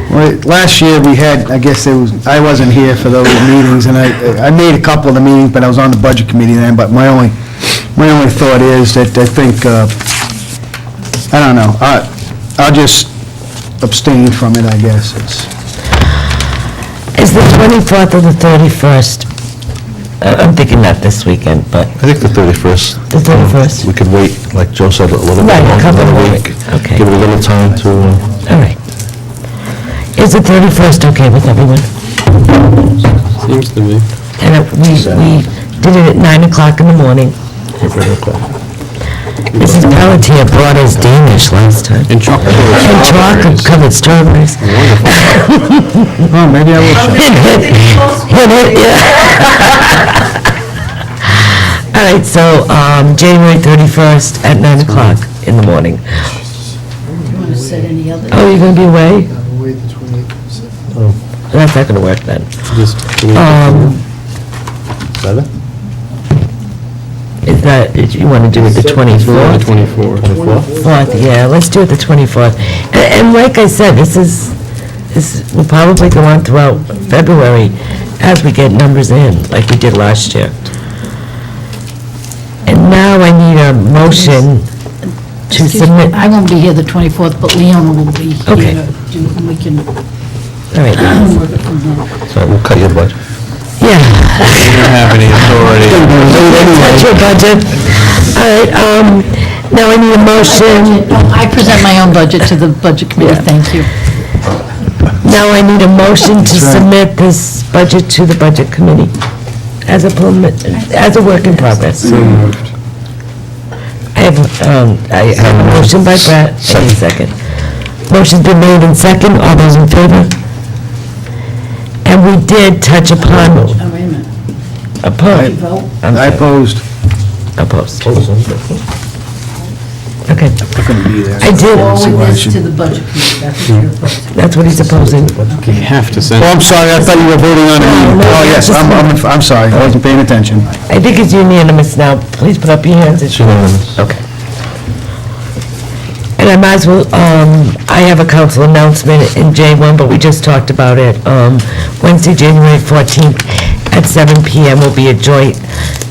S2: Well, last year we had, I wasn't here for those meetings, and I made a couple of the meetings, but I was on the budget committee then, but my only thought is that I think, I don't know, I'll just abstain from it, I guess.
S1: Is the 24th or the 31st? I'm thinking not this weekend, but...
S10: I think the 31st.
S1: The 31st?
S10: We could wait, like Joe said, a little bit
S1: Right, a
S10: longer,
S1: couple
S10: another
S1: more
S10: week.
S1: weeks. Okay.
S10: Give it a little time to...
S1: All right. Is the 31st okay with everyone?
S4: Seems to be.
S1: And we did it at 9 o'clock in the morning. Mrs. Pelletier brought us Danish last time.
S4: And chocolate.
S1: And chocolate-covered strawberries.
S2: Oh, maybe I will.
S1: right, so, January 31st at 9 o'clock in the morning.
S3: You want to set any other?
S1: Oh, you're gonna be away? That's not gonna work then. Is that, you wanna do it the 24th? 4th, yeah, let's do it the 24th. And like I said, this will probably go on throughout February as we get numbers in, like we did last year. And now I need a motion to submit.
S3: I won't be here the 24th, but Leona will be here.
S1: Okay.
S3: And we can
S1: All right,
S3: work it from there.
S9: So we'll cut your budget.
S1: yeah.
S4: You don't have any authority.
S1: That's your budget. All right, now I need a motion.
S3: I present my own budget to the Budget Committee, thank you.
S1: Now I need a motion to submit this budget to the Budget Committee as a work in progress. I have a motion by Brett, I need a second. Motion's been made and second, all those in favor? And we did touch upon,
S3: Oh, wait a minute.
S1: opposed.
S3: Vote?
S2: I opposed.
S1: Opposed. Okay.
S2: Couldn't be there.
S1: I did,
S3: Forward this to the Budget Committee, that's what you're opposing.
S1: that's what he's opposing.
S4: You have to send.
S2: Oh, I'm sorry, I thought you were voting on it.
S1: No,
S2: Oh, yes,
S1: just-
S2: I'm sorry, I wasn't paying attention.
S1: I think it's unanimous now. Please put up your hands. It's unanimous. Okay. And I might as well, I have a council announcement in J1, but we just talked about it. Wednesday, January 14th at 7 PM will be a joint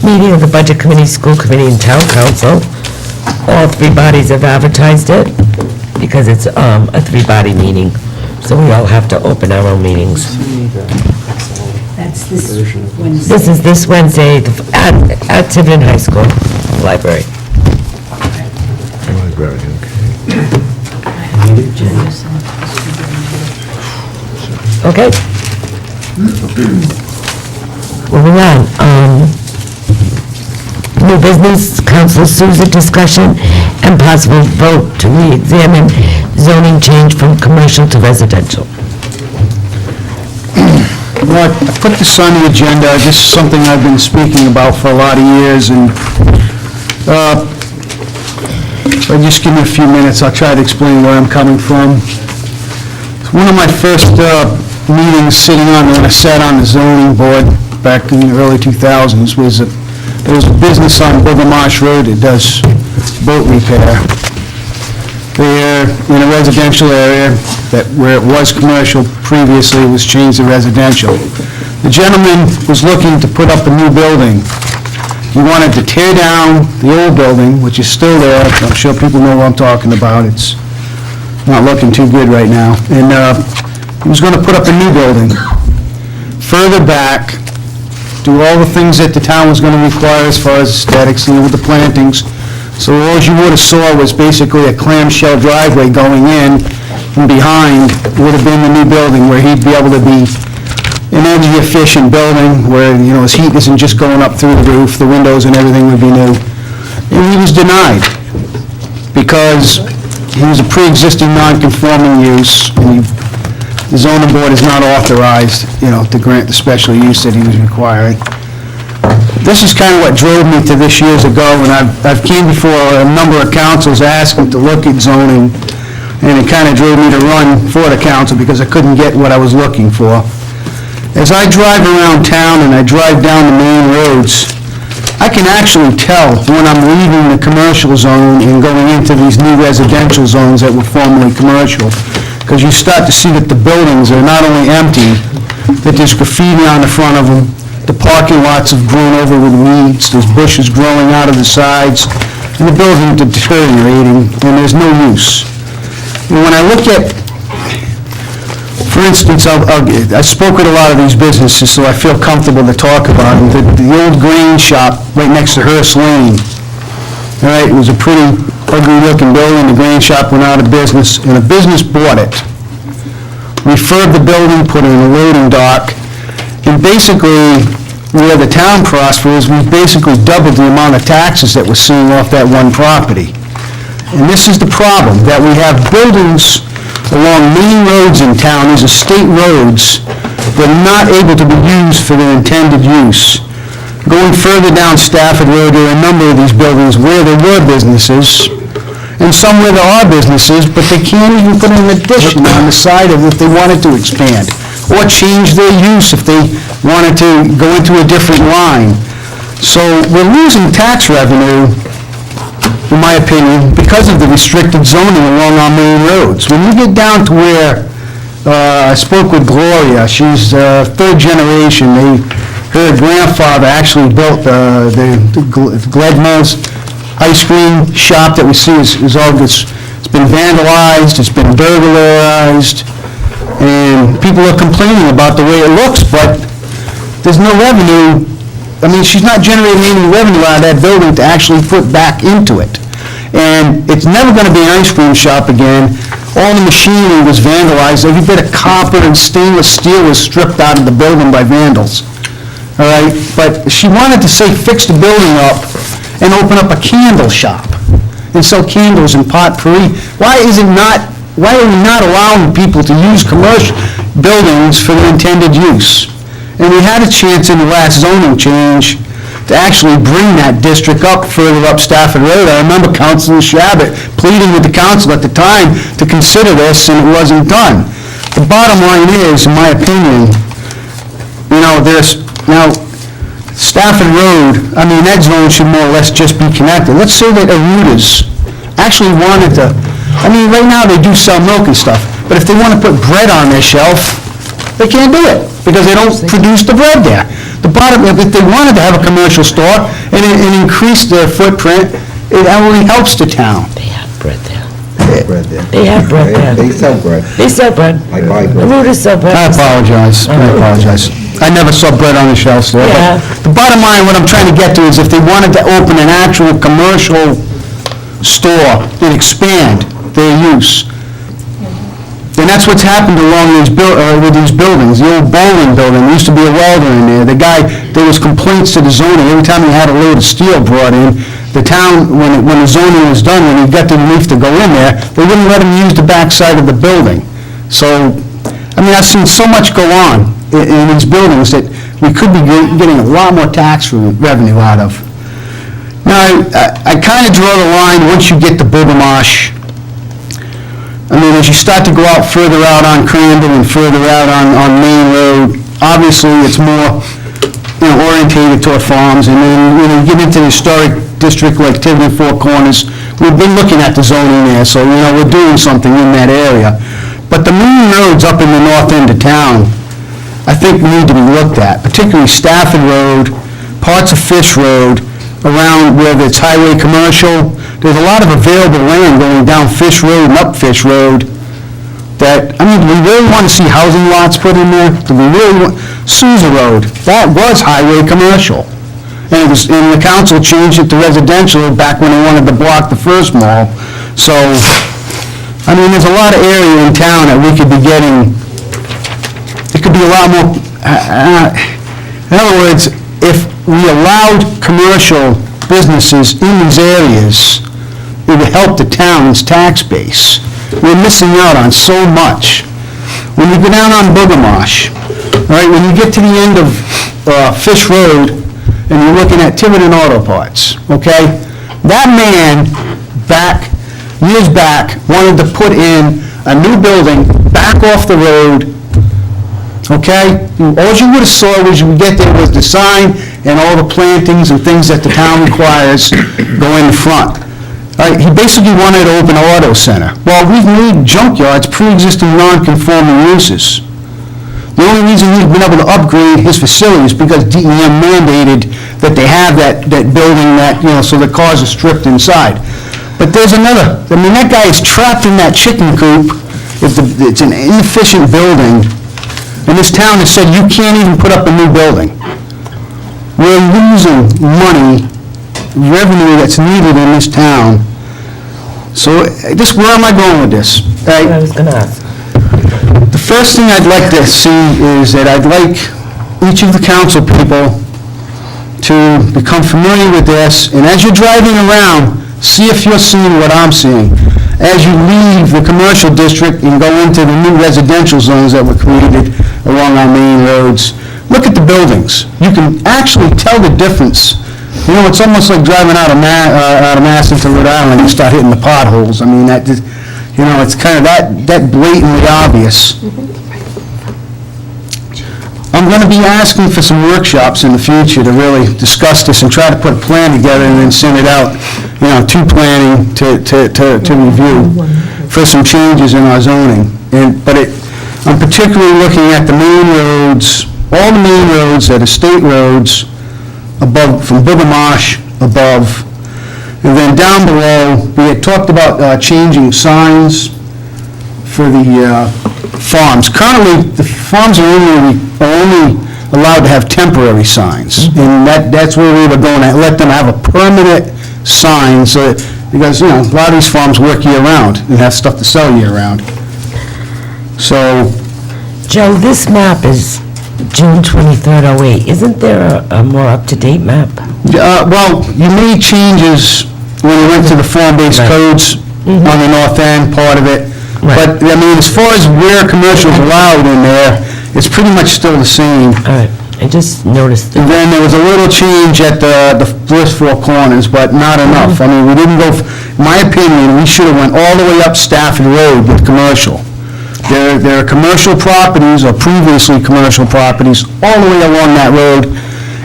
S1: meeting of the Budget Committee, School Committee, and Town Council. All three bodies have advertised it because it's a three-body meeting, so we all have to open our own meetings.
S3: That's this Wednesday.
S1: This is this Wednesday at Tiverton High School Library. Okay. Moving on. New business, Council Souza discussion and possible vote to re-examine zoning change from commercial to residential.
S2: Well, I put this on the agenda, this is something I've been speaking about for a lot of years, and if I just give me a few minutes, I'll try to explain where I'm coming from. One of my first meetings sitting on, when I sat on the zoning board back in the early 2000s, was there was a business on Booger Marsh Road that does boat repair. They're in a residential area that where it was commercial previously, was changed to residential. The gentleman was looking to put up a new building. He wanted to tear down the old building, which is still there. I'm sure people know what I'm talking about. It's not looking too good right now. And he was going to put up a new building. Further back, do all the things that the town was going to require as far as aesthetics, with the plantings. So all you would have saw was basically a clamshell driveway going in, and behind would have been the new building where he'd be able to be an energy-efficient building where, his heat isn't just going up through the roof, the windows and everything would be new. And he was denied because he was a pre-existing non-conforming use, and the zoning board is not authorized, to grant the special use that he was requiring. This is kind of what drove me to this years ago, and I've came before a number of councils asking to look at zoning, and it kind of drove me to run for the council because I couldn't get what I was looking for. As I drive around town and I drive down the main roads, I can actually tell when I'm leaving the commercial zone and going into these new residential zones that were formerly commercial, because you start to see that the buildings are not only empty, that there's graffiti on the front of them, the parking lots have grown over with weeds, there's bushes growing out of the sides, and the buildings are deteriorating, and there's no use. And when I look at, for instance, I spoke with a lot of these businesses, so I feel comfortable to talk about them. The old grain shop right next to Hearst Lane, all right, it was a pretty ugly-looking building. The grain shop went out of business, and a business bought it, refurbed the building, put in a loading dock, and basically, where the town prospers, we basically doubled the amount of taxes that we're seeing off that one property. And this is the problem, that we have buildings along main roads in town, these are state roads, that are not able to be used for their intended use. Going further down Stafford Road, there are a number of these buildings where there were businesses, and some where there are businesses, but they can't even put an addition on the side of it if they wanted to expand, or change their use if they wanted to go into a different line. So we're losing tax revenue, in my opinion, because of the restricted zoning along our main roads. When you get down to where, I spoke with Gloria, she's third generation, her grandfather actually built the Gledmo's ice cream shop that we see is all this, it's been vandalized, it's been burglarized, and people are complaining about the way it looks, but there's no revenue. I mean, she's not generating any revenue out of that building to actually put back into it. And it's never going to be an ice cream shop again. All the machinery was vandalized. Every bit of copper and stainless steel was stripped out of the building by vandals. All right? But she wanted to say fix the building up and open up a candle shop and sell candles and potpourri. Why are we not allowing people to use commercial buildings for their intended use? And we had a chance in the last zoning change to actually bring that district up further up Stafford Road. I remember Councilor Shabbat pleading with the council at the time to consider this, and it wasn't done. The bottom line is, in my opinion, now, Stafford Road, I mean, that zone should more or less just be connected. Let's say that Aruta's actually wanted to, I mean, right now they do sell milk and stuff, but if they want to put bread on their shelf, they can't do it, because they don't produce the bread there. The bottom, if they wanted to have a commercial store and increase their footprint, it only helps the town.
S1: They have bread there.
S14: Bread there.
S1: They have bread there.
S14: They sell bread.
S1: They sell bread.
S14: I buy bread.
S1: Aruta's sell bread.
S2: I apologize. I never saw bread on the shelves there.
S1: Yeah.
S2: But the bottom line, what I'm trying to get to is if they wanted to open an actual commercial store and expand their use, then that's what's happened along with these buildings. The old bowling building, there used to be a welder in there. There was complaints to the zoning. Every time he had a load of steel brought in, the town, when the zoning was done, when he got the relief to go in there, they wouldn't let him use the backside of the building. So, I mean, I've seen so much go on in these buildings that we could be getting a lot more tax revenue out of. Now, I kind of draw the line once you get to Bogomash. I mean, as you start to go out further out on Crandall and further out on Main Road, obviously it's more, orientated toward farms. And then, you get into the historic district like Tiverton Four Corners, we've been looking at the zoning there, so, we're doing something in that area. But the main roads up in the north end of town, I think need to be looked at, particularly Stafford Road, parts of Fish Road, around where it's highway commercial. There's a lot of available land going down Fish Road and up Fish Road that, I mean, do we really want to see housing lots put in there? Do we really want, Sousa Road, that was highway commercial. And the council changed it to residential back when they wanted to block the first mall. So, I mean, there's a lot of area in town that we could be getting, it could be a lot more, in other words, if we allowed commercial businesses in these areas, it would help the town's tax base. We're missing out on so much. When you go down on Bogomash, right, when you get to the end of Fish Road, and you're looking at Tiverton Auto Parts, okay? That man, years back, wanted to put in a new building back off the road, okay? All you would have saw was you would get there was the sign and all the plantings and things that the town requires go in the front. He basically wanted to open an auto center. Well, we've made junkyards pre-existing non-conforming uses. The only reason we've been able to upgrade his facility is because DEM mandated that they have that building that, so the cars are stripped inside. But there's another, I mean, that guy is trapped in that chicken coop. It's an inefficient building. And this town has said, you can't even put up a new building. We're losing money, revenue that's needed in this town. So, where am I going with this?
S1: I was going to ask.
S2: The first thing I'd like to see is that I'd like each of the council people to become familiar with this, and as you're driving around, see if you're seeing what I'm seeing. As you leave the commercial district and go into the new residential zones that were created along our main roads, look at the buildings. You can actually tell the difference. You know, it's almost like driving out of Mass into Rhode Island and you start hitting the potholes. I mean, that, you know, it's kind of that blatantly obvious. I'm going to be asking for some workshops in the future to really discuss this and try to put a plan together and then send it out, you know, to planning to review for some changes in our zoning. But I'm particularly looking at the main roads, all the main roads that are state roads, above, from Booger Marsh above, and then down below, we had talked about changing signs for the farms. Currently, the farms are only allowed to have temporary signs, and that's where we were going to let them have a permanent sign, so because, you know, a lot of these farms work year-round and have stuff to sell year-round. So,
S1: Joe, this map is June 23rd, 08. Isn't there a more up-to-date map?
S2: well, you made changes when you went to the form-based codes on the north end, part of it. But, I mean, as far as where commercial is allowed in there, it's pretty much still the same.
S1: All right, I just noticed
S2: And
S1: that.
S2: then there was a little change at the first four corners, but not enough. I mean, we didn't go, in my opinion, we should have went all the way up Stafford Road with commercial. There are commercial properties, or previously commercial properties, all the way along that road.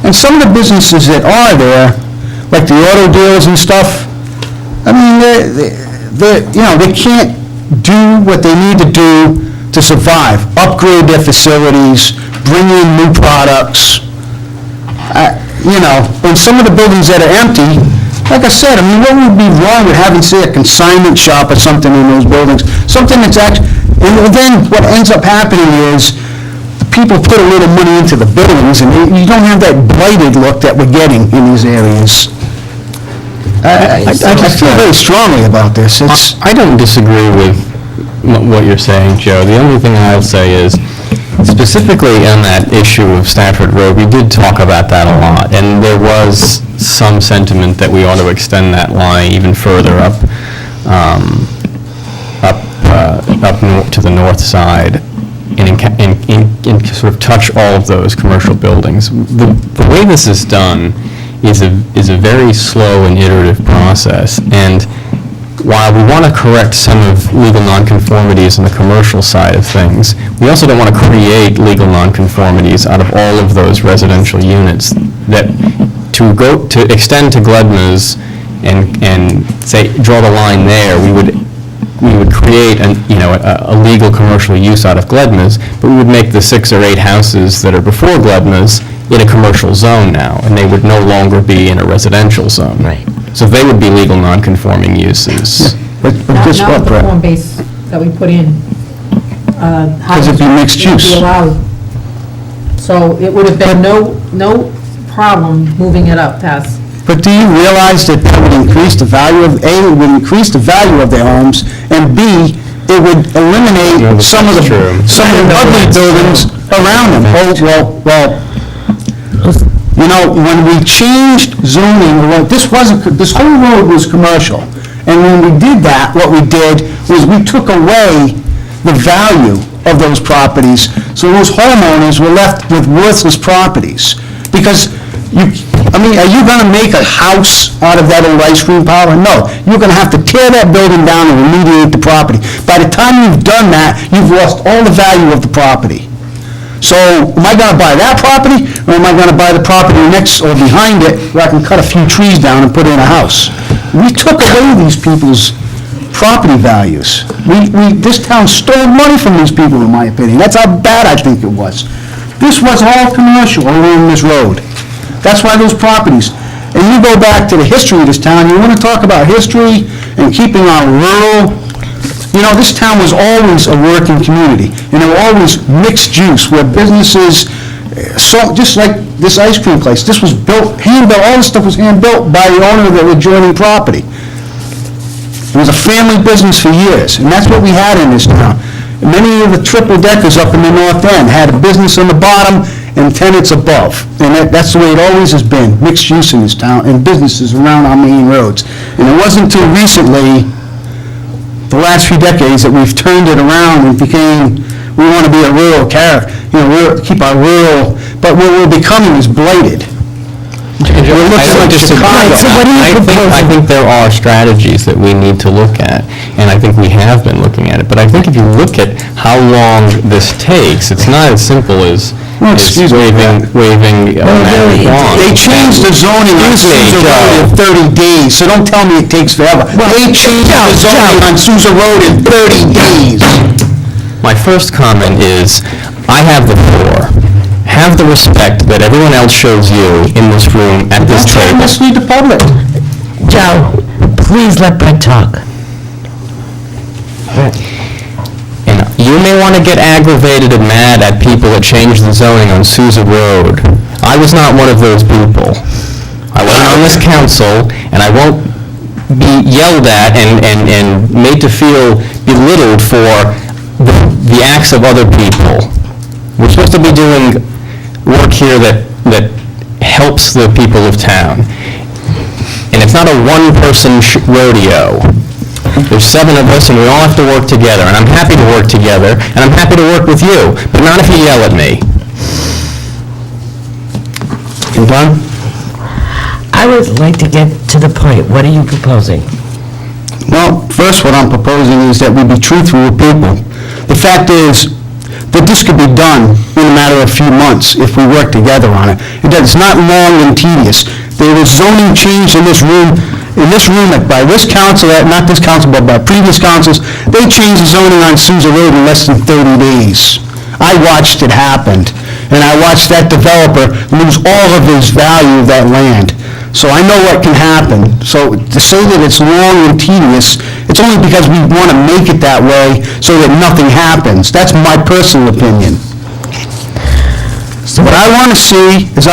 S2: And some of the businesses that are there, like the auto dealers and stuff, I mean, you know, they can't do what they need to do to survive, upgrade their facilities, bring in new products. You know, and some of the buildings that are empty, like I said, I mean, what would be wrong with having, say, a consignment shop or something in those buildings? Something that's actually, and then what ends up happening is, the people put a little money into the buildings, and you don't have that blighted look that we're getting in these areas. I feel very strongly about this.
S4: I don't disagree with what you're saying, Joe. The only thing I'll say is, specifically on that issue of Stafford Road, we did talk about that a lot, and there was some sentiment that we ought to extend that line even further up to the north side, and sort of touch all of those commercial buildings. The way this is done is a very slow and iterative process, and while we want to correct some of legal nonconformities on the commercial side of things, we also don't want to create legal nonconformities out of all of those residential units that to extend to Gledma's and say, draw the line there, we would create a legal commercial use out of Gledma's, but we would make the 6 or 8 houses that are before Gledma's in a commercial zone now, and they would no longer be in a residential zone.
S1: Right.
S4: So they would be legal non-conforming uses.
S2: But
S14: Not
S2: guess what,
S14: with the
S2: Brett?
S14: form base that we put in.
S2: Because it'd be mixed use.
S14: So it would have been no problem moving it up past.
S2: But do you realize that that would increase the value of, A, it would increase the value of their homes, and B, it would eliminate some of the ugly buildings around them? Well, you know, when we changed zoning, this whole road was commercial. And when we did that, what we did was we took away the value of those properties, so those homeowners were left with worthless properties. Because are you going to make a house out of that old ice cream parlor? No. You're going to have to tear that building down and remediate the property. By the time you've done that, you've lost all the value of the property. So, am I going to buy that property, or am I going to buy the property next or behind it where I can cut a few trees down and put in a house? We took away these people's property values. This town stole money from these people, in my opinion. That's how bad I think it was. This was all commercial along this road. That's why those properties, and you go back to the history of this town, you want to talk about history and keeping our rural, you know, this town was always a working community, and there were always mixed use, where businesses, so just like this ice cream place, this was built, hand-built, all this stuff was hand-built by the owner of the adjoining property. It was a family business for years, and that's what we had in this town. Many of the triple-deckers up in the north end had a business on the bottom and tenants above, and that's the way it always has been, mixed use in this town, and businesses around our main roads. And it wasn't until recently, the last few decades, that we've turned it around and We want to be a rural keep our rural, but what we're becoming is blighted. We're looking like Chicago.
S1: So what are you proposing?
S4: I think there are strategies that we need to look at, and I think we have been looking at it. But I think if you look at how long this takes, it's not as simple as waving a magic wand.
S2: They changed the zoning on Sousa Road in 30 days, so don't tell me it takes forever. They changed the zoning on Sousa Road in 30 days.
S4: My first comment is, I have the floor. Have the respect that everyone else shows you in this room at this
S2: Don't try to
S4: table.
S2: mislead the public.
S1: Joe, please let Brett talk.
S4: And you may want to get aggravated and mad at people that changed the zoning on Sousa Road. I was not one of those people. I wasn't on this council, and I won't be yelled at and made to feel belittled for the acts of other people. We're supposed to be doing work here that helps the people of town. And it's not a one-person rodeo. There's 7 of us, and we all have to work together, and I'm happy to work together, and I'm happy to work with you, but not if you yell at me.
S2: You done?
S1: I would like to get to the point. What are you proposing?
S2: Well, first, what I'm proposing is that we be truthful with people. The fact is that this could be done in a matter of a few months if we work together on it. It's not long and tedious. There was zoning change in this room by this council, not this council, but by previous councils. They changed the zoning on Sousa Road in less than 30 days. I watched it happen, and I watched that developer lose all of his value of that land. So I know what can happen. So to say that it's long and tedious, it's only because we want to make it that way so that nothing happens. That's my personal opinion. So what I want to see is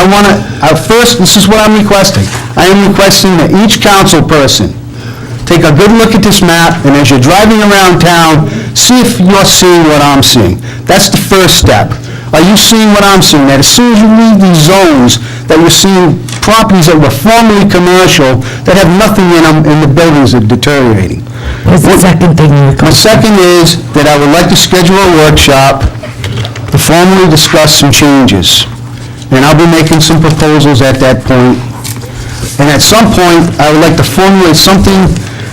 S2: first, this is what I'm requesting. I am requesting that each council person take a good look at this map, and as you're driving around town, see if you're seeing what I'm seeing. That's the first step. Are you seeing what I'm seeing? That as soon as you leave these zones, that you're seeing properties that were formerly commercial that have nothing in them, and the buildings are deteriorating.
S1: What's the second thing you
S2: My second is that I would like to schedule a workshop to formally discuss some changes. And I'll be making some proposals at that point. And at some point, I would like to formulate something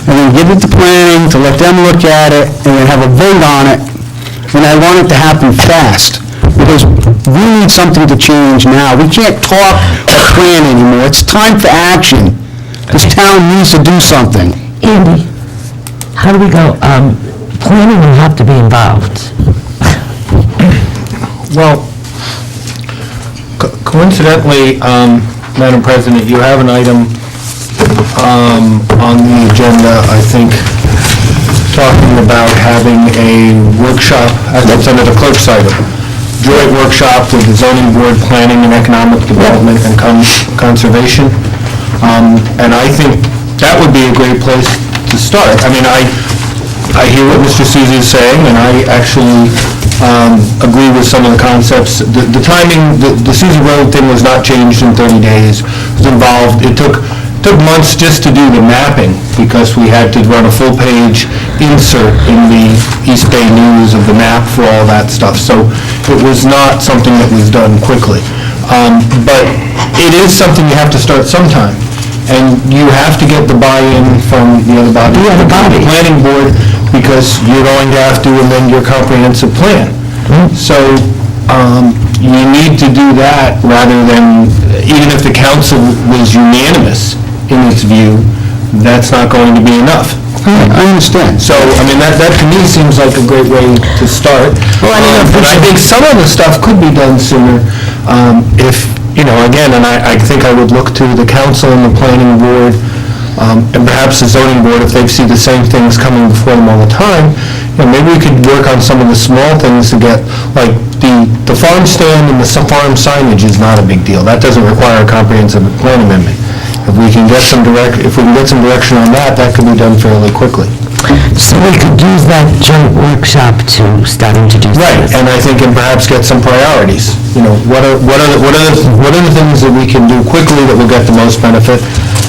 S2: and then give it to planning to let them look at it and then have a vote on it. And I want it to happen fast, because we need something to change now. We can't talk or plan anymore. It's time for action. This town needs to do something.
S1: Andy, how do we go? Planning will have to be involved.
S12: Well, coincidentally, Madam President, you have an item on the agenda, I think, talking about having a workshop, that's under the clerk's item, joint workshop with the zoning board, planning and economic development and conservation. And I think that would be a great place to start. I mean, I hear what Mr. Suzie is saying, and I actually agree with some of the concepts. The timing, the Suzie Road thing was not changed in 30 days. It was involved, it took months just to do the mapping, because we had to run a full-page insert in the East Bay News of the map for all that stuff. So it was not something that was done quickly. But it is something you have to start sometime. And you have to get the buy-in from the other body. The planning board, because you're going to have to amend your comprehensive plan. So you need to do that rather than, even if the council was unanimous in its view, that's not going to be enough.
S2: I understand.
S12: So, I mean, that to me seems like a great way to start. But I think some of the stuff could be done sooner if, again, and I think I would look to the council and the planning board, and perhaps the zoning board, if they see the same things coming before them all the time, maybe we could work on some of the small things to get, like, the farm stand and the farm signage is not a big deal. That doesn't require a comprehensive plan amendment. If we can get some direction on that, that could be done fairly quickly.
S1: So we could use that joint workshop to start introducing
S12: Right,
S1: this.
S12: and I think, and perhaps get some priorities. What are the things that we can do quickly that will get the most benefit?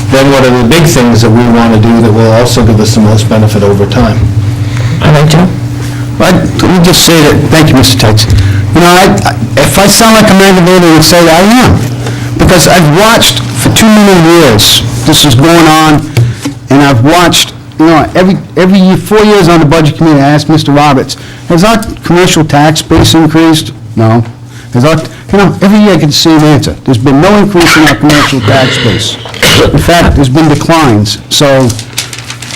S12: Then what are the big things that we want to do that will also give us the most benefit over time?
S1: All right, Joe?
S2: Let me just say that, thank you, Mr. Teitz. You know, if I sound like I'm aggravated, I would say I am. Because I've watched for too many years, this is going on, and I've watched, you know, every year, 4 years on the Budget Committee, I asked Mr. Roberts, has our commercial tax base increased? No. Has our, you know, every year I get the same answer. There's been no increase in our commercial tax base. In fact, there's been declines. So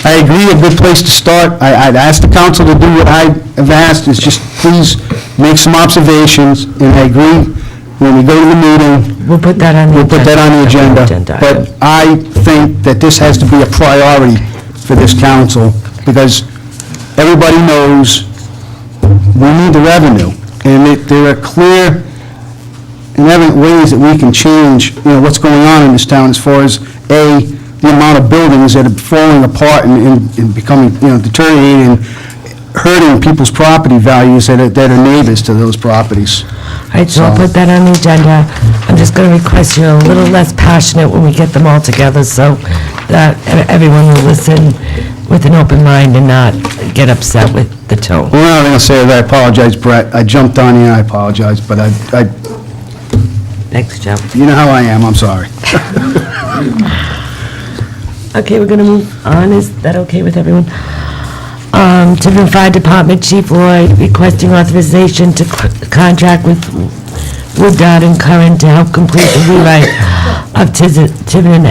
S2: I agree, a good place to start. I'd ask the council to do what I have asked, is just please make some observations, and I agree, when we go to the meeting,
S1: We'll put that on the
S2: we'll put that on the agenda. But I think that this has to be a priority for this council, because everybody knows we need the revenue, and there are clear and evident ways that we can change, you know, what's going on in this town as far as, the amount of buildings that are falling apart and becoming, you know, deteriorating, hurting people's property values that are neighbors to those properties.
S1: All right, so I'll put that on the agenda. I'm just going to request you're a little less passionate when we get them all together, so that everyone will listen with an open mind and not get upset with the tone.
S2: Well, I'm going to say that I apologize, Brett. I jumped on you, and I apologize, but
S1: Thanks, Joe.
S2: you know how I am, I'm sorry.
S1: Okay, we're going to move on. Is that okay with everyone? Tiverton Fire Department Chief Lloyd requesting authorization to contract with Wood Dot and Curran to help complete the rewrite of Tiverton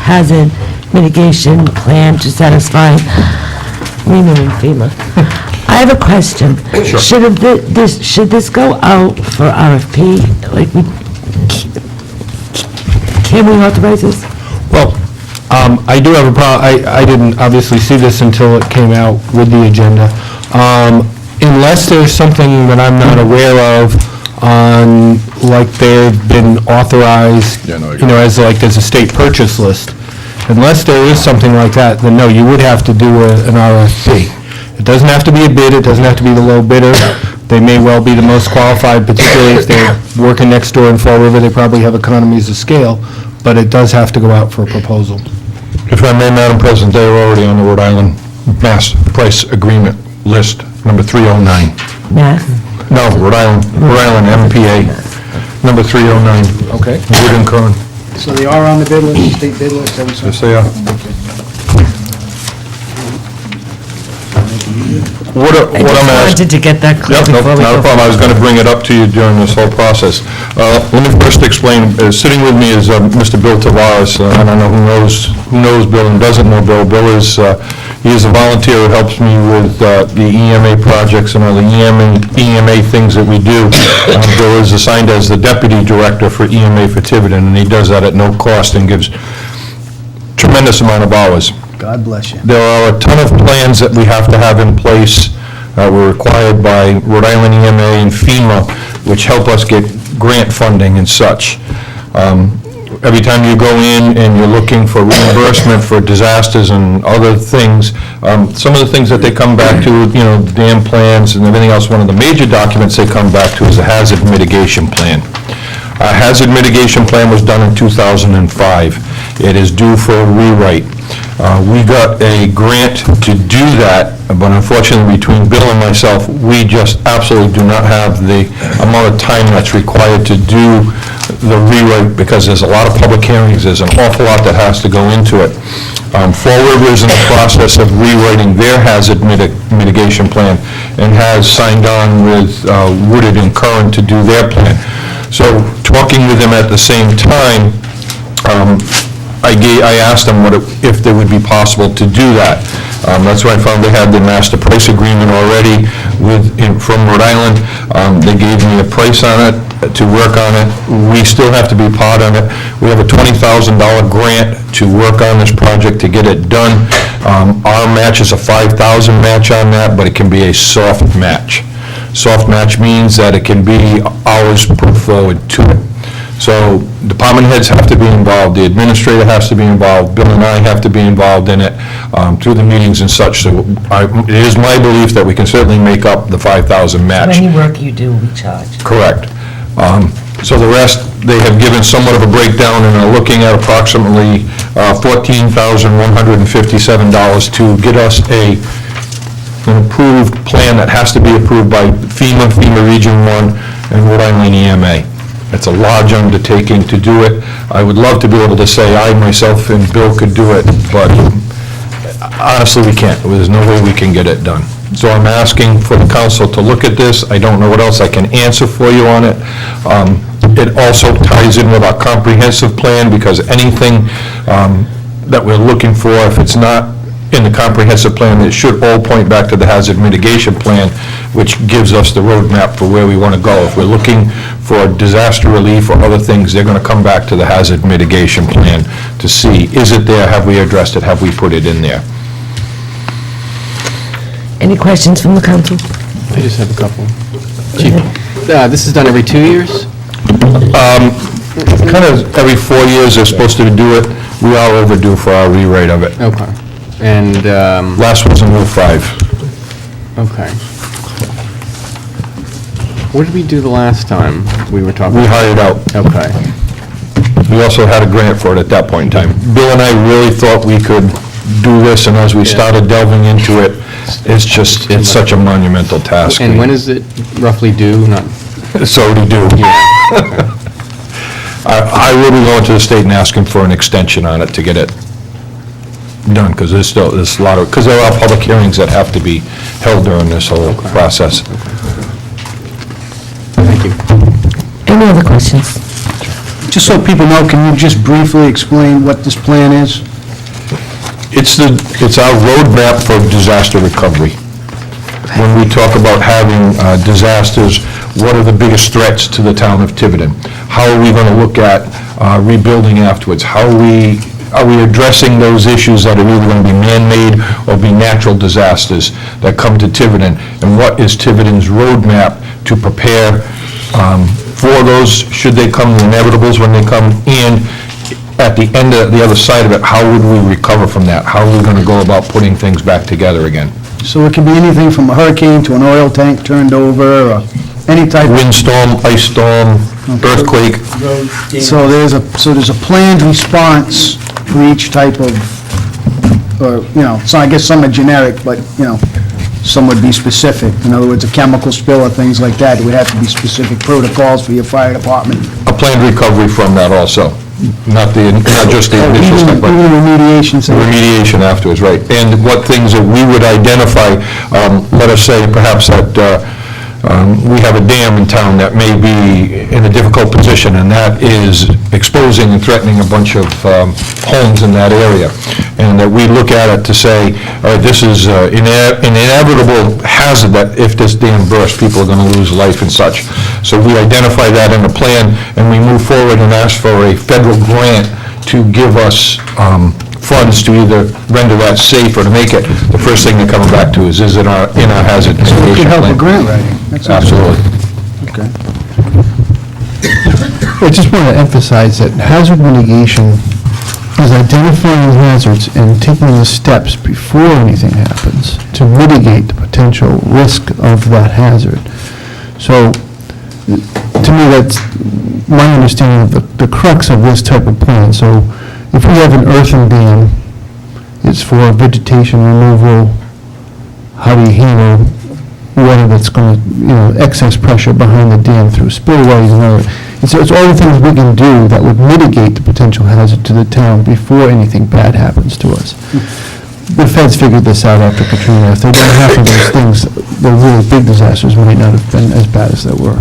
S1: Hazard Mitigation Plan to satisfy REMA and FEMA. I have a question. Should this go out for RFP? Like, can we authorize this?
S15: Well, I do have a problem. I didn't obviously see this until it came out with the agenda. Unless there's something that I'm not aware of on, like they've been authorized, you know, as a state purchase list, unless there is something like that, then no, you would have to do an RFP. It doesn't have to be a bid, it doesn't have to be the low bidder. They may well be the most qualified, particularly if they're working next door in Fall River, they probably have economies of scale, but it does have to go out for a proposal.
S12: If I may, Madam President, they're already on the Rhode Island Mass Price Agreement list, number 309.
S1: Mass?
S12: No, Rhode Island MPA, number 309.
S15: Okay.
S12: Wood and Curran.
S2: So they are on the bid list, state bid list, that was...
S12: Yes, they are. What
S1: I
S12: I'm
S1: just
S12: asking...
S1: wanted to get that clear
S12: Yep,
S1: before we
S12: not
S1: go.
S12: a problem. I was going to bring it up to you during this whole process. Let me first explain, sitting with me is Mr. Bill Tavares. I don't know who knows Bill and doesn't know Bill. Bill is, he is a volunteer who helps me with the EMA projects and all the EMA things that we do. Bill is assigned as the Deputy Director for EMA for Tiverton, and he does that at no cost and gives tremendous amount of hours.
S2: God bless you.
S12: There are a ton of plans that we have to have in place. We're required by Rhode Island EMA and FEMA, which help us get grant funding and such. Every time you go in and you're looking for reimbursement for disasters and other things, some of the things that they come back to, you know, dam plans and everything else, one of the major documents they come back to is the hazard mitigation plan. Our hazard mitigation plan was done in 2005. It is due for a rewrite. We got a grant to do that, but unfortunately, between Bill and myself, we just absolutely do not have the amount of time that's required to do the rewrite, because there's a lot of public hearings, there's an awful lot that has to go into it. Fall River is in the process of rewriting their hazard mitigation plan and has signed on with Woodard and Curran to do their plan. So, talking with them at the same time, I asked them if it would be possible to do that. That's why I found they had the master price agreement already from Rhode Island. They gave me a price on it to work on it. We still have to be part of it. We have a $20,000 grant to work on this project to get it done. Our match is a $5,000 match on that, but it can be a soft match. Soft match means that it can be hours put forward to it. So department heads have to be involved, the administrator has to be involved, Bill and I have to be involved in it through the meetings and such. So it is my belief that we can certainly make up the 5,000 match.
S1: Any work you do, we charge.
S12: Correct. So the rest, they have given somewhat of a breakdown and are looking at approximately $14,157 to get us a
S6: an approved plan that has to be approved by FEMA, FEMA Region 1, and Rhode Island EMA. It's a large undertaking to do it. I would love to be able to say I, myself, and Bill could do it, but honestly, we can't. There's no way we can get it done. So I'm asking for the council to look at this. I don't know what else I can answer for you on it. It also ties in with our comprehensive plan, because anything that we're looking for, if it's not in the comprehensive plan, it should all point back to the hazard mitigation plan, which gives us the roadmap for where we want to go. If we're looking for disaster relief or other things, they're going to come back to the hazard mitigation plan to see, is it there, have we addressed it, have we put it in there?
S1: Any questions from the council?
S4: I just have a couple. Chief, this is done every 2 years?
S6: Kind of every 4 years they're supposed to do it. We are overdue for our rewrite of it.
S4: Okay. And,
S6: Last was in '05.
S4: okay. What did we do the last time we were talking?
S6: We hired out.
S4: Okay.
S6: We also had a grant for it at that point in time. Bill and I really thought we could do this, and as we started delving into it, it's such a monumental task.
S4: And when is it roughly due? Not,
S6: It's already due. I will be going to the state and asking for an extension on it to get it done, because there's a lot of, because there are public hearings that have to be held during this whole process.
S4: thank you.
S1: Any other questions?
S2: Just so people know, can you just briefly explain what this plan is?
S6: It's our roadmap for disaster recovery. When we talk about having disasters, what are the biggest threats to the town of Tiverton? How are we going to look at rebuilding afterwards? How are we addressing those issues that are either going to be man-made or be natural disasters that come to Tiverton? And what is Tiverton's roadmap to prepare for those, should they come, the inevitables when they come, and at the end of the other side of it, how would we recover from that? How are we going to go about putting things back together again?
S2: So it can be anything from a hurricane to an oil tank turned over, or any type of...
S6: Windstorm, ice storm, earthquake.
S2: So there's a planned response for each type of, or, so I guess some are generic, but, some would be specific. In other words, a chemical spill or things like that, it would have to be specific protocols for your fire department.
S6: A planned recovery from that also, not just the initial stuff, but
S2: Even remediation.
S6: remediation afterwards, right. And what things that we would identify, let us say perhaps that we have a dam in town that may be in a difficult position, and that is exposing and threatening a bunch of homes in that area. And that we look at it to say, all right, this is an inevitable hazard that if this dam bursts, people are going to lose life and such. So we identify that in the plan, and we move forward and ask for a federal grant to give us funds to either render that safe or to make it. The first thing they're coming back to is it in our hazard
S2: So it
S6: mitigation
S2: could help
S6: plan?
S2: with grant writing. That's
S6: Absolutely.
S2: Okay.
S13: I just want to emphasize that hazard mitigation is identifying hazards and taking the steps before anything happens to mitigate the potential risk of that hazard. So, to me, that's my understanding of the crux of this type of plan. So, if we have an earthen dam, it's for vegetation removal. How do you handle water that's going to, excess pressure behind the dam through spillways and all that. And so it's all the things we can do that would mitigate the potential hazard to the town before anything bad happens to us. The feds figured this out after Katrina. If they didn't have those things, the really big disasters might not have been as bad as they were.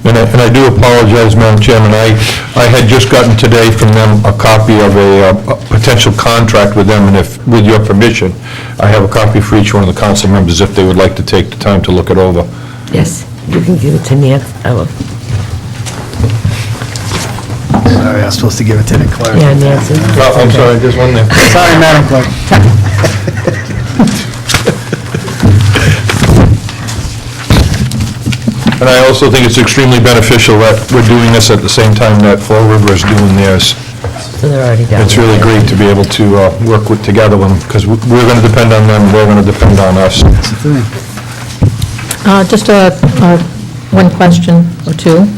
S6: And I do apologize, Madam Chairman, I had just gotten today from them a copy of a potential contract with them, and if, with your permission, I have a copy for each one of the council members if they would like to take the time to look it over.
S1: Yes, you can give it to Nancy.
S2: Sorry, I was supposed to give it to the clerk.
S1: Yeah, Nancy.
S6: Oh, I'm sorry, there's one there.
S2: Sorry, Madam Clerk.
S6: And I also think it's extremely beneficial that we're doing this at the same time that Fall River is doing theirs.
S1: So they're already down.
S6: It's really great to be able to work together with them, because we're going to depend on them, they're going to depend on us.
S14: Just one question or two.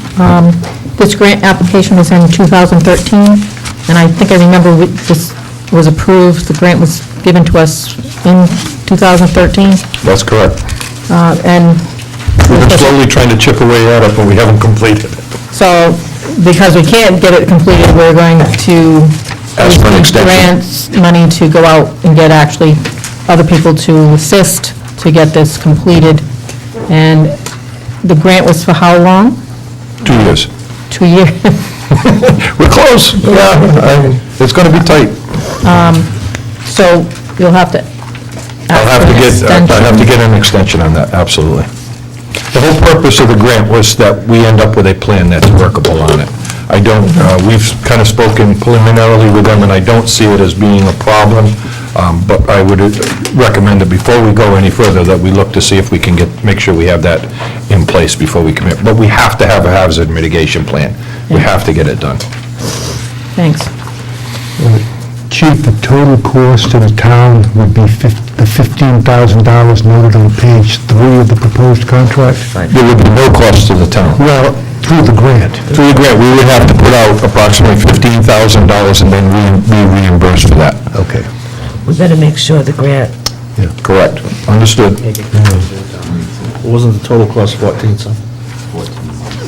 S14: This grant application was in 2013, and I think I remember this was approved, the grant was given to us in 2013?
S10: That's correct.
S14: And
S10: We've been slowly trying to chip away at it, but we haven't completed it.
S14: so, because we can't get it completed, we're going to
S10: Ask for an extension.
S14: grants money to go out and get actually other people to assist to get this completed. And the grant was for how long?
S10: 2 years.
S14: 2 years?
S10: We're close, yeah, it's gonna be tight.
S14: So you'll have to
S10: I'll
S14: ask for an
S10: get an extension on that, absolutely. The whole purpose of the grant was that we end up with a plan that's workable on it. I don't, we've kind of spoken preliminarily with them, and I don't see it as being a problem, but I would recommend that before we go any further, that we look to see if we can make sure we have that in place before we commit. But we have to have a hazard mitigation plan. We have to get it done.
S14: Thanks.
S13: Chief, the total cost to the town would be the $15,000 noted on page 3 of the proposed contract?
S10: There would be no cost to the town.
S13: Well, through the grant.
S10: Through the grant, we would have to put out approximately $15,000 and then be reimbursed for that.
S13: Okay.
S1: We better make sure the grant,
S10: Correct. Understood.
S9: Wasn't the total cost 14, so?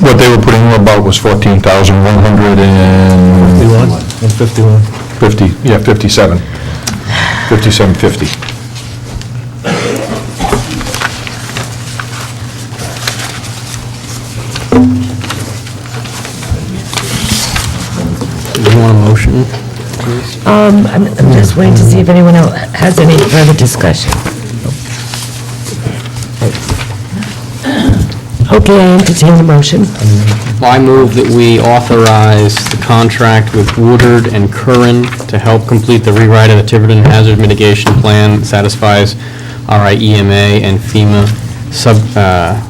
S10: What they were putting about was 14,100 and...
S9: 51.
S10: 50, yeah, 57. 5750.
S4: Do you want a motion?
S1: I'm just waiting to see if anyone else has any further discussion. Okay, I entertain the motion.
S4: Well, I move that we authorize the contract with Woodard and Curran to help complete the rewrite of the Tiverton Hazard Mitigation Plan that satisfies RIEMA and FEMA,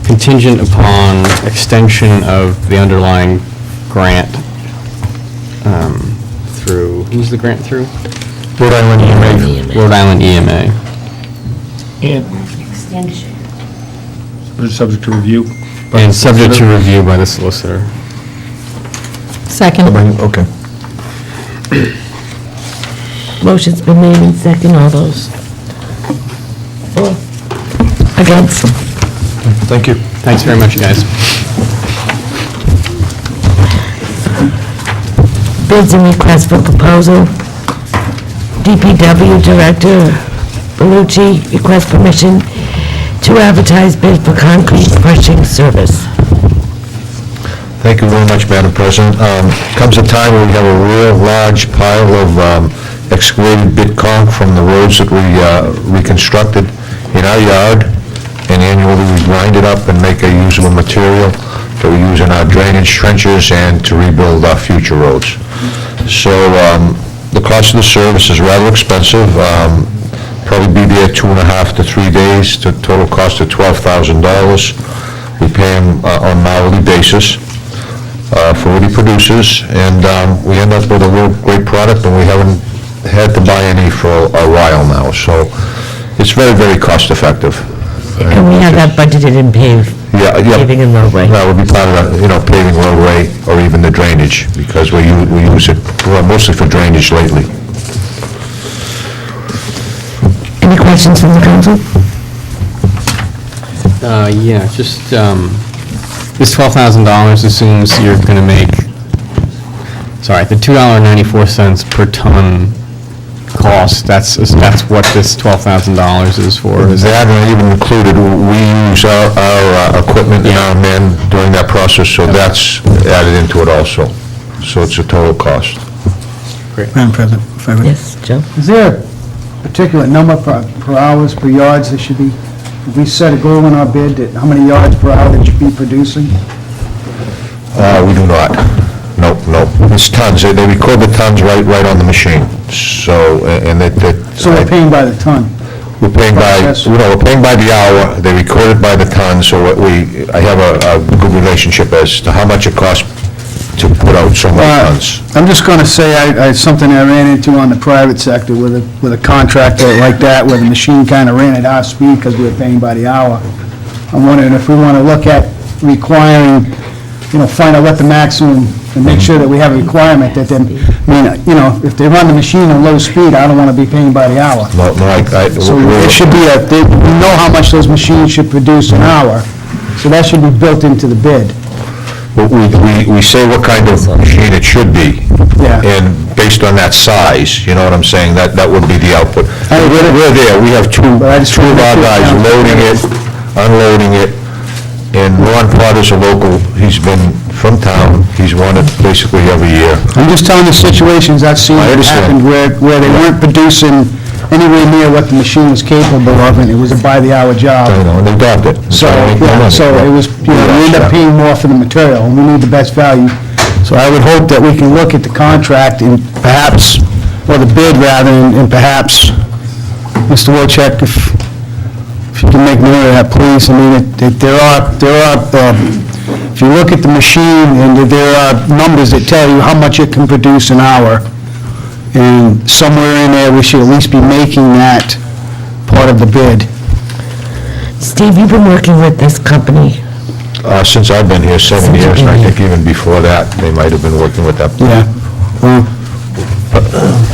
S4: contingent upon extension of the underlying grant through, who's the grant through?
S10: Rhode Island EMA.
S4: Rhode Island EMA.
S1: Extension.
S15: Subject to review.
S4: And subject to review by the solicitor.
S14: Second.
S10: Okay.
S1: Motion's been made and second, all those for, against?
S10: Thank you.
S4: Thanks very much, you guys.
S1: Bids and requests for proposal. DPW Director Bellucci requests permission to advertise bid for concrete crushing service.
S10: Thank you very much, Madam President. Comes a time when we have a real large pile of excavated bit conch from the roads that we reconstructed in our yard, and annually we grind it up and make a usable material that we use in our drainage trenches and to rebuild our future roads. So the cost of the service is rather expensive. Probably be there 2.5 to 3 days, to total cost of $12,000. We pay him on an hourly basis for what he produces, and we end up with a real great product, and we haven't had to buy any for a while now, so it's very, very cost effective.
S1: And we have that budgeted in paving and roadway.
S10: That would be part of the, paving roadway or even the drainage, because we use it mostly for drainage lately.
S1: Any questions from the council?
S4: Yeah, just, this $12,000 assumes you're going to make, the $2.94 per ton cost, that's what this $12,000 is for. Is
S10: That and even included, we use our equipment and our men during that process, so that's added into it also. So it's a total cost.
S2: Madam President, if I may.
S1: Yes, Joe?
S2: Is there a particular number per hours, per yards that should be, if we set a goal in our bid, that how many yards per hour it should be producing?
S10: We do not. Nope. It's tons. They record the tons right on the machine. So, and
S2: So we're paying by the ton?
S10: we're paying by,
S2: Process.
S10: we're paying by the hour. They record it by the ton, so I have a good relationship as to how much it costs to put out so many tons.
S2: I'm just going to say, something I ran into on the private sector with a contractor like that, where the machine kind of ran at our speed because we were paying by the hour. I'm wondering if we want to look at requiring find out what the maximum, and make sure that we have a requirement that then, if they run the machine at low speed, I don't want to be paying by the hour.
S10: No,
S2: So it should be we know how much those machines should produce an hour, so that should be built into the bid.
S10: we say what kind of machine it should be.
S2: Yeah.
S10: And based on that size, you know what I'm saying, that would be the output. We're there, we have two
S2: But I just
S10: of our guys loading it, unloading it, and Ron Potter's a local, he's been from town, he's won it basically every year.
S2: I'm just telling you situations I've seen
S10: I
S2: that
S10: understand.
S2: happened where they weren't producing anywhere near what the machine was capable of, and it was a by-the-hour job.
S10: I know, and they docked it.
S2: So, yeah, so it was, we end up paying more for the material, and we need the best value. So I would hope that we can look at the contract and perhaps, or the bid rather, and perhaps, Mr. Wilczek, if you can make note of that, please. I mean, there are, if you look at the machine, and there are numbers that tell you how much it can produce an hour, and somewhere in there, we should at least be making that part of the bid.
S1: Steve, you've been working with this company.
S10: Since I've been here 7 years, and I think even before that, they might have been working with that.
S2: Yeah. Well,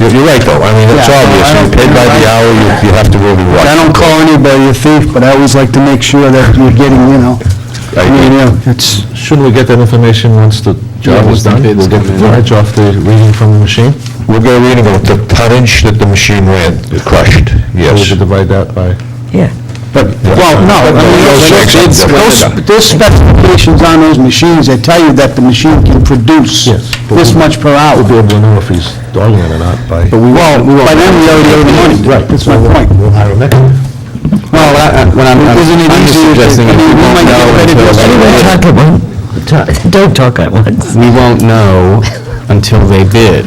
S10: You're right, though, I mean, it's
S2: Yeah,
S10: obvious,
S2: I
S10: you
S2: don't-
S10: pay by the hour, you have to really watch.
S2: I don't call anybody a thief, but I always like to make sure that you're getting, I mean, it's,
S6: Shouldn't we get that information once the job is done? We'll get the tonnage off the reading from the machine?
S10: We'll get a reading of the tonnage that the machine ran, crushed,
S6: So we
S10: yes.
S6: could divide that by...
S1: Yeah.
S2: well, no, I mean, there's specifications on those machines that tell you that the machine can produce this much per hour.
S6: We'll be able to know if he's dogging it or not by...
S2: Well, by then we already owe the money.
S6: Right.
S2: That's my point.
S6: We'll hire a mechanic.
S2: Well, isn't it easier
S4: suggesting
S2: I mean, we might get ready to-
S1: Everybody talk at once. Don't talk at once.
S4: We won't know until they bid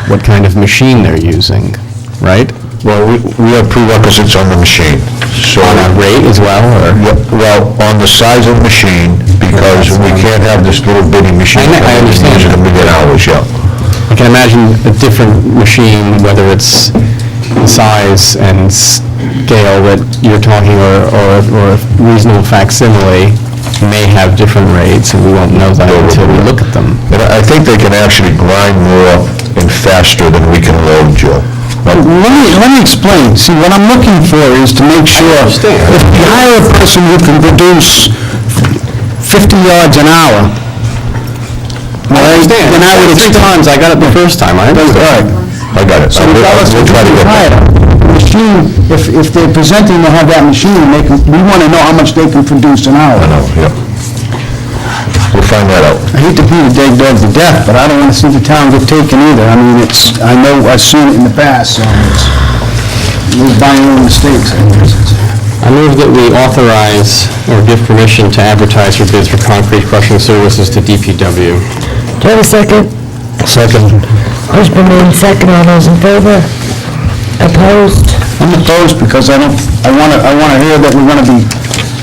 S4: what kind of machine they're using, right?
S10: Well, we have prerequisites on the machine, so...
S4: On a rate as well, or?
S10: Well, on the size of the machine, because we can't have this little bitty machine.
S4: I understand.
S10: Using a million hours, yeah.
S4: I can imagine a different machine, whether it's size and scale that you're talking, or a reasonable facsimile, may have different rates, and we won't know that until we look at them.
S10: And I think they can actually grind more and faster than we can load, Joe.
S2: Let me explain. See, what I'm looking for is to make sure, if you hire a person who can produce 50 yards an hour, then I would expect...
S4: tons, I got it the first time, I understand.
S10: I got it.
S2: So regardless
S10: We'll
S2: of
S10: try to
S2: who you
S10: get
S2: hire,
S10: that.
S2: the machine, if they're presenting to have that machine, we want to know how much they can produce an hour.
S10: I know, yeah. We'll find that out.
S2: I hate to beat a dead dog to death, but I don't want to see the town get taken either. I mean, I know I've seen it in the past, so we're buying little mistakes.
S4: I move that we authorize or give permission to advertise for bids for concrete crushing services to DPW.
S1: Do I have a second?
S6: Second.
S1: Motion been made second. All those in favor? Opposed?
S2: I'm opposed because I want to hear that we're going to be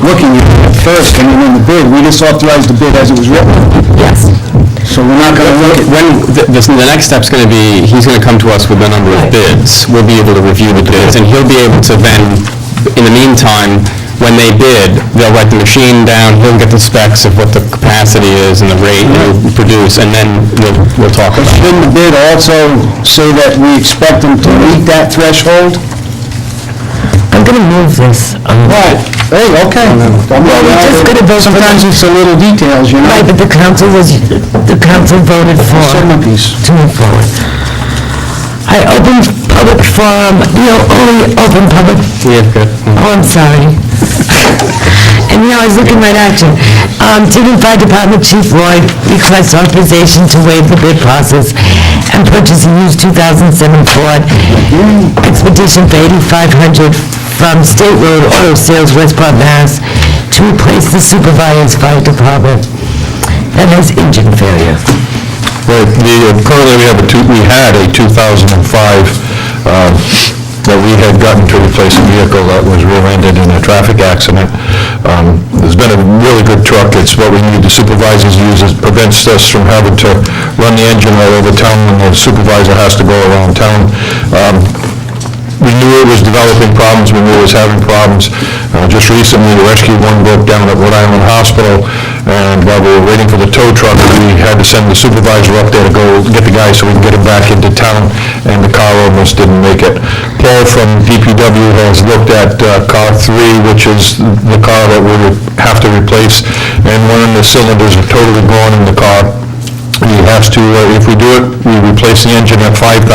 S2: looking at it first and then the bid. We just authorized the bid as it was written.
S1: Yes.
S2: So we're not going to look at...
S4: The next step's going to be, he's going to come to us with a number of bids. We'll be able to review the bids, and he'll be able to then, in the meantime, when they bid, they'll write the machine down, he'll get the specs of what the capacity is and the rate it'll produce, and then we'll talk about it.
S2: Shouldn't the bid also say that we expect them to meet that threshold?
S1: I'm going to move this.
S2: Right. Hey, okay.
S1: just gonna vote for
S2: Sometimes it's the little details, you know?
S1: Right, but the council voted for
S2: Centerpiece.
S1: to move forward. I opened public forum, only open public...
S4: Yeah, good.
S1: Oh, I'm sorry. And I was looking right at you. Tiverton Fire Department Chief Lloyd requests authorization to waive the bid process and purchase a used 2007 Ford Expedition for $8,500 from State Road Auto Sales, Westport, Mass. to replace the supervisor's fire department that has engine failure.
S10: Right, currently we had a 2005 that we had gotten to replace a vehicle that was rear-ended in a traffic accident. It's been a really good truck. It's what we need. The supervisors use. It prevents us from having to run the engine all over town when the supervisor has to go around town. we knew it was developing problems, we knew it was having problems. Just recently, the Rescue 1 broke down at Rhode Island Hospital, and while we were waiting for the tow truck, we had to send the supervisor up there to go get the guy so we can get him back into town, and the car almost didn't make it. Paul from DPW has looked at car 3, which is the car that we would have to replace, and one of the cylinders are totally gone in the car. He has to, if we do it, we replace the engine at $5,000.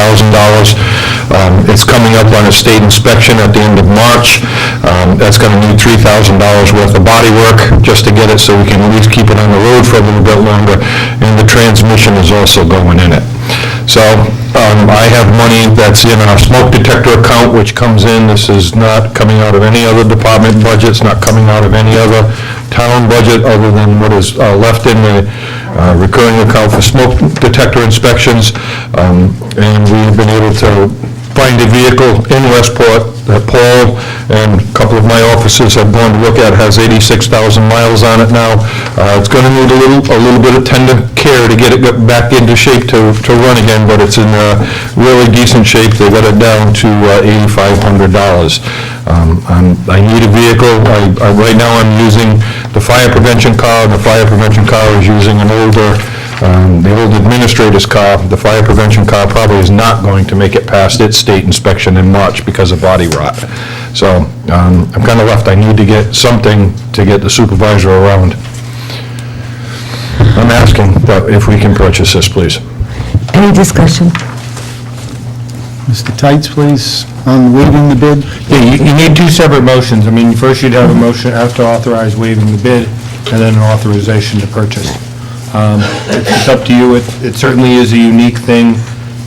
S10: It's coming up on a state inspection at the end of March. That's going to need $3,000 worth of body work just to get it so we can at least keep it on the road for a little bit longer. And the transmission is also going in it. So I have money that's in our smoke detector account, which comes in. This is not coming out of any other department budget. It's not coming out of any other town budget other than what is left in the recurring account for smoke detector inspections. And we've been able to find a vehicle in Westport that Paul and a couple of my officers have gone to look at. Has 86,000 miles on it now. It's going to need a little bit of tender care to get it back into shape to run again, but it's in really decent shape. They got it down to $8,500. I need a vehicle. Right now I'm using the fire prevention car, and the fire prevention car is using an older, the old administrator's car. The fire prevention car probably is not going to make it past its state inspection in March because of body rot. So I'm kind of left. I need to get something to get the supervisor around. I'm asking that if we can purchase this, please.
S1: Any discussion?
S2: Mr. Tights, please, on waiving the bid.
S15: Yeah, you need two separate motions. I mean, first you'd have a motion, have to authorize waiving the bid, and then an authorization to purchase. It's up to you. It certainly is a unique thing.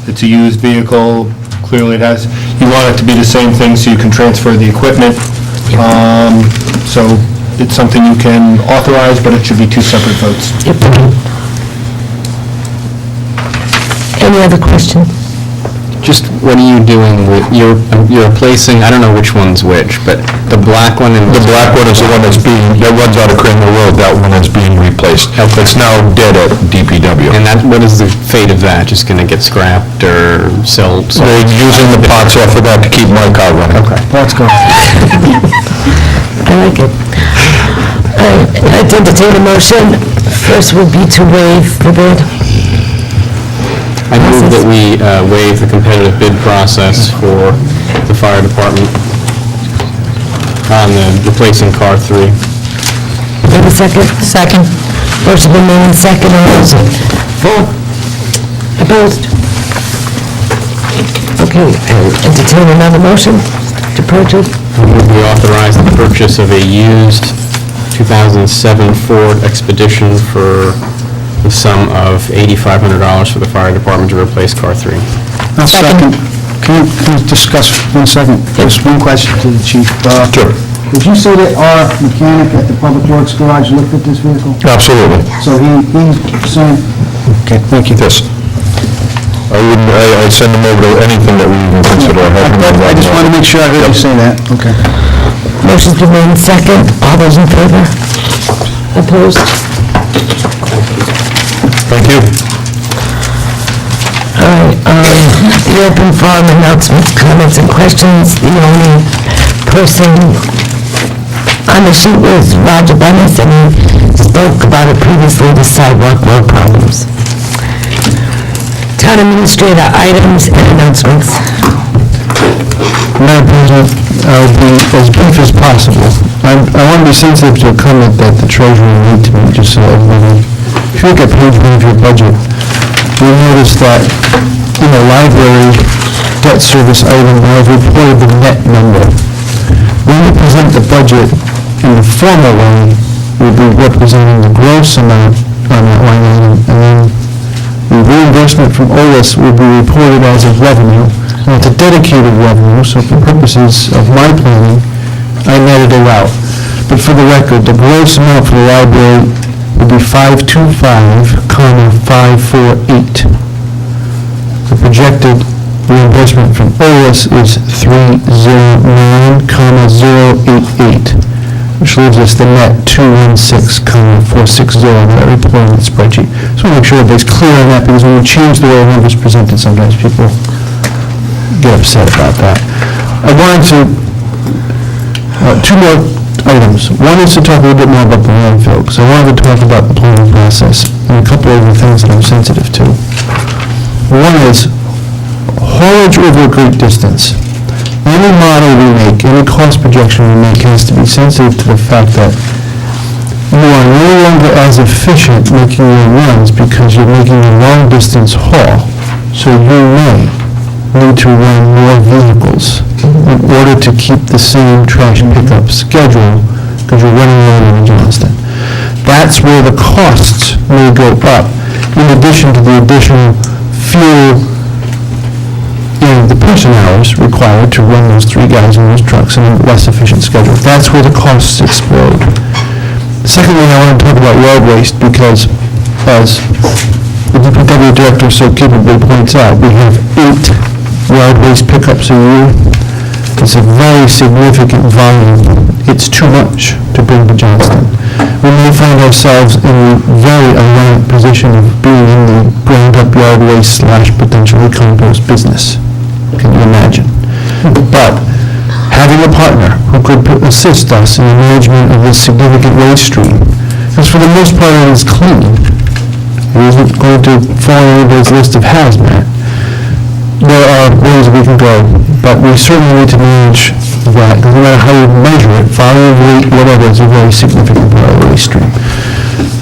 S15: It's a used vehicle. Clearly it has, you want it to be the same thing so you can transfer the equipment. So it's something you can authorize, but it should be two separate votes.
S1: Yep. Any other questions?
S4: Just what are you doing with, you're replacing, I don't know which one's which, but the black one and...
S10: The black one is the one that runs out of Cranmore Road. That one is being replaced. It's now dead at DPW.
S4: And what is the fate of that? Just going to get scrapped or sold?
S10: They're using the parts off of that to keep my car running.
S4: Okay.
S2: Let's go.
S1: I like it. I'd entertain a motion. First would be to waive the bid.
S4: I move that we waive the competitive bid process for the fire department on the replacing car 3.
S1: Have a second?
S14: Second.
S1: Motion been made and second. All those in favor? Opposed? Okay, entertain another motion to purchase.
S4: I move we authorize the purchase of a used 2007 Ford Expedition for the sum of $8,500 for the fire department to replace car 3.
S2: I'll second. Can you discuss 1 second? Just one question to the chief.
S10: Sure.
S2: Did you say that our mechanic at the Public Works Garage looked at this vehicle?
S10: Absolutely.
S2: So he sent,
S10: Okay, thank you. Yes. I'd send them over to anything that we even consider.
S2: I just wanted to make sure I heard you say that. Okay.
S1: Motion's been made and second. All those in favor? Opposed?
S10: Thank you.
S1: All right, the open forum announcements, comments, and questions. The only person on the sheet was Roger Bennis, and he spoke about it previously, the sidewalk road problems. Town administrator items and announcements.
S13: Madam President, I'll be as brief as possible. I want to be sensitive to a comment that the treasurer made to me, just so everybody, if you look at page 1 of your budget, you'll notice that in the library debt service item, I've reported the net number. When we present the budget in the formal line, we'll be representing the gross amount on that line item, and then the reimbursement from OLIS will be reported as a revenue. And it's a dedicated revenue, so for purposes of my planning, I netted it out. But for the record, the gross amount for the library will be 525,548. The projected reimbursement from OLIS is 309,088, which leaves us the net 216,460 on that report spreadsheet. So I want to make sure everybody's clear on that, because when we change the way a number's presented, sometimes people get upset about that. I wanted to, two more items. One is to talk a little bit more about the landfill, because I wanted to talk about the planning process and a couple of the things that I'm sensitive to. One is haulage over a great distance. Any model we make, any cost projection we make has to be sensitive to the fact that you are no longer as efficient making your runs because you're making a long-distance haul. So you may need to run more vehicles in order to keep the same trash pickup schedule because you're running longer in Johnston. That's where the costs may go up, in addition to the additional fuel and the person hours required to run those 3 guys in those trucks in a less efficient schedule. That's where the costs explode. Secondly, I want to talk about yard waste because, as the DPW director so capably points out, we have 8 yard waste pickups a year. It's a very significant volume. It's too much to bring to Johnston. We may find ourselves in a very ironic position of being in the ground-up yard waste / potentially compost business. Can you imagine? But having a partner who could assist us in the management of this significant waste stream, because for the most part it is clean. It isn't going to fall on anybody's list of hazmat. There are ways we can go, but we certainly need to manage that. No matter how you measure it, volume, weight, whatever, is a very significant part of the waste stream.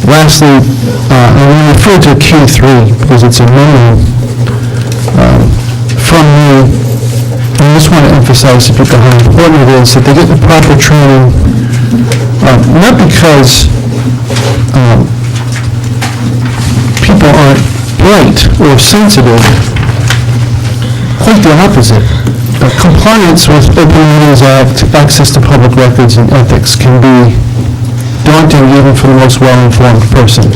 S13: Lastly, I'm going to refer to K3 because it's a memo from me. I just want to emphasize to people how important it is that they get the proper training, not because people aren't bright or sensitive, quite the opposite. Compliance with Open Meetings Act, access to public records, and ethics can be daunting even for the most well-informed person.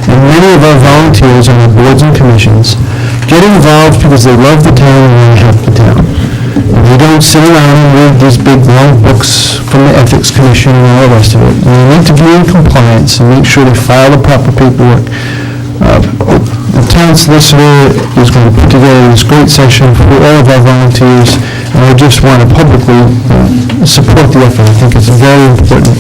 S13: And many of our volunteers on our boards and commissions get involved because they love the town and want to help the town. They don't sit around and read these big long books from the Ethics Commission and all the rest of it. They need to be in compliance and make sure they file the proper paperwork. The town solicitor is going to put together this great session for all of our volunteers, and I just want to publicly support the effort. I think it's very important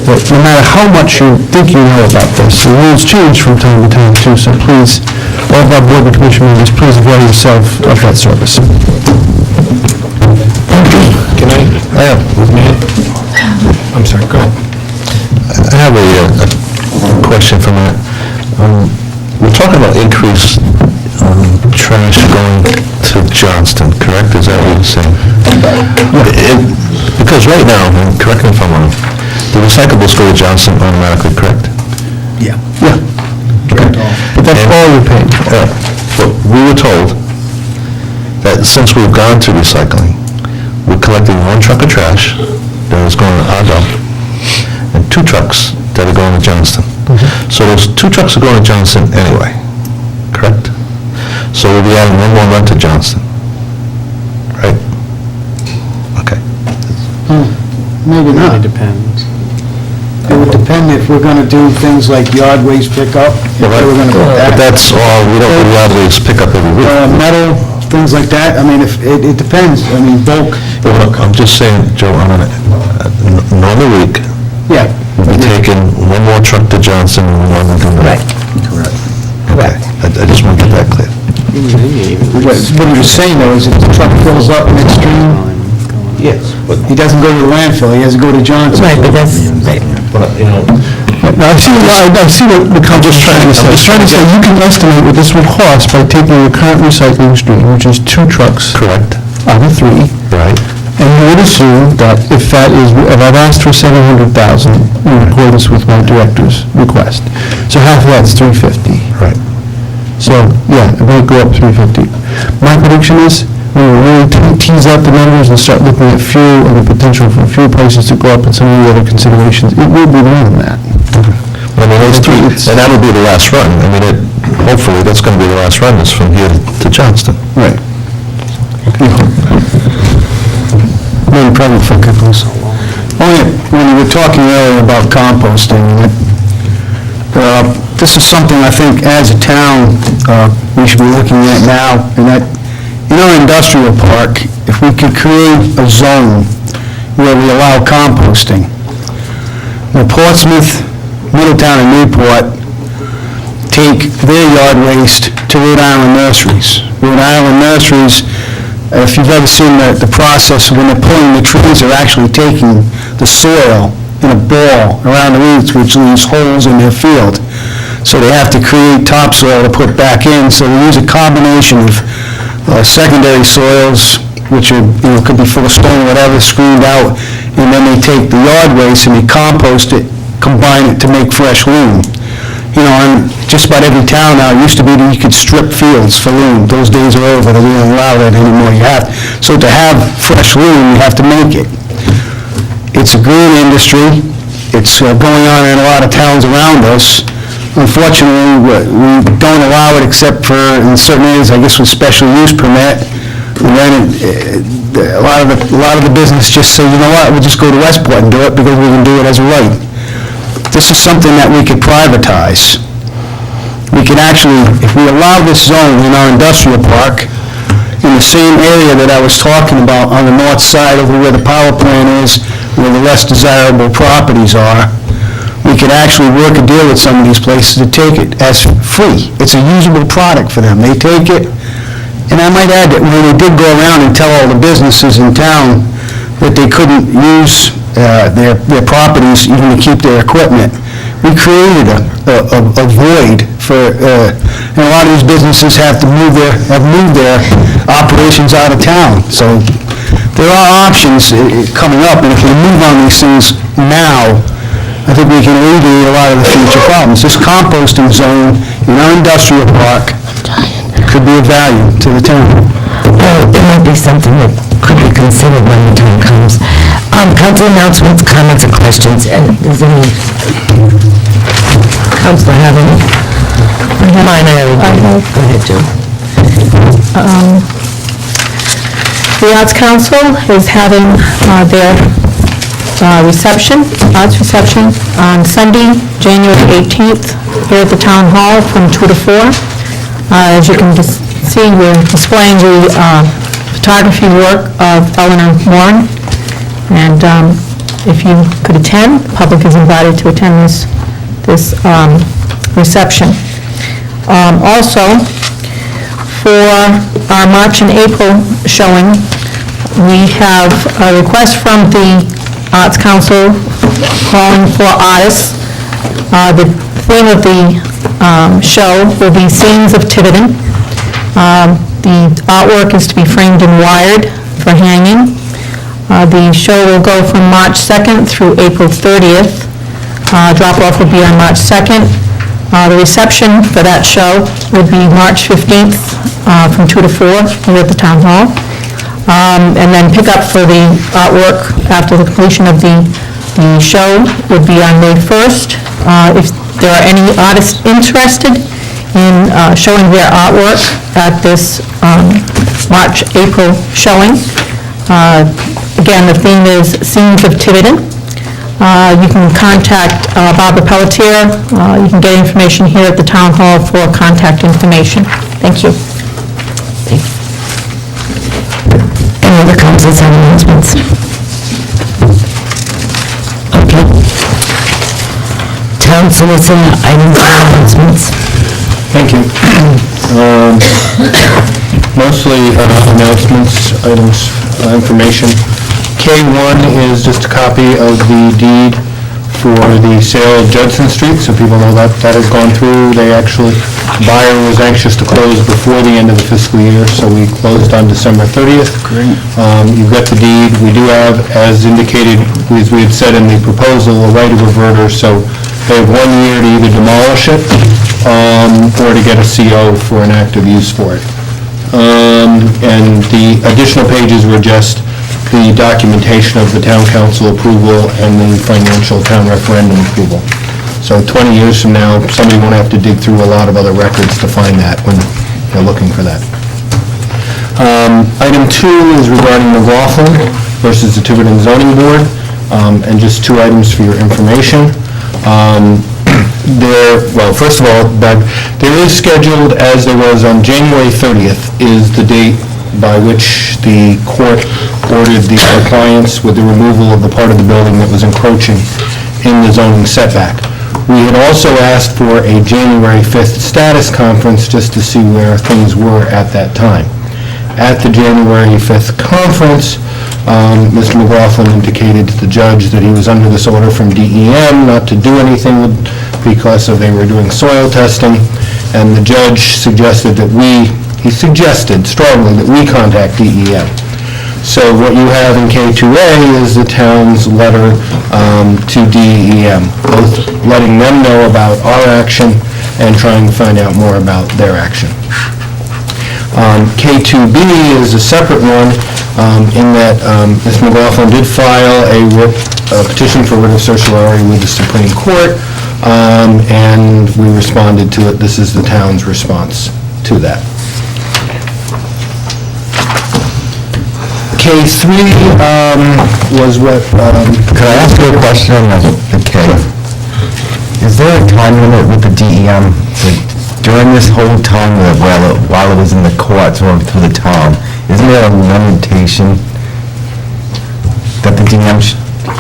S13: that no matter how much you think you know about this, the rules change from time to time too, so please, all of our board and commission members, please avail yourself of that service.
S9: Can I have a minute?
S15: I'm sorry, go ahead.
S9: I have a question from that. We're talking about increased trash going to Johnston, correct? Is that what you're saying? Because right now, and correct me if I'm wrong, the recyclables go to Johnston automatically, correct?
S2: Yeah.
S9: Okay.
S13: But that's all you're paying.
S9: But we were told that since we've gone to recycling, we're collecting 1 truck of trash that is going to our dump and 2 trucks that are going to Johnston. So those 2 trucks are going to Johnston anyway, correct? So we'll be adding 1 more run to Johnston, right? Okay.
S2: Maybe not.
S15: It depends.
S2: It would depend if we're going to do things like yard waste pickup, if they were going to put
S9: But
S2: that.
S9: that's all, we don't really always pick up every week.
S2: Metal, things like that, I mean, if, it depends, I mean, bulk,
S9: But I'm just saying, Joe, on a normal week,
S2: yeah.
S9: we'll be taking 1 more truck to Johnson and 1 more to Correct. Okay, I just want to get that clear.
S2: What he was saying though is if the truck fills up midstream,
S9: Yes. But,
S2: he doesn't go to the landfill, he has to go to Johnson.
S1: Right, but that's,
S9: you know,
S13: Now, I see what the council's trying to say. It's trying to say you can estimate what this will cost by taking your current recycling stream, which is 2 trucks
S9: correct,
S13: out of 3,
S9: right?
S13: and you would assume that if I've asked for 700,000 in accordance with my director's request, so half of that's 350.
S9: Right.
S13: So, yeah, it might go up 350. My prediction is, when we really tease out the numbers and start looking at fuel and the potential for fuel prices to go up and some of the other considerations, it will be more than that.
S9: I mean, those 3, and that'll be the last run. I mean, hopefully, that's going to be the last run, is from here to Johnston.
S13: Right. No problem for Kickles. When you were talking earlier about composting, this is something I think as a town, we should be looking at now, and that in our industrial park,
S2: if we could create a zone where we allow composting. Now Portsmouth, Middletown, and Newport take their yard waste to Rhode Island nurseries. Rhode Island nurseries, if you've ever seen the process, when they're pulling the trees, they're actually taking the soil in a ball around the roots, which leaves holes in their field. So they have to create topsoil to put back in, so we use a combination of secondary soils, which are, could be full of stone, whatever, screened out, and then they take the yard waste and they compost it, combine it to make fresh loam. In just about every town now, it used to be that you could strip fields for loam. Those days are over, they don't allow that anymore. So to have fresh loam, you have to make it. It's a green industry. It's going on in a lot of towns around us. Unfortunately, we don't allow it except for in certain areas, I guess with special use permit. And then a lot of the business just say, you know what, we'll just go to Westport and do it because we can do it as a right. This is something that we could privatize. We could actually, if we allow this zone in our industrial park, in the same area that I was talking about on the north side over where the power plant is, where the less desirable properties are, we could actually work a deal with some of these places to take it as free. It's a usable product for them. They take it, and I might add that when they did go around and tell all the businesses in town that they couldn't use their properties even to keep their equipment, we created a void for, and a lot of these businesses have moved their operations out of town. So there are options coming up, and if we move on these things now, I think we can alleviate a lot of the future problems. This composting zone in our industrial park could be of value to the town.
S1: Well, it might be something that could be considered when the time comes. Council announcements, comments, and questions. And does any councilor have any? Mine, I already did. Go ahead, Joe.
S14: The Arts Council is having their arts reception on Sunday, January 18th, here at the Town Hall from 2 to 4. As you can see, we're displaying the photography work of Eleanor Warren, and if you could attend, the public is invited to attend this reception. Also, for our March and April showing, we have a request from the Arts Council calling for artists. The theme of the show will be Scenes of Tiverton. The artwork is to be framed and wired for hanging. The show will go from March 2nd through April 30th. Drop-off will be on March 2nd. The reception for that show would be March 15th from 2 to 4 here at the Town Hall. And then pick up for the artwork after the completion of the show would be on May 1st. If there are any artists interested in showing their artwork at this March-April showing, again, the theme is Scenes of Tiverton. You can contact Barbara Pelletier. You can get information here at the Town Hall for contact information. Thank you.
S1: Any other council's announcements? Okay. Town solicitor, items and announcements.
S15: Thank you. Mostly announcements, items, information. K1 is just a copy of the deed for the sale of Judson Street, so people know that has gone through. The buyer was anxious to close before the end of the fiscal year, so we closed on December 30th. Great. You've got the deed. We do have, as indicated, as we had said in the proposal, a right of reverter, so they have 1 year to either demolish it or to get a CO for an active use for it. And the additional pages were just the documentation of the town council approval and the financial town referendum approval. So 20 years from now, somebody won't have to dig through a lot of other records to find that when they're looking for that. Item 2 is regarding McLaughlin versus the Tiverton Zoning Board, and just 2 items for your information. Well, first of all, there is scheduled, as there was on January 30th, is the date by which the court ordered the compliance with the removal of the part of the building that was encroaching in the zoning setback. We had also asked for a January 5th status conference just to see where things were at that time. At the January 5th conference, Mr. McLaughlin indicated to the judge that he was under this order from DEM not to do anything because they were doing soil testing, and the judge suggested that he suggested strongly that we contact DEM. So what you have in K2A is the town's letter to DEM, both letting them know about our action and trying to find out more about their action. K2B is a separate one in that Mr. McLaughlin did file a petition for writ of certiorari with the Supreme Court, and we responded to it. This is the town's response to that. K3 was what...
S16: Could I ask you a question on the K? Is there a time limit with the DEM? During this whole time while it was in the courts or through the town, isn't there a limitation that the DEM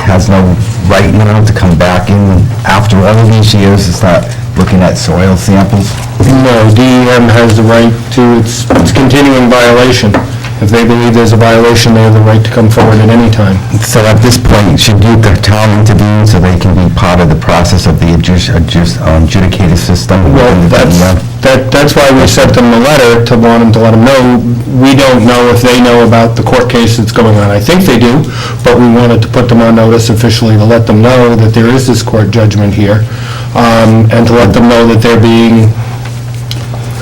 S16: has no right now to come back in after all of these years to start looking at soil samples?
S15: No, DEM has the right to, it's continuing violation. If they believe there's a violation, they have the right to come forward at any time.
S16: So at this point, should the town intervene so they can be part of the process of the adjudicated system?
S15: Well, that's why we sent them a letter to want them to let them know. We don't know if they know about the court case that's going on. I think they do, but we wanted to put them on notice officially to let them know that there is this court judgment here, and to let them know that they're being,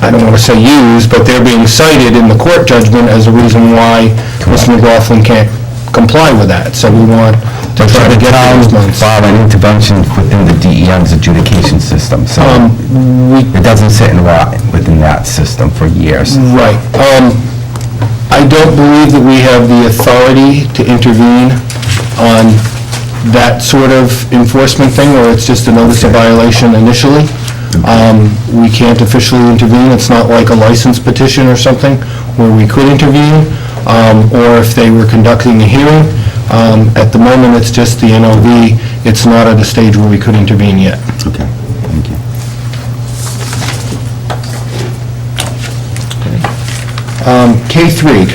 S15: I don't want to say used, but they're being cited in the court judgment as a reason why Mr. McLaughlin can't comply with that. So we want to try to get those months.
S16: File an intervention within the DEM's adjudication system, so it doesn't sit within that system for years.
S15: Right. I don't believe that we have the authority to intervene on that sort of enforcement thing, or it's just a notice of violation initially. We can't officially intervene. It's not like a license petition or something where we could intervene, or if they were conducting a hearing. At the moment, it's just the NOV. It's not at a stage where we could intervene yet.
S16: Okay, thank you.
S15: K3,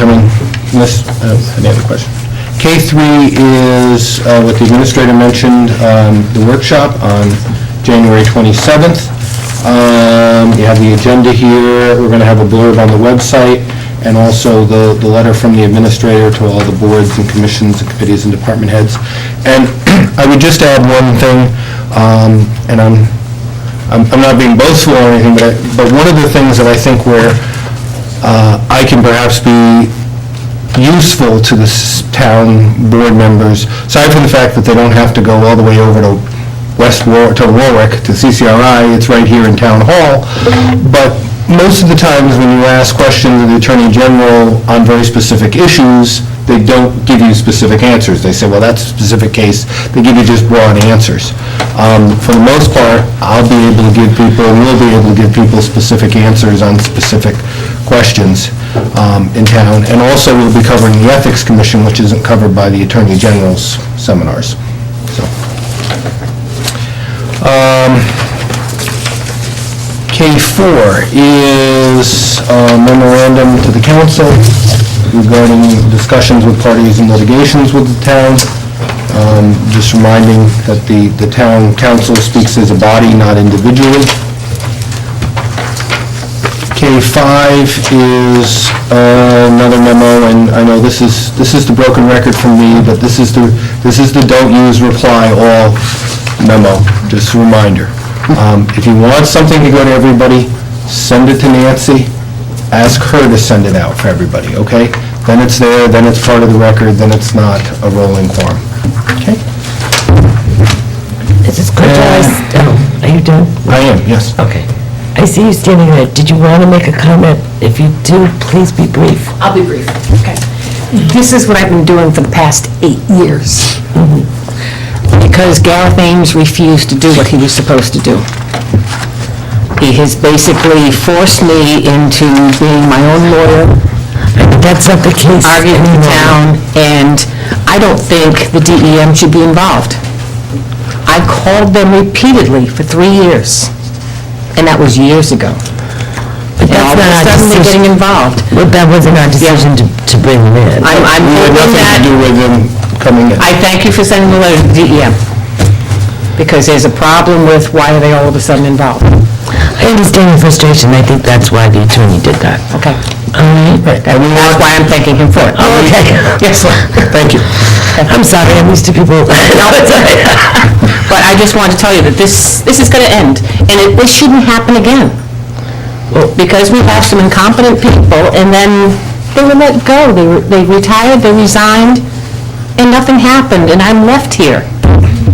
S15: any other question? K3 is what the administrator mentioned, the workshop on January 27th. You have the agenda here. We're going to have a blurb on the website, and also the letter from the administrator to all the boards and commissions and committees and department heads. And I would just add one thing, and I'm not being boastful or anything, but one of the things that I think where I can perhaps be useful to the town board members, aside from the fact that they don't have to go all the way over to Warwick, to CCRI, it's right here in Town Hall, but most of the times when you ask questions of the Attorney General on very specific issues, they don't give you specific answers. They say, well, that's a specific case. They give you just broad answers. For the most part, I'll be able to give people, and we'll be able to give people specific answers on specific questions in town, and also we'll be covering the Ethics Commission, which isn't covered by the Attorney General's seminars. So. K4 is a memorandum to the council regarding discussions with parties and litigations with the town. Just reminding that the town council speaks as a body, not individually. K5 is another memo, and I know this is the broken record from me, but this is the don't use, reply all memo, just a reminder. If you want something to go to everybody, send it to Nancy, ask her to send it out for everybody, okay? Then it's there, then it's part of the record, then it's not a rolling form, okay?
S1: Is this good? Are you done?
S15: I am, yes.
S1: Okay. I see you standing there. Did you want to make a comment? If you do, please be brief.
S17: I'll be brief, okay. This is what I've been doing for the past 8 years. Because Gareth Ames refused to do what he was supposed to do. He has basically forced me into being my own lawyer
S1: That's not the case
S17: argued in the town, and I don't think the DEM should be involved. I called them repeatedly for 3 years, and that was years ago.
S1: But
S17: And all of a
S1: that's not our
S17: sudden, they're getting
S1: decision.
S17: involved.
S1: Well, that wasn't our decision to bring them in.
S17: I'm hoping that,
S2: with them coming in.
S17: I thank you for sending the letter to DEM, because there's a problem with why are they all of a sudden involved.
S1: I understand your frustration. I think that's why the attorney did that.
S17: Okay.
S1: All right.
S17: That's why I'm thanking him for it.
S1: Oh, okay.
S17: Yes, sir.
S2: Thank you.
S1: I'm sorry, I'm used to people.
S17: No, it's all right. But I just wanted to tell you that this is going to end, and this shouldn't happen again. Because we have some incompetent people, and then they were let go. They retired, they resigned, and nothing happened, and I'm left here.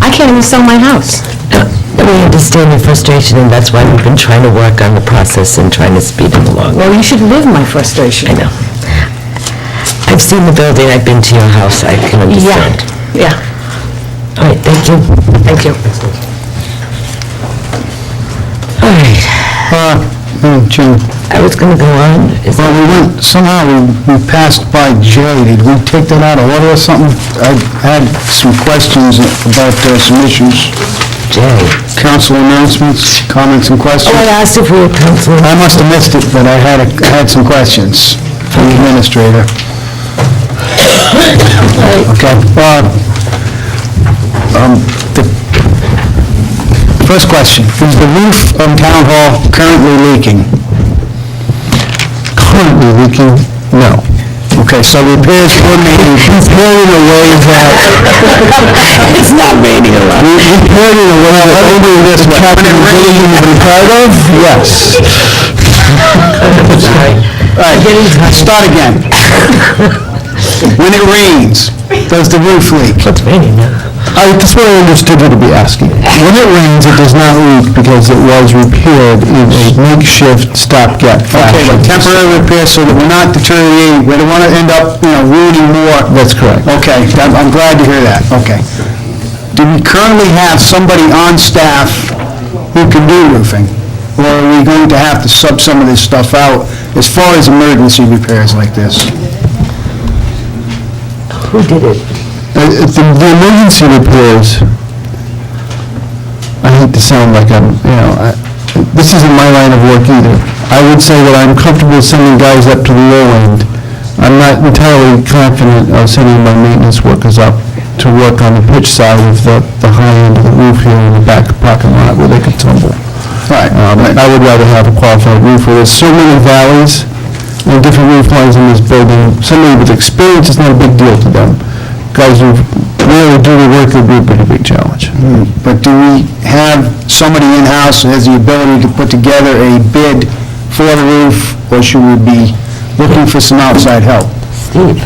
S17: I can't even sell my house.
S1: We understand your frustration, and that's why we've been trying to work on the process and trying to speed it along.
S17: Well, you should live my frustration.
S1: I know. I've seen the building, I've been to your house, I can understand.
S17: Yeah.
S1: All right, thank you.
S17: Thank you.
S1: All right,
S2: Jim,
S1: I was going to go on.
S2: well, somehow we passed by J. Did we take that out of order or something? I had some questions about some issues.
S1: Jay.
S2: Council announcements, comments and questions?
S1: Oh, I asked if we were counseling.
S2: I must have missed it, but I had some questions from the administrator. Okay. The first question, is the roof on Town Hall currently leaking? Currently leaking? No. Okay, so repairs were made in a way that...
S1: It's not raining a lot.
S2: Repaired in a way that only this Captain William would be proud of? Yes. All right, start again. When it rains, does the roof leak?
S1: It's raining now.
S13: That's what I understood you to be asking. When it rains, it does not leak because it was repaired in a makeshift stopgap
S2: Okay,
S13: fashion.
S2: but temporary repair so that we're not deteriorating, we don't want to end up, ruining more.
S13: That's correct.
S2: Okay, I'm glad to hear that, okay. Do we currently have somebody on staff who can do roofing? Or are we going to have to sub some of this stuff out as far as emergency repairs like this?
S1: Who did it?
S13: The emergency repairs, I hate to sound like this isn't my line of work either. I would say that I'm comfortable sending guys up to the low end. I'm not entirely confident of sending my maintenance workers up to work on the pitch side of the high end of the roof here in the back parking lot where they could tumble.
S2: Right.
S13: I would rather have a qualified roofer. There's so many valleys and different roof lines in this building. Somebody with experience is not a big deal to them. Guys who really do the work would be a pretty big challenge.
S2: But do we have somebody in-house who has the ability to put together a bid for the roof, or should we be looking for some outside help?
S1: Steve.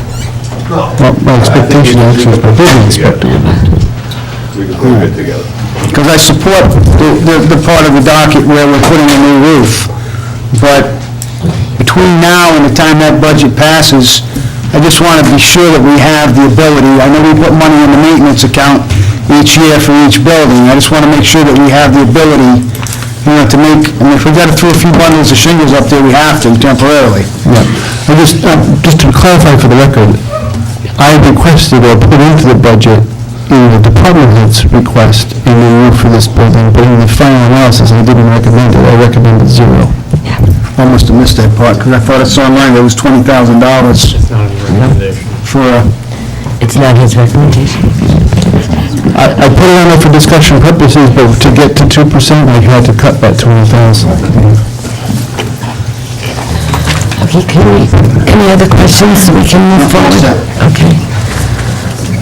S13: Well, my expectation actually is my building inspector would
S10: We can put it together.
S2: Because I support the part of the docket where we're putting a new roof, but between now and the time that budget passes, I just want to be sure that we have the ability, I know we put money in the maintenance account each year for each building, I just want to make sure that we have the ability, to make, if we've got to throw a few bundles of shingles up there, we have to temporarily.
S13: Yeah. Just to clarify for the record, I requested or put into the budget in the department head's request a new roof for this building, but in the final analysis, I didn't recommend it. I recommended zero.
S2: I must have missed that part, because I thought I saw online there was $20,000 for
S1: It's not his recommendation.
S13: I put it on there for discussion purposes, but to get to 2%, I had to cut that 20,000.
S1: Okay, any other questions? We can move forward? Okay.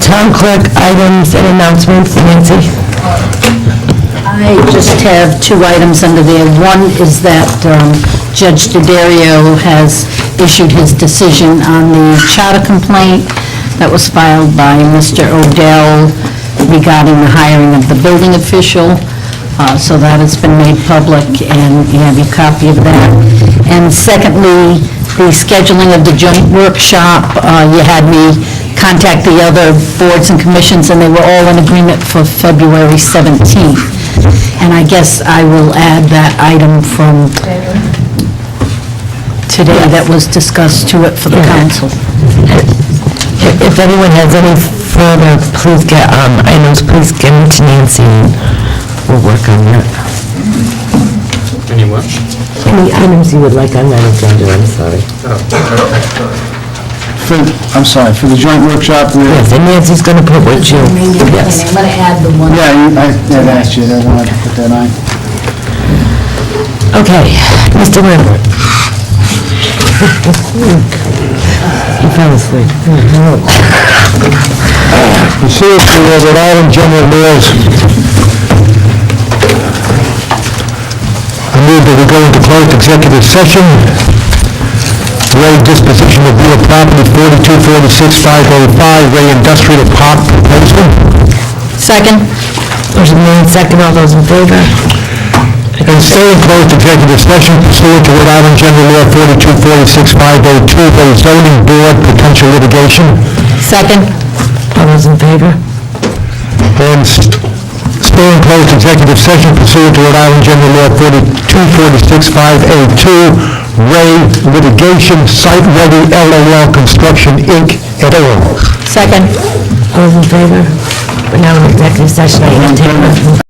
S1: Town clerk items and announcements, Nancy?
S3: I just have two items under there. One is that Judge Daddario has issued his decision on the charter complaint that was filed by Mr. Odell regarding the hiring of the building official. So that has been made public, and you have your copy of that. And secondly, the scheduling of the joint workshop, you had me contact the other boards and commissions, and they were all in agreement for February 17th. And I guess I will add that item from today that was discussed to it for the council.
S1: If anyone has any further, please get, items, please get them to Nancy, and we'll work on that.
S4: Any what?
S1: Any items you would like on that agenda, I'm sorry.
S2: I'm sorry, for the joint workshop,
S1: Yes, and Nancy's going to put what you, yes.
S3: I'm going to add the one.
S2: yeah, I had asked you, I wanted to put that on.
S1: Okay, Mr. Lambert. He fell asleep.
S13: Pursuant to Rhode Island General Laws, I move that we go into closed executive session, Ray disposition of real property, 4246-505, Ray Industrial Park proposal.
S3: Second.
S1: Motion made, second, all those in favor?
S13: And stay in closed executive session pursuant to Rhode Island General Law 4246-502, the zoning board potential litigation.
S3: Second.
S1: All those in favor?
S13: And stay in closed executive session pursuant to Rhode Island General Law 4246-582, Ray Litigation, Site Ready LOL Construction, Inc., et al.
S3: Second.
S1: All those in favor? We're now in executive session, I entertain a